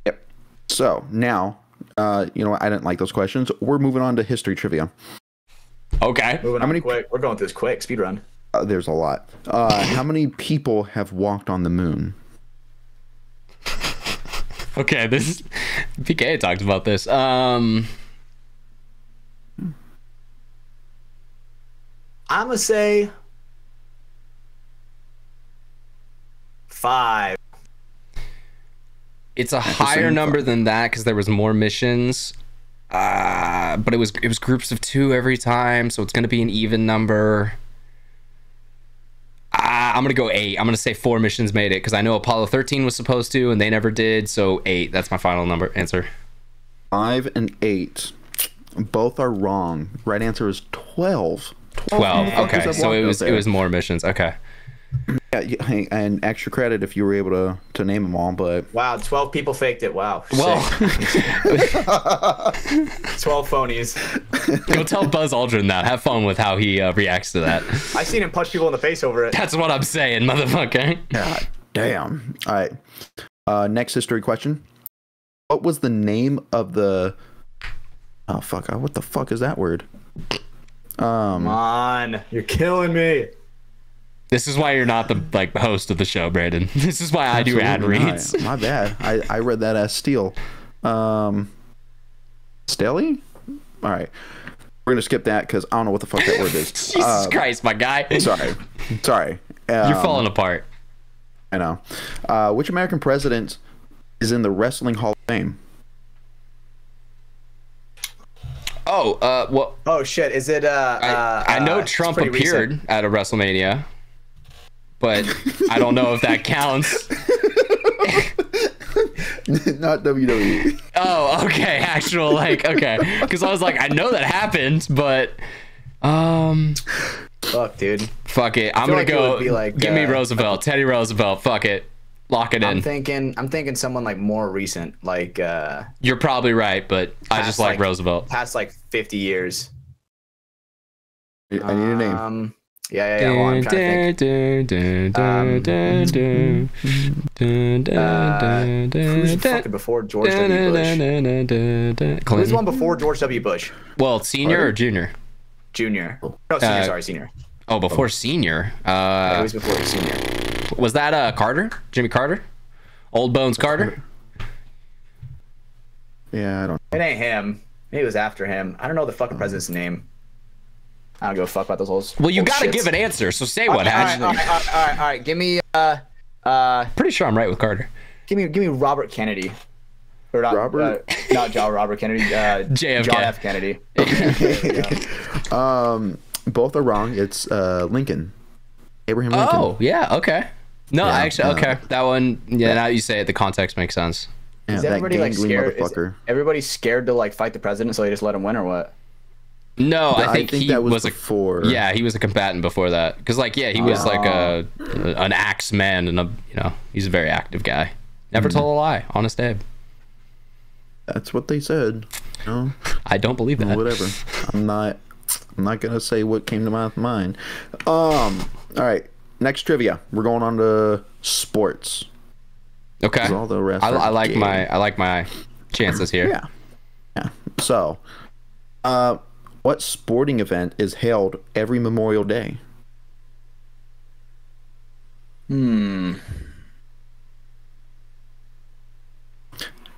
Yep. So now, you know what? I didn't like those questions. We're moving on to history trivia. Okay. Moving on quick. We're going through this quick. Speed run. There's a lot. How many people have walked on the moon? Okay, PK talked about this. I'm gonna say 5. It's a higher number than that because there was more missions. But it was groups of 2 every time, so it's gonna be an even number. I'm gonna go 8. I'm gonna say 4 missions made it because I know Apollo 13 was supposed to and they never did. So 8. That's my final answer. 5 and 8, both are wrong. Right answer is 12. 12. Okay, so it was more missions. Okay. Yeah, and extra credit if you were able to name them all, but wow, 12 people faked it. Wow. Well, 12 phonies. Go tell Buzz Aldrin that. Have fun with how he reacts to that. I seen him punch people in the face over it. That's what I'm saying, motherfucker. God damn. All right. Next history question. What was the name of the? Oh fuck! What the fuck is that word? Come on, you're killing me. This is why you're not the host of the show, Brandon. This is why I do ad reads. My bad. I read that as steal. Staley? All right. We're gonna skip that because I don't know what the fuck that word is. Jesus Christ, my guy. Sorry. You're falling apart. I know. Which American president is in the Wrestling Hall of Fame? Oh, well. Oh shit! Is it? I know Trump appeared recent. At a WrestleMania, but I don't know if that counts. Not WWE. Oh, okay. Actual, like, okay. Because I was like, I know that happened, but fuck, dude. Fuck it. I'm gonna go. Like, give me Roosevelt, Teddy Roosevelt. Fuck it. Lock it in. I'm thinking someone like more recent, like. You're probably right, but I just like Roosevelt. Past like 50 years. I need a name. Yeah. Well, I'm trying to think. Who's fucking before George W. Bush? Who's the one before George W. Bush? Well, senior or junior? Junior. No, senior. Sorry, senior. Oh, before senior. Yeah, it was before senior. Was that Carter? Jimmy Carter? Old Bones Carter? Yeah, I don't. It ain't him. Maybe it was after him. I don't know the fucking president's name. I don't give a fuck about those holes. Well, you gotta give an answer, so say what, Hatch. All right. Give me. Pretty sure I'm right with Carter. Give me Robert Kennedy. Or not, Robert? Not John Robert Kennedy. JFK. John F. Kennedy. Both are wrong. It's Lincoln. Abraham Lincoln. Oh, yeah. Okay. No, Yeah, actually, okay. That one. Yeah. Now you say it, the context makes sense. Yeah, is everybody like scared? Motherfucker. Is everybody scared to like fight the president, so they just let him win, or what? No, I think he that was before. Yeah, he was a combatant before that. Because, like, yeah, he was like an axe man, and he's a very active guy. Never told a lie. Honest Abe. That's what they said. I don't believe that. Whatever. I'm not gonna say what came to my mind. All right. Next trivia. We're going on to sports. Okay. All the rest I like my chances here. Yeah. So, what sporting event is held every Memorial Day?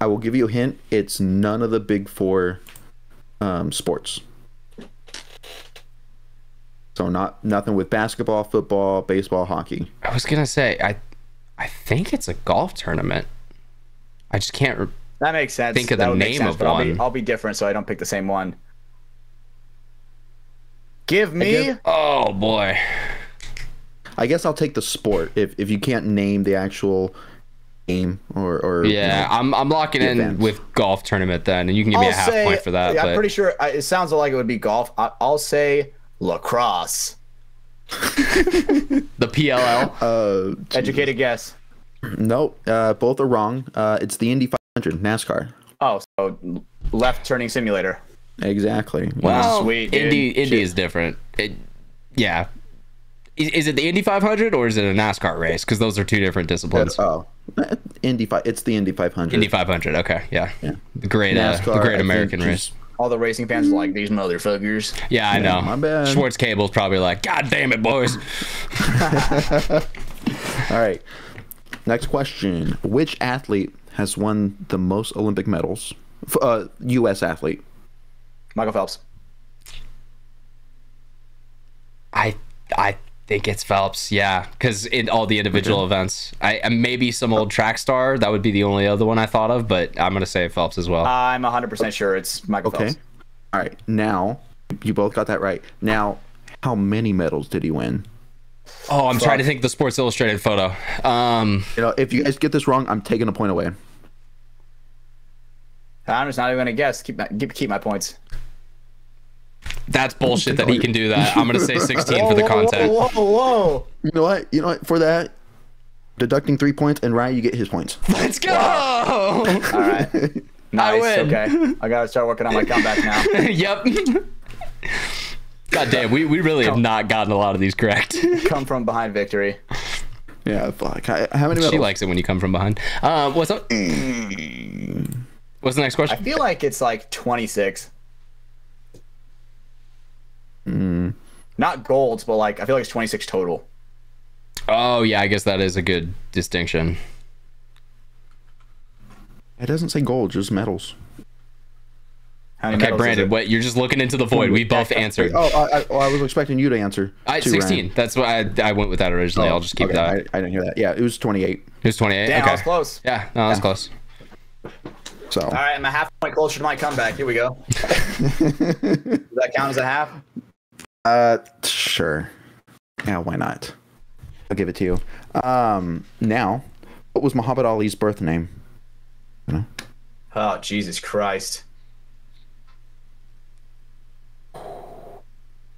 I will give you a hint. It's none of the big four sports. So nothing with basketball, football, baseball, hockey. I was gonna say I think it's a golf tournament. I just can't. That makes sense. Think of the name of one. I'll be different, so I don't pick the same one. Give me. Oh boy. I guess I'll take the sport if you can't name the actual game or yeah. I'm locking in event. with golf tournament then, and you can give me a half point for that. Yeah, I'm pretty sure it sounds like it would be golf. I'll say lacrosse. The PLL. Educated guess. Nope. Both are wrong. It's the Indy 500, NASCAR. Oh, so left turning simulator. Exactly. Wow. Sweet, dude. Indy is different. Yeah. Is it the Indy 500 or is it a NASCAR race? Because those are two different disciplines. It's the Indy 500. Indy 500. Okay. Yeah. The great American race. All the racing fans are like, these motherfuckers. Yeah, I know. My bad. Schwartz Cable's probably like, God damn it, boys. All right. Next question. Which athlete has won the most Olympic medals? U.S. athlete. Michael Phelps. I think it's Phelps, yeah, because in all the individual events, I maybe some old track star. That would be the only other one I thought of, but I'm gonna say Phelps as well. I'm 100% sure it's Michael Phelps. All right, now you both got that right. Now, how many medals did he win? Oh, I'm trying to think of the Sports Illustrated photo. If you guys get this wrong, I'm taking a point away. I'm just not even gonna guess. Keep my points. That's bullshit that he can do that. I'm gonna say 16 for the content. Whoa. You know what? For that, deducting 3 points, and Ryan, you get his points. Let's go! All right. Nice. I win. Okay. I gotta start working on my comeback now. Yep. God damn, we really have not gotten a lot of these correct. Come from behind victory. Yeah, fuck. How many medals? She likes it when you come from behind. What's up? What's the next question? I feel like it's like 26. Not golds, but like I feel like it's 26 total. Oh yeah, I guess that is a good distinction. It doesn't say gold, just medals. How many Okay, medals is Brandon, it? wait, you're just looking into the void. We both answered. I was expecting you to answer. 16. Ryan. That's why I went with that originally. I'll just keep okay, that. I didn't hear that. Yeah, it was 28. It was 28. Damn, okay. I was close. Yeah, no, that's close. So. All right, I'm a half point closer to my comeback. Here we go. Does that count as a half? Sure. Yeah, why not? I'll give it to you. Now, what was Muhammad Ali's birth name? You know? Oh, Jesus Christ.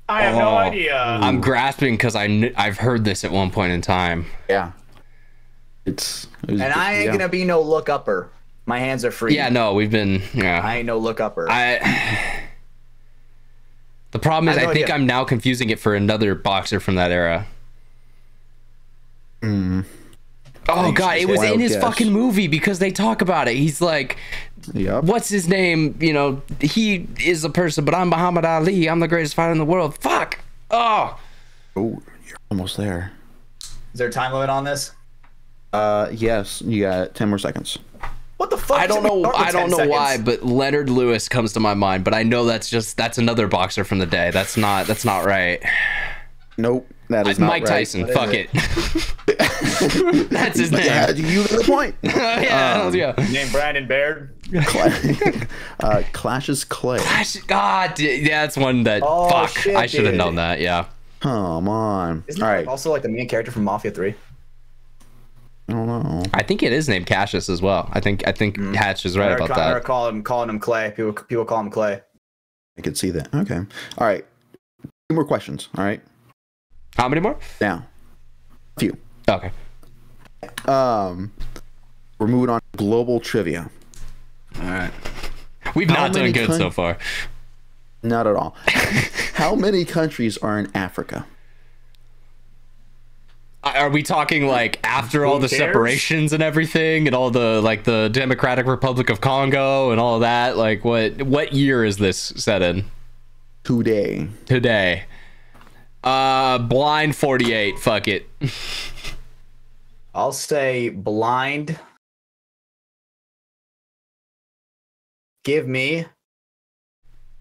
I have no idea. I'm grasping because I've heard this at one point in time. Yeah. And I ain't gonna be no look upper. My hands are free. Yeah, no, we've been. Yeah. I ain't no look upper. The problem is, I have no I think idea. I'm now confusing it for another boxer from that era. Oh God, it was in his fucking movie because they talk about it. He's like, Yep. what's his name? You know, he is a person, but I'm Muhammad Ali. I'm the greatest fighter in the world. Fuck. Oh, you're almost there. Is there a time limit on this? Yes, you got 10 more seconds. What the fuck? I don't know. I don't know why, seconds? but Leonard Lewis comes to my mind. But I know that's another boxer from the day. That's not right. Nope, that is not Mike right. Tyson. Fuck it. That's his name. Yeah, you got the point. yeah. Name Brandon Baird. Clash's Clay. God, yeah, that's one that. Oh, fuck, shit, I should have dude. known that. Yeah. Come on. Isn't All that right. also like the main character from Mafia 3? I don't know. I think it is named Cassius as well. I think Hatch is right about I remember that. calling him Clay. People call him Clay. I could see that. Okay. All right. 2 more questions. All right. How many more? Now, a few. Okay. We're moving on to global trivia. All right. We've How not done many good so far. Not at all. How many countries are in Africa? Are we talking like after all the cares? separations and everything, and all the like the Democratic Republic of Congo and all of that? Like what year is this set in? Today. Blind 48. Fuck it. I'll say blind. Give me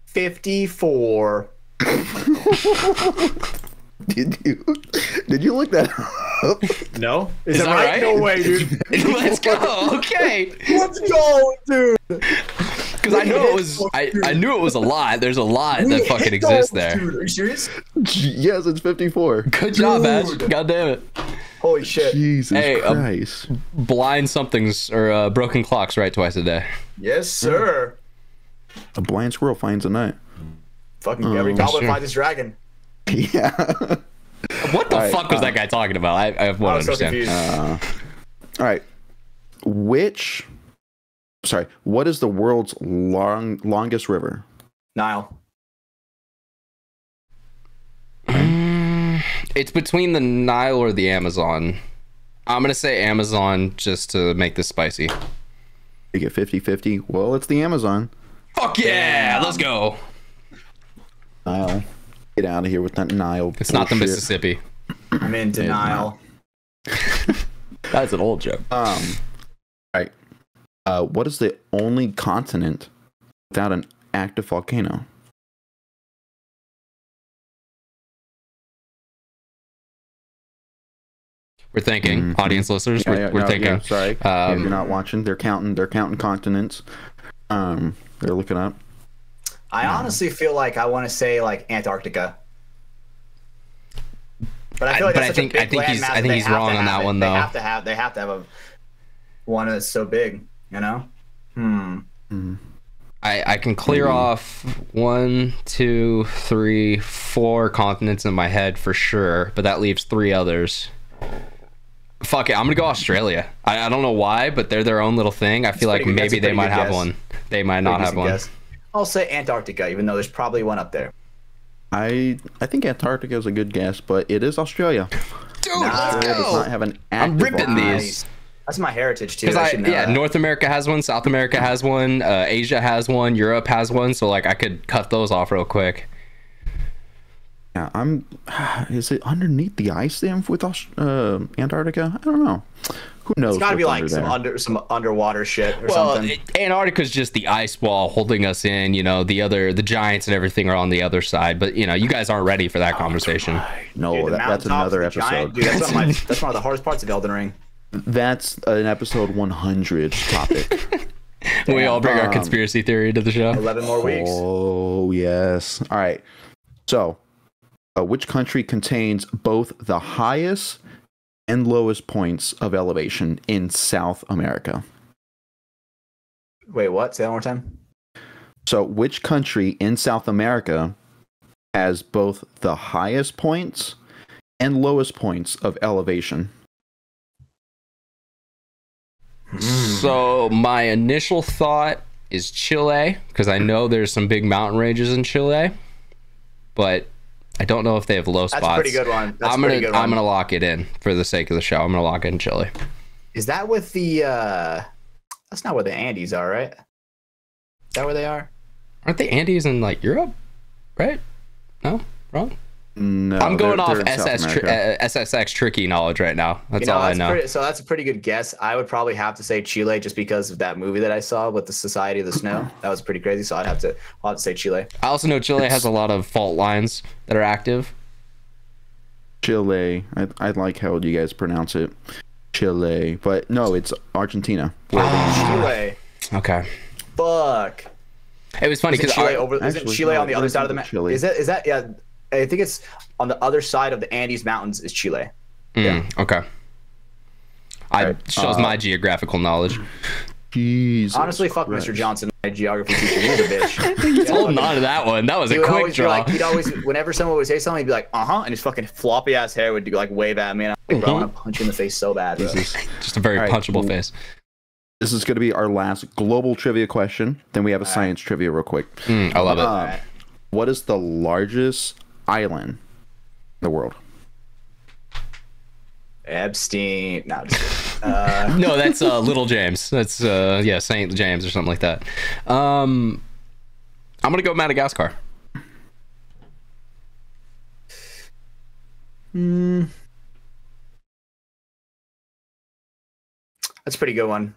54. Did you look that up? No? Is that right? No way, dude. Let's go. Okay. Let's go, dude. Because I knew it was. I knew it was a lot. There's a lot that fucking exists there. Dude, are you serious? Yes, it's 54. Good job, Ash. God damn it. Holy shit. Jesus Hey, Christ. Blind somethings or broken clocks right twice a day. Yes, sir. A blind squirrel finds a nut. Fucking every goblin sure. finds his dragon. Yeah. What the All right, fuck was that guy talking about? I won't I was so understand. confused. All right. What is the world's longest river? Nile. It's between the Nile or the Amazon. I'm gonna say Amazon just to make this spicy. You get 50-50. Well, it's the Amazon. Fuck yeah! Let's go. Nile. Get out of here with that Nile. It's not the bullshit. Mississippi. I'm in denial. That's an old joke. All right. What is the only continent without an active volcano? We're thinking, audience listeners. We're thinking. Yeah, sorry, if you're not watching. They're counting continents. They're looking up. I honestly feel like I want to say like Antarctica. But I feel like that's such a big landmass that I think they he's have wrong to on have that it. one They though. have to have a one that's so big, you know? I can clear off 1, 2, 3, 4 continents in my head for sure, but that leaves 3 others. Fuck it, I'm gonna go Australia. I don't know why, but they're their own little thing. I feel like maybe they might have one. They might not have one. I'll say Antarctica, even though there's probably one up there. I think Antarctica is a good guess, but it is Australia. Dude, Nice. let's It does not go. have an I'm active ripping volcano. these. That's my heritage too. Because I should know that. North America has one, South America has one, Asia has one, Europe has one, so like I could cut those off real quick. Yeah, is it underneath the ice then with Antarctica? I don't know. Who knows? It's got to be what's like some underwater shit or Well, something. Antarctica's just the ice wall holding us in. You know, the giants and everything are on the other side. But you know, you guys aren't ready for that conversation. No, Dude, that's another episode. Dude, that's one of the hardest parts of Elden Ring. That's an episode 100 topic. We all bring our conspiracy theory to the show. 11 more weeks. Oh yes. All right. So, which country contains both the highest and lowest points of elevation in South America? Wait, what? Say that one more time. So, which country in South America has both the highest points and lowest points of elevation? So my initial thought is Chile, because I know there's some big mountain ranges in Chile, but I don't know if they have low spots. That's a pretty good one. I'm gonna lock it in for the sake of the show. I'm gonna lock in Chile. Is that with the? That's not where the Andes are, right? Is that where they are? Aren't the Andes in like Europe? Right? No, wrong. No, I'm going off they're in South America. SSX tricky knowledge right now. That's all I know. So that's a pretty good guess. I would probably have to say Chile just because of that movie that I saw with the Society of the Snow. That was pretty crazy. So I'll have to say Chile. I also know Chile has a lot of fault lines that are active. Chile. I like how you guys pronounce it. Chile. But no, it's Argentina. Chile. Okay. Fuck. It was funny because isn't Chile on the other side of the map? Is that yeah? I think it's on the other side of the Andes Mountains is Chile. Yeah. Okay. Shows my geographical knowledge. Jesus honestly, fuck Christ. Mr. Johnson, my geography teacher. He's a bitch. He's holding on to that one. That was a quick draw. He'd always, whenever someone would say something, he'd be like, and his fucking floppy ass hair would like wave at me, and I'm like, bro, I want to punch you in the face so bad. Bro. Just a very punchable face. This is going to be our last global trivia question. Then we have a science trivia real quick. I love it. What is the largest island in the world? Epstein. No, no, that's Little James. That's Saint James or something like that. I'm gonna go Madagascar. That's a pretty good one.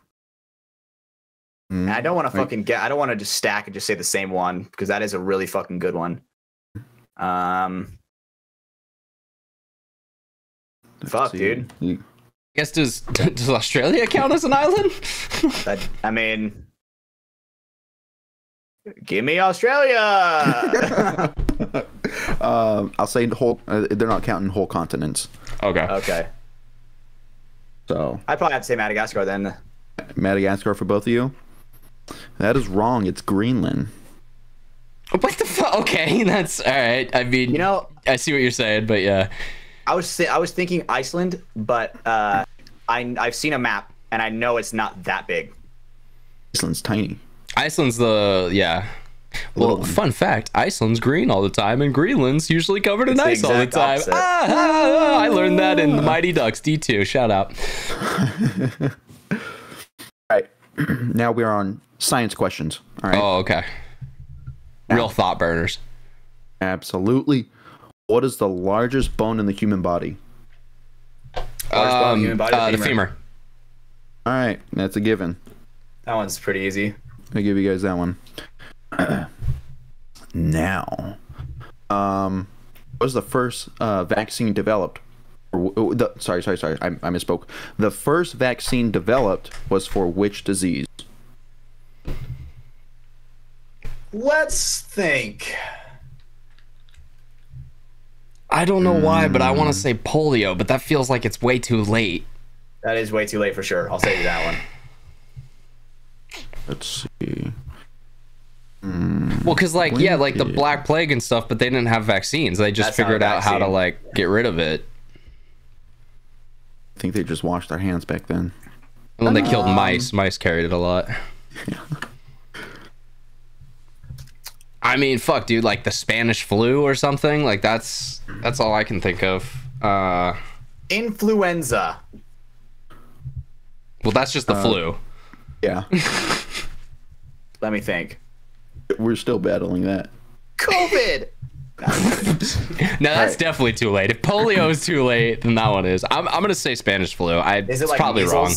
And I don't want to fucking get. I don't want to just stack and just say the same one because that is a really fucking good one. Fuck, dude. I guess does Australia count as an island? I mean, give me Australia. I'll say whole. They're not counting whole continents. Okay. So I'd probably have to say Madagascar then. Madagascar for both of you. That is wrong. It's Greenland. What the fuck? Okay, that's all right. I mean, you know, I see what you're saying, but yeah. I was thinking Iceland, but I've seen a map and I know it's not that big. Iceland's tiny. Iceland's Well, fun fact: Iceland's green all the time, and Greenland's usually covered in ice all the time. I learned that in the Mighty Ducks D2. Shout out. All right, now we're on science questions. All right. Oh, okay. Real thought burners. Absolutely. What is the largest bone in the human body? The femur. All right, that's a given. That one's pretty easy. I'll give you guys that one. Now, what was the first vaccine developed? Sorry, I misspoke. The first vaccine developed was for which disease? Let's think. I don't know why, but I want to say polio, but that feels like it's way too late. That is way too late for sure. I'll say that one. Let's see. Well, because like the Black Plague and stuff, but they didn't have vaccines. They just figured out how to like get rid of it. I think they just washed their hands back then. And then they killed mice. Mice carried it a lot. I mean, fuck, dude, like the Spanish flu or something. Like that's all I can think of. Influenza. Well, that's just the flu. Yeah. Let me think. We're still battling that. COVID. No, that's definitely too late. If polio is too late, then that one is. I'm gonna say Spanish flu. Is it it's like probably measles? wrong.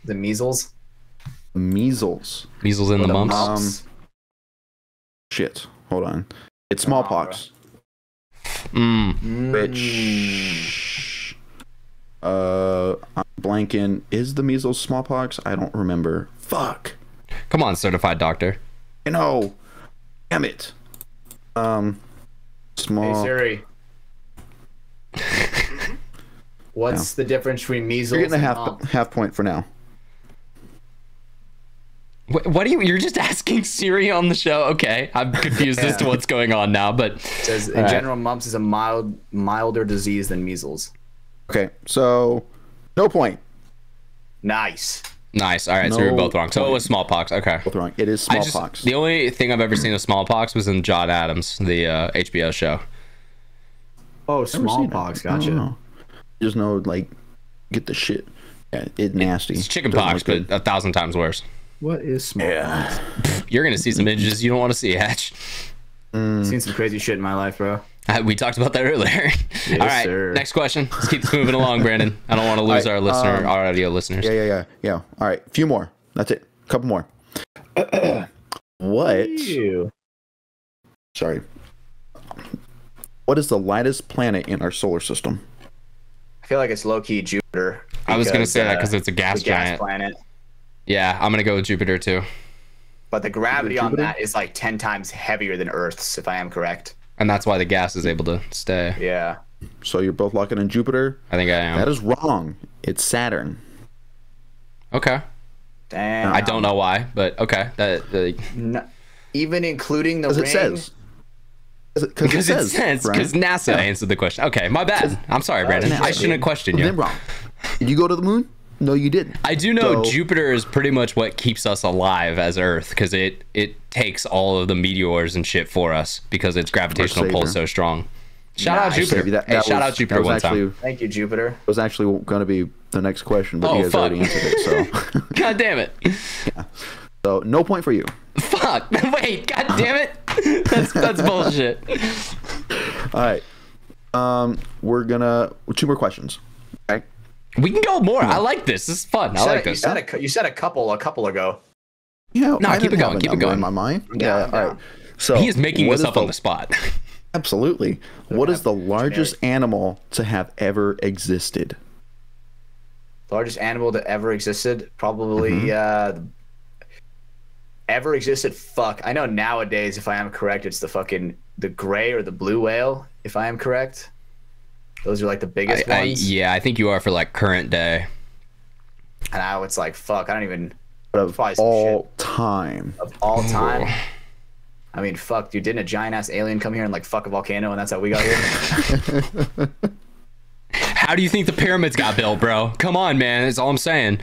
The measles? Measles. Measles and the mumps. Shit. Hold on. It's smallpox. Mm. Which I'm blanking. Is the measles smallpox? I don't remember. Fuck. Come on, certified doctor. You know. Damn it. Small. Hey Siri. What's the difference between measles? You're getting a and half point for now. What are you? You're just asking Siri on the show? Okay, I'm confused as to what's going on now. But it says in general, mumps is a milder disease than measles. Okay, so no point. Nice. Nice. All right, so we were both wrong. So it was smallpox. Okay. Both wrong. It is smallpox. The only thing I've ever seen of smallpox was in John Adams, the HBO show. Oh, smallpox. Gotcha. You just know, like, get the shit. Yeah, it's nasty. It's chicken pox, but 1,000 times worse. What is smallpox? You're gonna see some images you don't want to see, Hatch. Seen some crazy shit in my life, bro. We talked about that earlier. All right, sir. Next question. Let's keep this moving along, Brandon. I don't want to lose our audio listeners. Yeah. All right, a few more. That's it. A couple more. What? Sorry. What is the lightest planet in our solar system? I feel like it's low-key Jupiter. I was gonna say that because it's a gas giant. Planet. Yeah, I'm gonna go with Jupiter too. But the gravity on that is like 10 times heavier than Earth's, if I am correct. And that's why the gas is able to stay. Yeah. So you're both locking in Jupiter? I think I am. That is wrong. It's Saturn. Okay. Damn. I don't know why, but okay. Even including the ring? It says. Because it says. Because NASA answered the question. Okay, my bad. I'm sorry, Brandon. I shouldn't have questioned you. Then wrong. Did you go to the moon? No, you didn't. I do know Jupiter is pretty much what keeps us alive as Earth, because it takes all of the meteors and shit for us because its gravitational pull is so strong. Shout out Jupiter. Shout out Jupiter one time. Thank you, Jupiter. It was actually going to be the next question, but you guys already answered it. So. God damn it. Yeah. So no point for you. Fuck. Wait. God damn it. That's bullshit. All right. We're gonna 2 more questions. Okay. We can go more. I like this. This is fun. I like this. You said a couple ago. Yeah. No, keep it going. Keep it going. In my mind. Yeah. All right. So he is making this up on the spot. Absolutely. What is the largest animal to have ever existed? Largest animal that ever existed? Probably ever existed. Fuck. I know nowadays, if I am correct, it's the gray or the blue whale, if I am correct. Those are like the biggest ones. Yeah, I think you are for like current day. And now it's like, fuck, I don't even. Of all time. Of all time? I mean, fuck, dude, didn't a giant ass alien come here and like fuck a volcano and that's how we got here? How do you think the pyramids got built, bro? Come on, man. That's all I'm saying.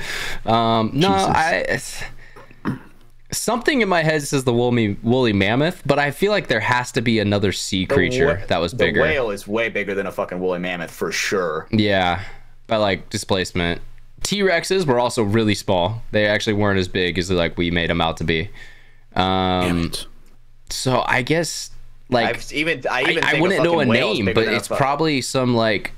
Something in my head says the woolly mammoth, but I feel like there has to be another sea creature that was bigger. The whale is way bigger than a fucking woolly mammoth for sure. Yeah, by like displacement. T-Rexes were also really small. They actually weren't as big as like we made them out to be. So I guess like I wouldn't know a name, but it's probably some like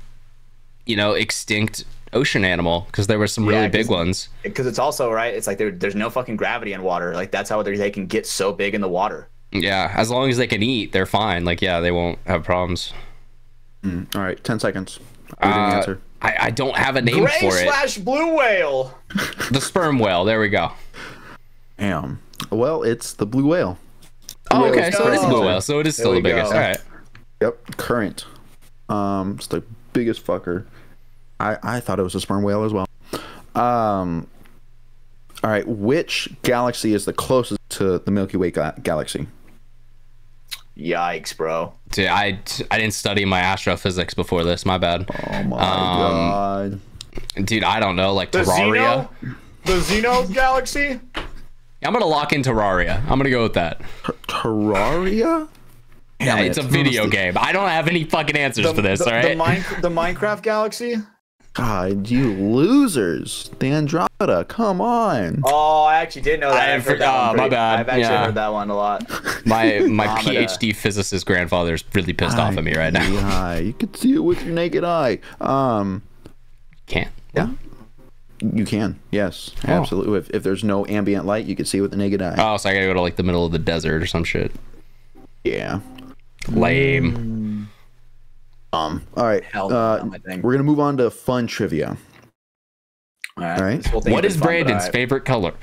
extinct ocean animal, because there were some really big ones. Because it's also it's like there's no fucking gravity in water. Like that's how they can get so big in the water. Yeah, as long as they can eat, they're fine. Like they won't have problems. All right, 10 seconds. Answer. I don't have a name for it. Blue whale. The sperm whale. There we go. Damn. Well, it's the blue whale. Oh, okay. So it is blue whale. So it is still the biggest. All right. Yep. Current. It's the biggest fucker. I thought it was a sperm whale as well. All right. Which galaxy is the closest to the Milky Way galaxy? Yikes, bro. Dude, I didn't study my astrophysics before this. My bad. Oh my god. Dude, I don't know. Like Terraria. The Xeno galaxy. I'm gonna lock in Terraria. I'm gonna go with that. Terraria? Yeah, it's a video game. I don't have any fucking answers for this. All right. The Minecraft galaxy. God, you losers. The Andromeda, come on. Oh, I actually did know that. My bad. I've actually heard that one a lot. My PhD physicist grandfather is really pissed off at me right now. Yeah, you can see it with your naked eye. Can't. Yeah. You can, yes, absolutely. If there's no ambient light, you can see it with the naked eye. Oh, so I gotta go to like the middle of the desert or some shit. Yeah. Lame. All right. We're gonna move on to fun trivia. All right. What is Brandon's favorite color?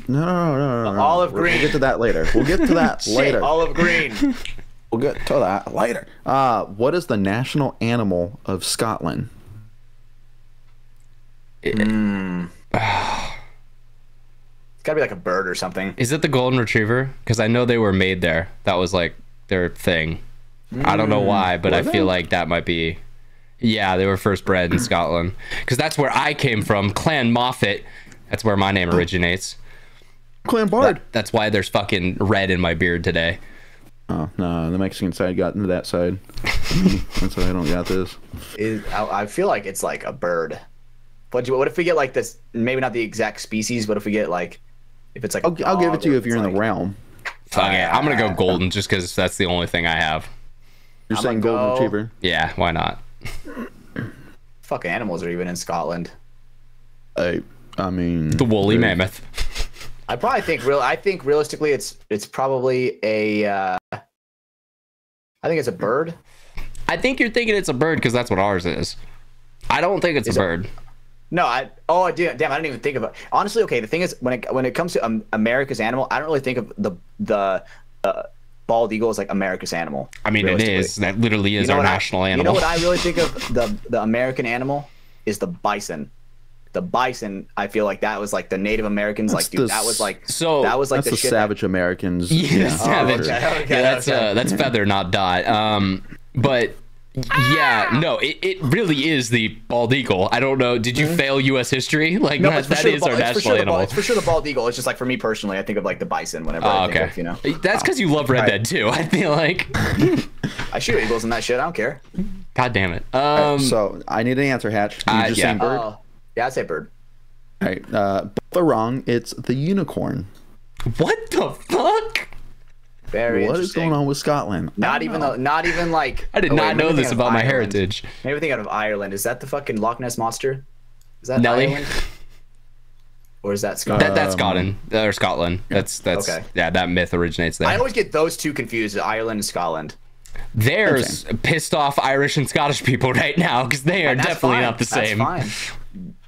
No. Olive green. We'll get to that later. We'll get to that later. Olive green. We'll get to that later. What is the national animal of Scotland? It's gotta be like a bird or something. Is it the golden retriever? Because I know they were made there. That was like their thing. I don't know why, but I feel like that might be. Yeah, they were first bred in Scotland. Because that's where I came from, Clan Moffat. That's where my name originates. Clan Baird. That's why there's fucking red in my beard today. Oh no, the Mexican side got into that side. That's why I don't got this. I feel like it's like a bird. What if we get like this? Maybe not the exact species, but if we get like, if it's like, I'll give it to you if you're in the realm. Fuck it, I'm gonna go golden just because that's the only thing I have. You're saying golden retriever? Yeah, why not? Fuck animals are even in Scotland. I mean, the woolly mammoth. I probably think realistically, it's probably a. I think it's a bird. I think you're thinking it's a bird because that's what ours is. I don't think it's a bird. No, damn, I didn't even think of it. Honestly, okay, the thing is, when it comes to America's animal, I don't really think of the bald eagle as like America's animal. I mean, it is. That literally is our national animal. You know what I really think of the American animal is the bison. The bison, I feel like that was like the Native Americans, that's that was like the shit savage Americans. Yeah, savage. That's feather, not dot. But. Yeah, no, it really is the bald eagle. I don't know. Did you fail U.S. history? Like, no, that is our national animal. It's for sure the bald eagle. It's just like for me personally, I think of like the bison whenever I think of, you know. That's because you love Red Dead too. I feel like I shoot eagles and that shit. I don't care. God damn it. So I need an answer, Hatch. You just saying bird? Yeah, I'd say bird. All right, both are wrong. It's the unicorn. What the fuck? Very what is going on with Scotland? Not even like. I did not know this about my heritage. Maybe think out of Ireland. Is that the fucking Loch Ness monster? Is that Nelly? Ireland? Or is that Scotland? That's Scotland or Scotland. That's okay. Yeah, that myth originates there. I always get those two confused: Ireland and Scotland. There's pissed off Irish and Scottish people right now because they are definitely not the same. That's fine.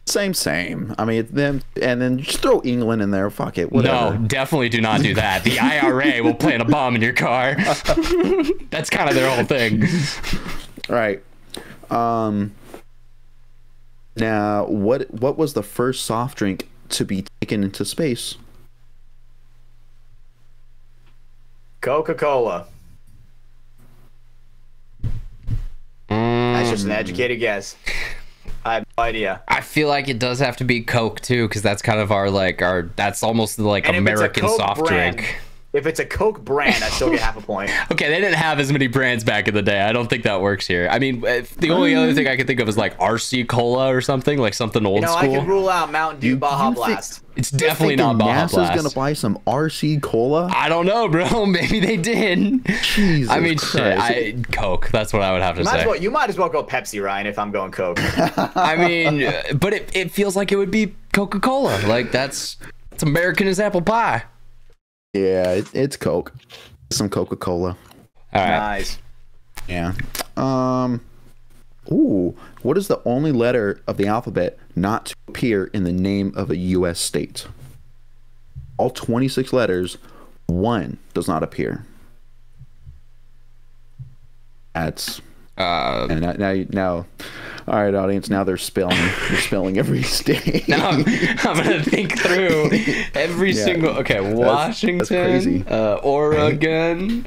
Same. I mean, them, and then just throw England in there. Fuck it. Whatever. No, definitely do not do that. The IRA will plant a bomb in your car. That's kind of their whole thing. All right. Now, what was the first soft drink to be taken into space? Coca-Cola. That's just an educated guess. I have no idea. I feel like it does have to be Coke too, because that's kind of our that's almost like American soft drink. If it's a Coke brand, I still get half a point. Okay, they didn't have as many brands back in the day. I don't think that works here. I mean, the only other thing I could think of is like RC Cola or something, like something old school. I can rule out Mountain Dew Baja Blast. It's definitely not Baja NASA's Blast. gonna buy some RC Cola? I don't know, bro. Maybe they did. Jesus I mean, Christ. shit. Coke. That's what I would have to say. You might as well go Pepsi, Ryan, if I'm going Coke. I mean, but it feels like it would be Coca-Cola. Like it's American as apple pie. Yeah, it's Coke. Some Coca-Cola. All right. Nice. Yeah. Ooh, what is the only letter of the alphabet not to appear in the name of a U.S. state? All 26 letters, one does not appear. That's and now. All right, audience. Now they're spelling every state. Now I'm gonna think through every single. Okay, Washington, that's crazy. Oregon.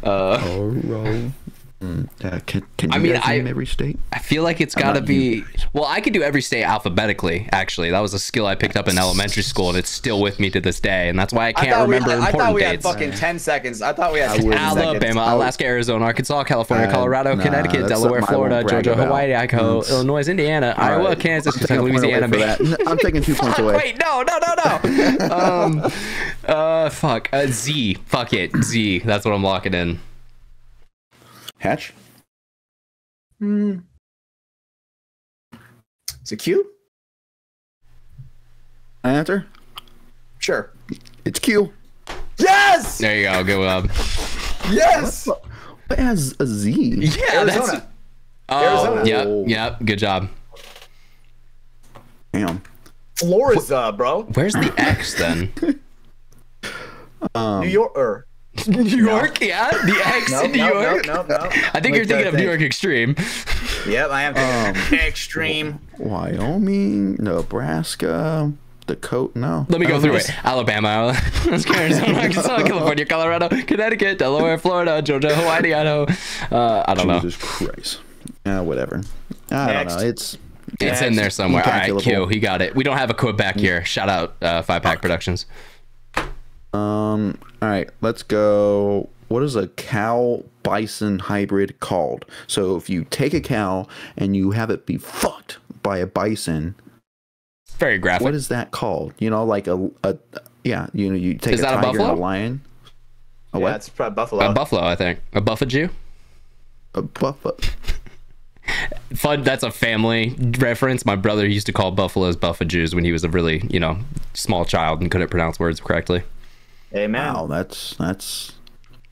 Can you guys name every state? I feel like it's got to be. Well, I could do every state alphabetically. Actually, that was a skill I picked up in elementary school, and it's still with me to this day. And that's why I can't remember important dates. I thought we had fucking 10 seconds. I thought we had 10 Alabama, seconds. Alaska, Arizona, Arkansas, California, Colorado, Connecticut, Delaware, Florida, Georgia, Hawaii, Idaho, Illinois, Indiana, Iowa, Kansas, Kentucky, Louisiana. I'm taking 2 points away. Wait, no. Fuck. Z. Fuck it. Z. That's what I'm locking in. Hatch? Is it Q? Answer? Sure. It's Q. Yes! There you go. Good job. Yes! What has a Z? Yeah, Arizona. Arizona. Yep. Good job. Damn. Florida, bro. Where's the X then? New York. New York, yeah, the X in New York. No. I think you're thinking of New York Extreme. Yep, I am thinking Extreme. Wyoming, Nebraska, Dakota. No. Let me go through it. Alabama, Arizona, Arkansas, California, Colorado, Connecticut, Delaware, Florida, Georgia, Hawaii, Idaho. I don't know. Jesus Christ. Whatever. I don't know. It's in there somewhere. All right, Q, he got it. We don't have a Quebec here. Shout out 5-Pack Productions. All right, let's go. What is a cow bison hybrid called? So if you take a cow and you have it be fucked by a bison, very graphic. What is that called? You know, like you take a tiger and a lion. What? It's probably buffalo. A buffalo, I think. A buffalo. A buffalo. Fun. That's a family reference. My brother used to call buffaloes buffaloes when he was a really, small child and couldn't pronounce words correctly. Amen. Wow, that's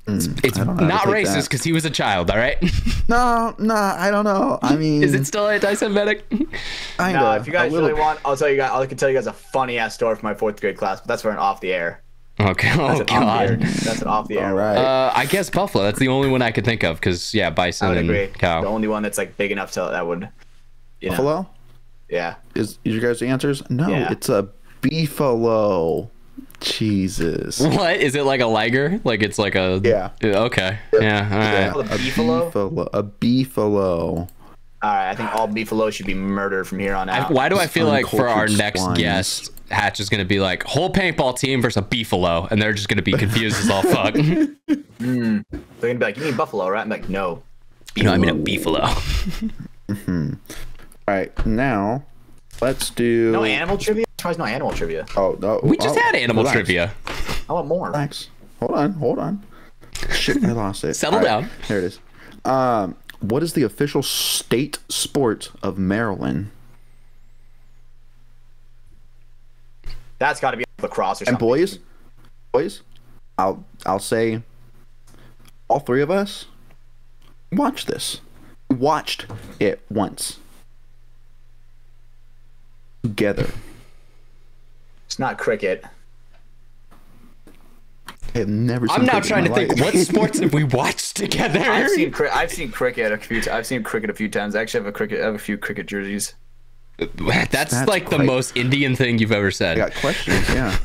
it's not racist because he was a child. All right. No, I don't know. I mean, is it still anti-Semitic? No, if you guys really want, I can tell you guys a funny ass story from my 4th grade class, but that's for an off the air. Okay. Oh God. That's an off the air. All right. I guess buffalo. That's the only one I could think of because bison and cow. The only one that's like big enough to that would. Buffalo. Yeah. Is your guys' answers? No, it's a beefalo. Jesus. What is it, like a liger? Like it's like a Okay. Yeah. All right. A beefalo. A beefalo. All right. I think all beefalo should be murdered from here on out. Why do I feel like for our next guest, Hatch is going to be like whole paintball team versus a beefalo, and they're just going to be confused as all fuck. They're going to be like, you mean buffalo, right? I'm like, no. Beefalo. No, I mean a beefalo. All right, now let's do. No animal trivia. There's no animal trivia. Oh no, we just had animal trivia. I want more. Relax. Hold on. Shit, I lost it. Settle down. There it is. What is the official state sport of Maryland? That's got to be lacrosse or something. And boys, I'll say, all 3 of us watch this. We watched it once together. It's not cricket. I have never seen I'm now trying to think, what sports have we watched together? I've seen cricket a few times. I actually have a few cricket jerseys. That's like the most Indian thing you've ever said. I got questions, yeah.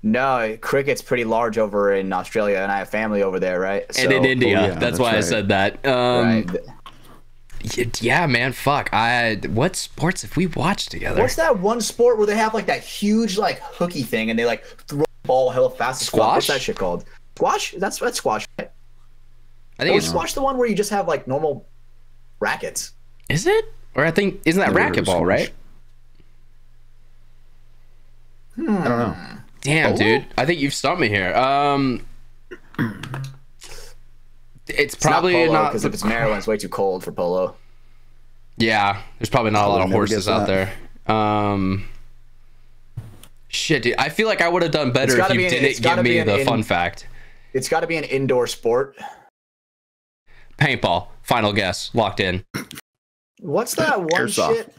No, cricket's pretty large over in Australia, and I have family over there, right? And in India. That's why right. I said that. Right. Yeah, man, fuck. What sports have we watched together? What's that one sport where they have like that huge like hooky thing and they like throw the ball hella fast? Squash? What's that shit called? Squash? That's squash, right? I think it's squash the one where you just have like normal rackets. Is it? Or I think isn't that racquetball, right? I don't know. Damn, dude. I think you've stumped me here. It's probably not because if it's Maryland, it's way too cold for polo. Yeah, there's probably not a lot of horses out there. Shit, dude. I feel like I would have done better if you didn't give me the fun fact. It's got to be an indoor sport. Paintball. Final guess. Locked in. What's that one Airsoft. shit?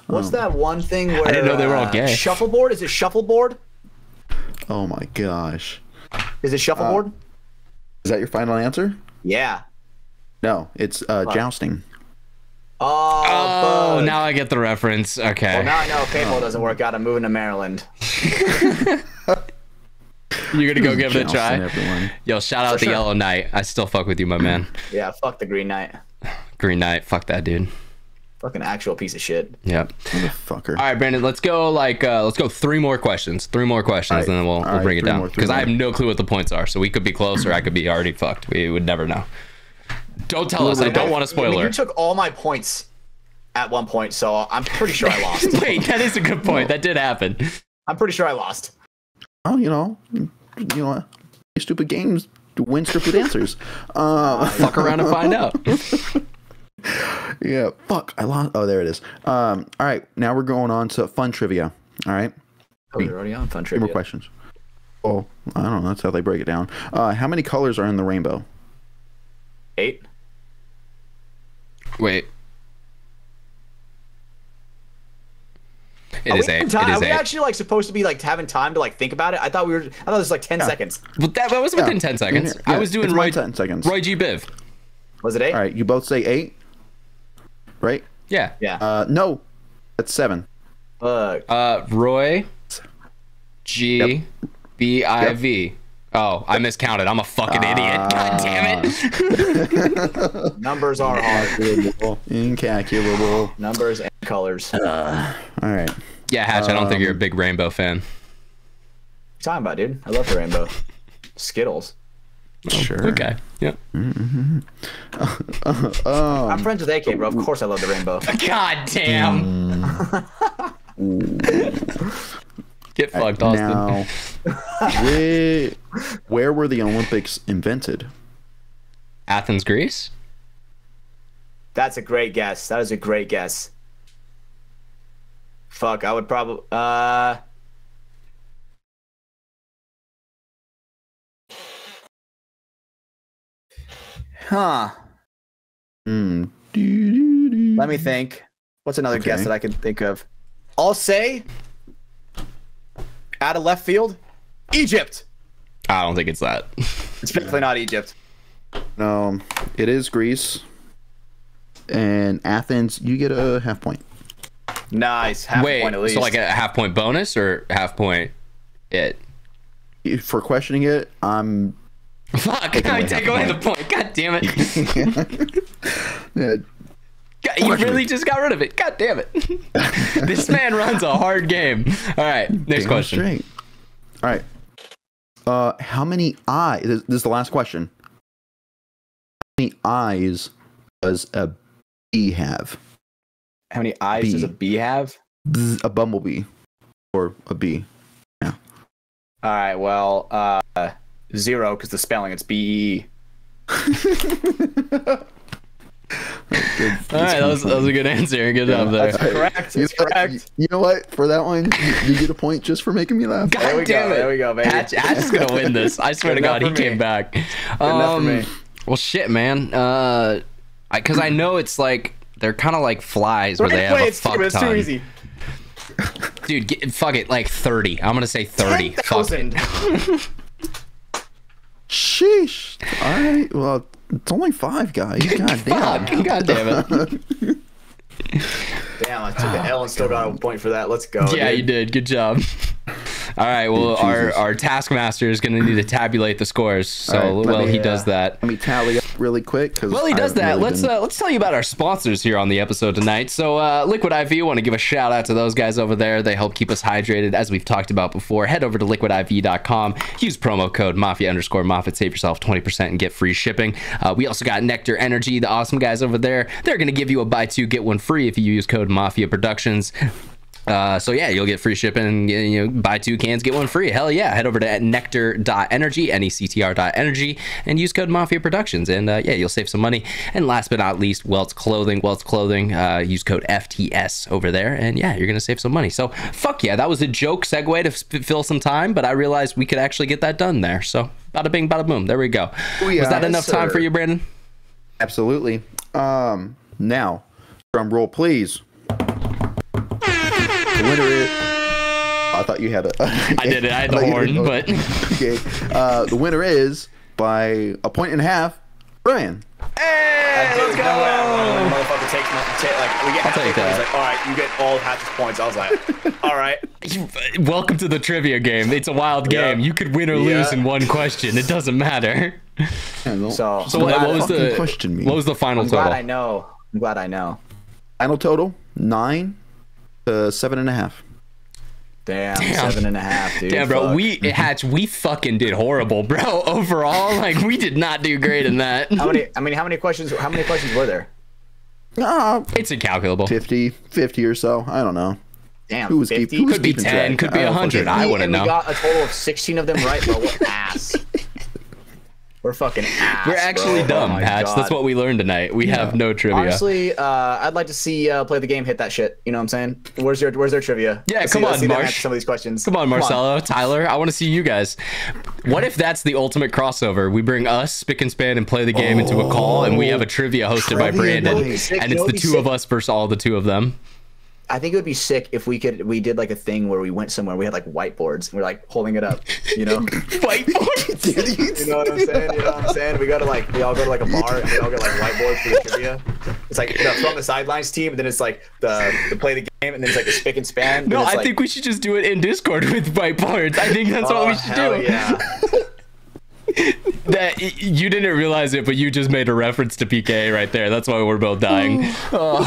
What's that one thing where I didn't know they were all gay. Shuffleboard? Is it shuffleboard? Oh my gosh. Is it shuffleboard? Is that your final answer? Yeah. No, it's jousting. Oh, now I get the reference. Okay. Well, now I know paintball doesn't work out. I'm moving to Maryland. You You're gonna go give it a try. Everyone. Yo, shout out the Yellow Knight. I still fuck with you, my man. Yeah, fuck the Green Knight. Green Knight, fuck that dude. Fucking actual piece of shit. Yep. Motherfucker. All right, Brandon. Let's go. Let's go 3 more questions. 3 more questions, Right. and then we'll bring it down. Because I have more. no clue what the points are. So we could be close, or I could be already fucked. We would never know. Don't tell us. I don't want a spoiler. You took all my points at one point, so I'm pretty sure I lost. Wait, that is a good point. That did happen. I'm pretty sure I lost. Oh, you know, stupid games to win stupid answers. Fuck around and find out. Yeah, fuck. I lost. Oh, there it is. All right, now we're going on to fun trivia. All right. Oh, you're already on fun 2 trivia. more questions. Oh, I don't know. That's how they break it down. How many colors are in the rainbow? 8. Wait. It is 8. It is Are we 8. actually like supposed to be like having time to like think about it? I thought it was like 10 seconds. But that was within 10 seconds. Yeah, I was doing it's Roy, 10 seconds. Roy G. Biv. Was it 8? All right, you both say 8, right? Yeah. Yeah. No, that's 7. Roy G. B. I. V. Oh, I miscounted. I'm a fucking idiot. God damn it. Numbers are hard. Incalculable. Numbers and colors. All right. Yeah, Hatch, I don't think you're a big Rainbow fan. What are you talking about, dude? I love the rainbow. Skittles. Sure. Okay. Yeah. I'm friends with AK, bro. Of course I love the rainbow. God damn. Get fucked, Austin. Now, where were the Olympics invented? Athens, Greece? That's a great guess. That is a great guess. Fuck, I would probably Huh. Let me think. What's another guess that I can think of? I'll say out of left field, Egypt. I don't think it's that. It's definitely not Egypt. No, it is Greece. And Athens, you get a half point. Nice. Half Wait, point at least. so like a half point bonus or half point it? For questioning it, I'm... Fuck, I take away the point. God damn it. Yeah, God, you really just got rid of it. God damn it. This man runs a hard game. All right, next damn question. straight. All right. How many eyes... This is the last question. How many eyes does a bee have? How many eyes does a bee have? A bumblebee. Or a bee. Yeah. All right, well, 0 because the spelling, it's B-E-E. All right, that was a good answer. Good job there. That's correct. It's correct. You know what? For that one, you get a point just for making me laugh. God damn it. There we go, baby. Hatch is going to win this. I swear to God, he came back. enough for me. Well, shit, man. Because I know it's like, they're kind of like flies where they have a fuck ton. It's too easy. Dude, fuck it, like 30. I'm going to say 30. Fuck it. 10,000. Sheesh. All right. Well, it's only 5 guys. God damn. God damn it. Damn, I took an L and still got a point for that. Let's go. Yeah, dude. you did. Good job. All right. Well, our taskmaster is going to need to tabulate the scores. So, right, he does that. Let me tally up really quick. Well, he does that. Let's tell you about our sponsors here on the episode tonight. So, Liquid IV, want to give a shout out to those guys over there. They help keep us hydrated, as we've talked about before. Head over to liquidiv.com. Use promo code Mafia_Moffitt. Save yourself 20% and get free shipping. We also got NECTR Energy, the awesome guys over there. They're going to give you a buy 2 get 1 free if you use code MafiaProductions. So yeah, you'll get free shipping and buy 2 cans, get 1 free. Hell yeah. Head over to nectar.energy, NECTR.energy, and use code MafiaProductions. And yeah, you'll save some money. And last but not least, Welts Clothing. Use code FTS over there. And yeah, you're going to save some money. So fuck yeah, that was a joke segue to fill some time, but I realized we could actually get that done there. So bada bing, bada boom. There we go. Yeah, was that enough time for you, Brandon? Absolutely. Now, drum roll, please. The winner is... I thought you had a... I did it. I had the horn, but... Okay. The winner is, by 1.5 points, Brian. Hey, let's go! to take like we get I'll take that. He's like, all right, you get all of Hatch's points. I was like, all right. Welcome to the trivia game. It's a wild game. You could win or lose in one question. It doesn't matter. So what was the final total? I'm glad I know. Final total 9 to 7.5. Damn, 7.5, dude. Damn, bro. Hatch, we fucking did horrible, bro. Overall, like we did not do great in that. How many questions were there? It's incalculable. 50 or so. I don't know. Damn, who was 50? Could be 10, could be 100. I wouldn't know. We got a total of 16 of them right, bro. What ass. We're fucking ass. We're actually dumb, Hatch. God. That's what we learned tonight. We have no trivia. Honestly, I'd like to see play the game, hit that shit. You know what I'm saying? Where's their trivia? Yeah, come on, Marsh. Some of these questions. Come on, Marcelo, Tyler. I want to see you guys. What if that's the ultimate crossover? We bring us, Spick and Span, and play the game into a call, and we have a trivia hosted by Brandon, and it's the two of us versus all the two of them. I think it would be sick if we did like a thing where we went somewhere, we had like whiteboards, and we're like holding it up, you know? Whiteboards? You know what I'm saying? You know what I'm saying? We all go to like a bar, and we all get like whiteboards for the trivia. It's like from the Sidelines team, and then it's like the play the game, and then it's like the Spick and Span. No, I think we should just do it in Discord with whiteboards. I think that's what we should do. Yeah. That you didn't realize it, but you just made a reference to PK right there. That's why we're both dying.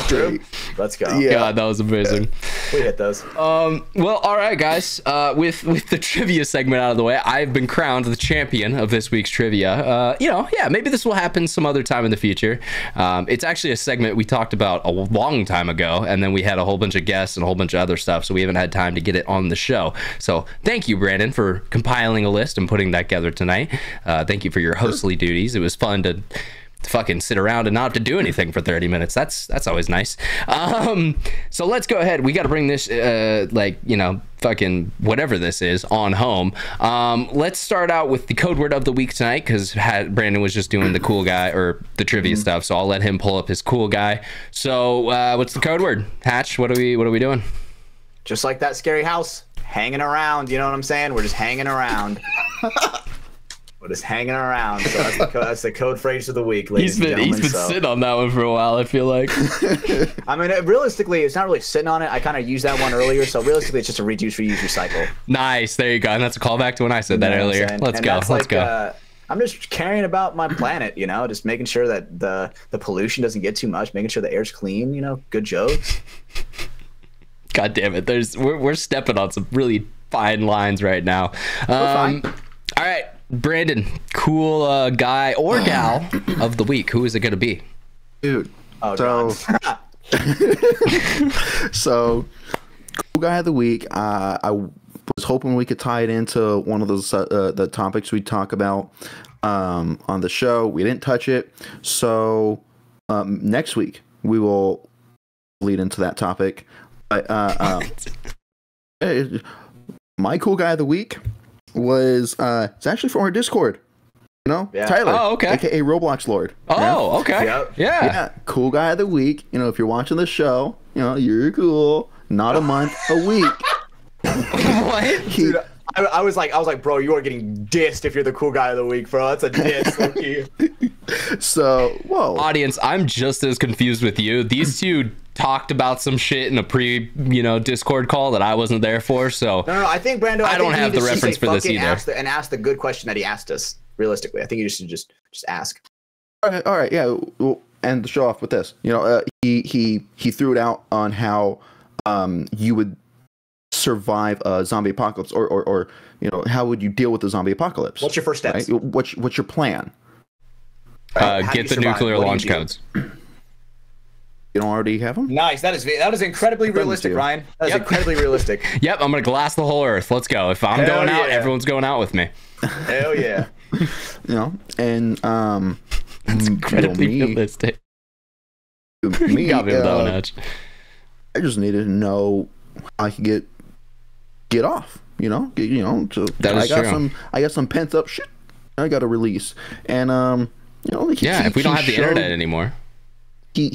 True. Let's go. Yeah. God, that was amazing. We hit those. Well, all right, guys. With the trivia segment out of the way, I've been crowned the champion of this week's trivia. Maybe this will happen some other time in the future. It's actually a segment we talked about a long time ago, and then we had a whole bunch of guests and a whole bunch of other stuff, so we haven't had time to get it on the show. So thank you, Brandon, for compiling a list and putting that together tonight. Thank you for your hostly duties. It was fun to fucking sit around and not have to do anything for 30 minutes. That's always nice. So let's go ahead. We got to bring this fucking whatever this is on home. Let's start out with the code word of the week tonight, because Brandon was just doing the cool guy or the trivia stuff, so I'll let him pull up his cool guy. So what's the code word? Hatch, what are we doing? Just like that scary house, hanging around. You know what I'm saying? We're just hanging around. We're just hanging around. So that's the code phrase of the week, ladies and gentlemen. He's been sitting on that one for a while, I feel like. I mean, realistically, it's not really sitting on it. I kind of used that one earlier, so realistically, it's just a reduce, reuse, recycle. Nice. There you go. And that's a callback to when I said that earlier. Let's go. I'm just caring about my planet, you know, just making sure that the pollution doesn't get too much, making sure the air's clean, you know, good jokes. God damn it. We're stepping on some really fine lines right now. Fine. All right. Brandon, cool guy or gal of the week. Who is it going to be? Dude. Oh, So, cool guy of the week. I was hoping we could tie it into one of those the topics we talk about on the show. We didn't touch it. So, next week we will lead into that topic. But my cool guy of the week was it's actually from our Discord, you know, Tyler, aka Roblox Lord. Okay. Yeah, cool guy of the week. You know, if you're watching the show, you know, you're cool. Not a month, a week. What? Dude, I was like, bro, you are getting dissed if you're the cool guy of the week, bro. That's a diss, low-key. So, whoa, audience, I'm just as confused with you. These two talked about some shit in a Discord call that I wasn't there for. So no, I think Brando, I don't have the reference for this either. Ask the good question that he asked us. Realistically, I think you should just ask. All right, yeah. We'll end the show off with this. You know, he threw it out on how you would survive a zombie apocalypse, or you know, how would you deal with the zombie apocalypse? What's your first steps? Right? What's your plan? Get the nuclear launch codes. You don't already have them? Nice. That is incredibly realistic, Ryan. That is incredibly realistic. Yep, I'm gonna glass the whole earth. Let's go. If I'm going out, everyone's going out with me. Hell yeah. You know, and it's incredibly realistic. Me, got me with that one, Hatch. I just needed to know how I could get off. You know, so I got some pent up shit I got to release, and you know, if we don't have the internet anymore. He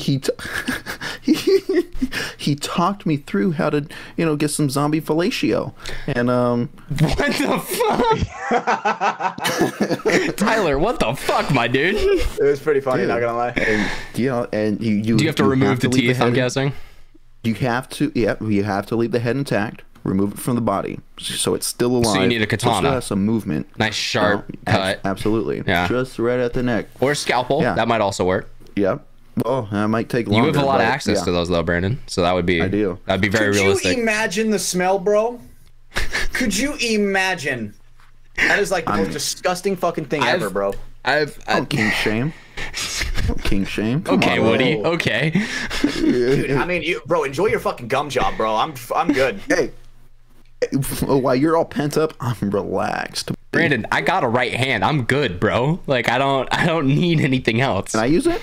he talked me through how to, get some zombie fellatio. And what the fuck? Tyler, what the fuck, my dude? It was pretty funny, not gonna lie. And you do you have to remove the teeth, I'm guessing? You have to, you have to leave the head intact, remove it from the body, so it's still alive. So you need a katana. Still has some movement. Nice sharp cut. Absolutely. Yeah. Just right at the neck. Or a scalpel. Yeah. That might also work. Yep. Well, that might take longer. You have a lot of access to those, though, Brandon. So that would be. I do. That'd be very realistic. Could you imagine the smell, bro? Could you imagine? That is like the most disgusting fucking thing ever, bro. King shame. King shame. Come on, Woody. Okay. Dude, I mean, bro, enjoy your fucking gum job, bro. I'm good. Hey, while you're all pent up, I'm relaxed. Brandon, I got a right hand. I'm good, bro. Like I don't need anything else. Can I use it?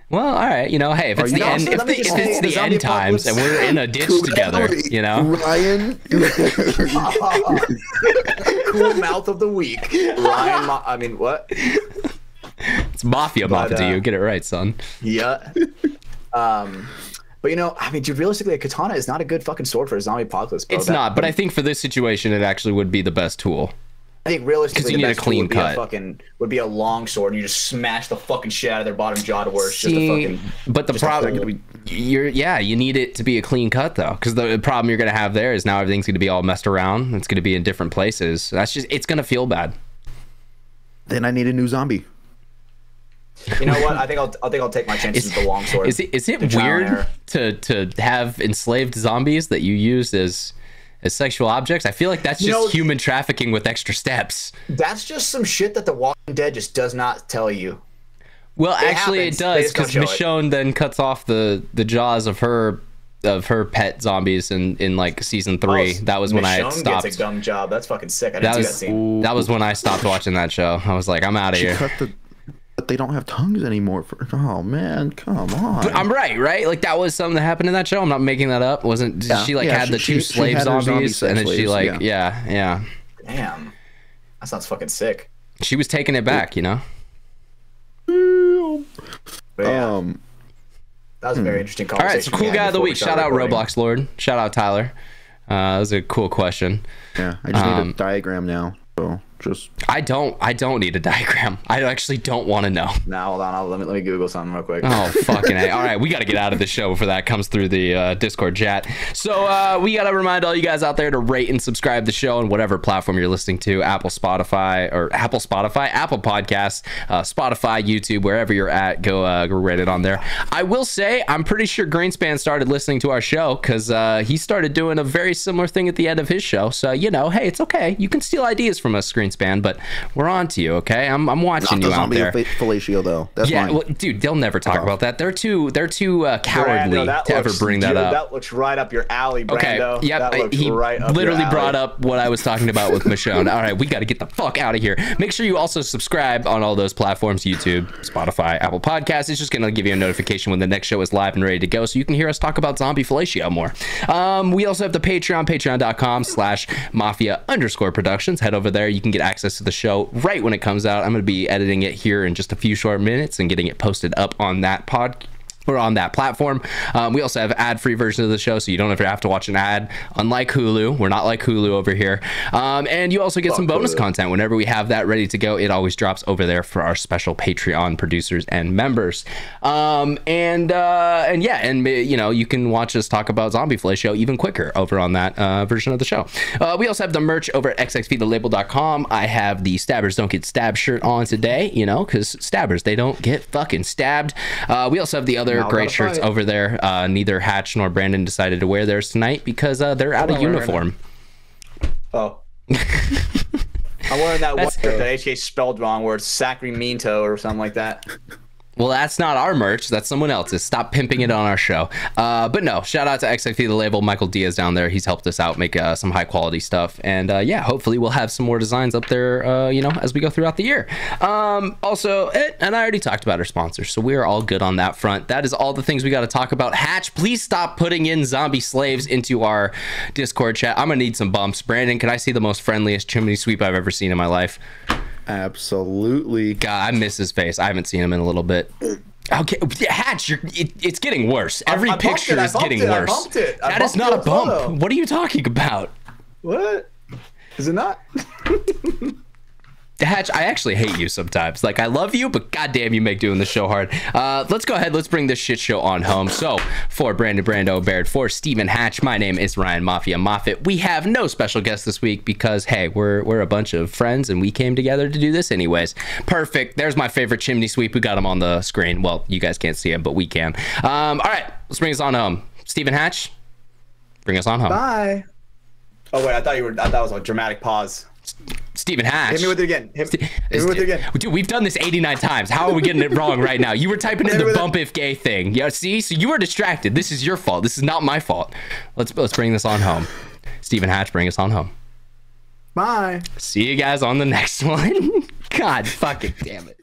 Well, all right. Hey, if it's the end, if it's the end times and we're in a ditch together, Ryan. Cool mouth of the week, Ryan. I mean, what? It's Mafia to you. Get it right, son. Yeah. But I mean, dude, realistically, a katana is not a good fucking sword for a zombie apocalypse, bro. It's not, but I think for this situation, it actually would be the best tool. I think realistically, you need a clean cut. Would be a long sword, and you just smash the fucking shit out of their bottom jaw to where it's just a fucking. But the problem, you need it to be a clean cut though, because the problem you're gonna have there is now everything's gonna be all messed around. It's gonna be in different places. It's gonna feel bad. Then I need a new zombie. You know what? I think I'll take my chances with the long sword. Is it weird to have enslaved zombies that you use as sexual objects? I feel like that's just human trafficking with extra steps. That's just some shit that The Walking Dead just does not tell you. Well, actually, it does, because Michonne then cuts off the jaws of her pet zombies in like season 3. That was when I stopped. Gets a gum job. That's fucking sick. I didn't see that scene. That was when I stopped watching that show. I was like, I'm out of here. But they don't have tongues anymore. Oh man, come on. But I'm right? Like that was something that happened in that show. I'm not making that up. Wasn't she had the two slave zombies, and then she like yeah. Damn, that sounds fucking sick. She was taking it back, But yeah, that was a very interesting conversation. All right, so cool guy of the week. Shout out Roblox Lord. Shout out Tyler. That was a cool question. Yeah, I just need a diagram now. So I don't need a diagram. I actually don't want to know. Now hold on, let me Google something real quick. Oh fucking A. All right, we got to get out of the show before that comes through the Discord chat. So we got to remind all you guys out there to rate and subscribe the show on whatever platform you're listening to: Apple Podcasts, Spotify, YouTube, wherever you're at. Go rate it on there. I will say I'm pretty sure Greenspan started listening to our show because he started doing a very similar thing at the end of his show. So hey, it's okay. You can steal ideas from us, Greenspan, but we're on to you, okay? I'm watching you out there. Fellatio, though. That's mine. Well, dude, they'll never talk about that. They're too cowardly Brando, to ever bring that up. That looks right up your alley, Brando. Okay, yep. He literally brought up what I was talking about with Michonne. All right, we got to get the fuck out of here. Make sure you also subscribe on all those platforms: YouTube, Spotify, Apple Podcasts. It's just gonna give you a notification when the next show is live and ready to go, so you can hear us talk about zombie fellatio more. We also have the Patreon, patreon.com/Mafia_Productions. Head over there. You can get access to the show right when it comes out. I'm going to be editing it here in just a few short minutes and getting it posted up on that on that platform. We also have ad-free version of the show, so you don't ever have to watch an ad, unlike Hulu. We're not like Hulu over here. And you also get some bonus content whenever we have that ready to go. It always drops over there for our special Patreon producers and members. You can watch us talk about Zombie Fellatio even quicker over on that version of the show. We also have the merch over at xxvthelabel.com. I have the Stabbers Don't Get Stabbed shirt on today, because stabbers, they don't get fucking stabbed. We also have the other great shirts over there. Neither Hatch nor Brandon decided to wear theirs tonight because they're out of uniform. Oh. I'm wearing that one shirt that HK spelled wrong, where it's Sacramento or something like that. Well, that's not our merch. That's someone else's. Stop pimping it on our show. But no, shout out to XXV The Label. Michael Diaz down there. He's helped us out make some high quality stuff. And hopefully we'll have some more designs up there, as we go throughout the year. And I already talked about our sponsors, so we are all good on that front. That is all the things we got to talk about. Hatch, please stop putting in zombie slaves into our Discord chat. I'm going to need some bumps. Brandon, can I see the most friendliest chimney sweep I've ever seen in my life? Absolutely. God, I miss his face. I haven't seen him in a little bit. Okay, Hatch, it's getting worse. Every I picture is getting worse. I bumped it. That is not a bump. What are you talking about? What? Is it not? Hatch, I actually hate you sometimes. Like, I love you, but goddamn, you make doing the show hard. Let's go ahead. Let's bring this shit show on home. So, for Brando, Baird, for Steven Hatch, my name is Ryan Mafia Moffat. We have no special guest this week because, hey, we're a bunch of friends and we came together to do this anyways. Perfect. There's my favorite chimney sweep. We got him on the screen. Well, you guys can't see him, but we can. All right, let's bring us on home. Steven Hatch, bring us on home. Bye. Oh wait, I thought it was a dramatic pause. Steven Hatch. Hit me with it again. Hit me with it again. Dude, we've done this 89 times. How are we getting it wrong right now? You were typing in the bump if gay thing. Yeah, see? So you were distracted. This is your fault. This is not my fault. Let's bring this on home. Steven Hatch, bring us on home. Bye. See you guys on the next one. God fucking damn it.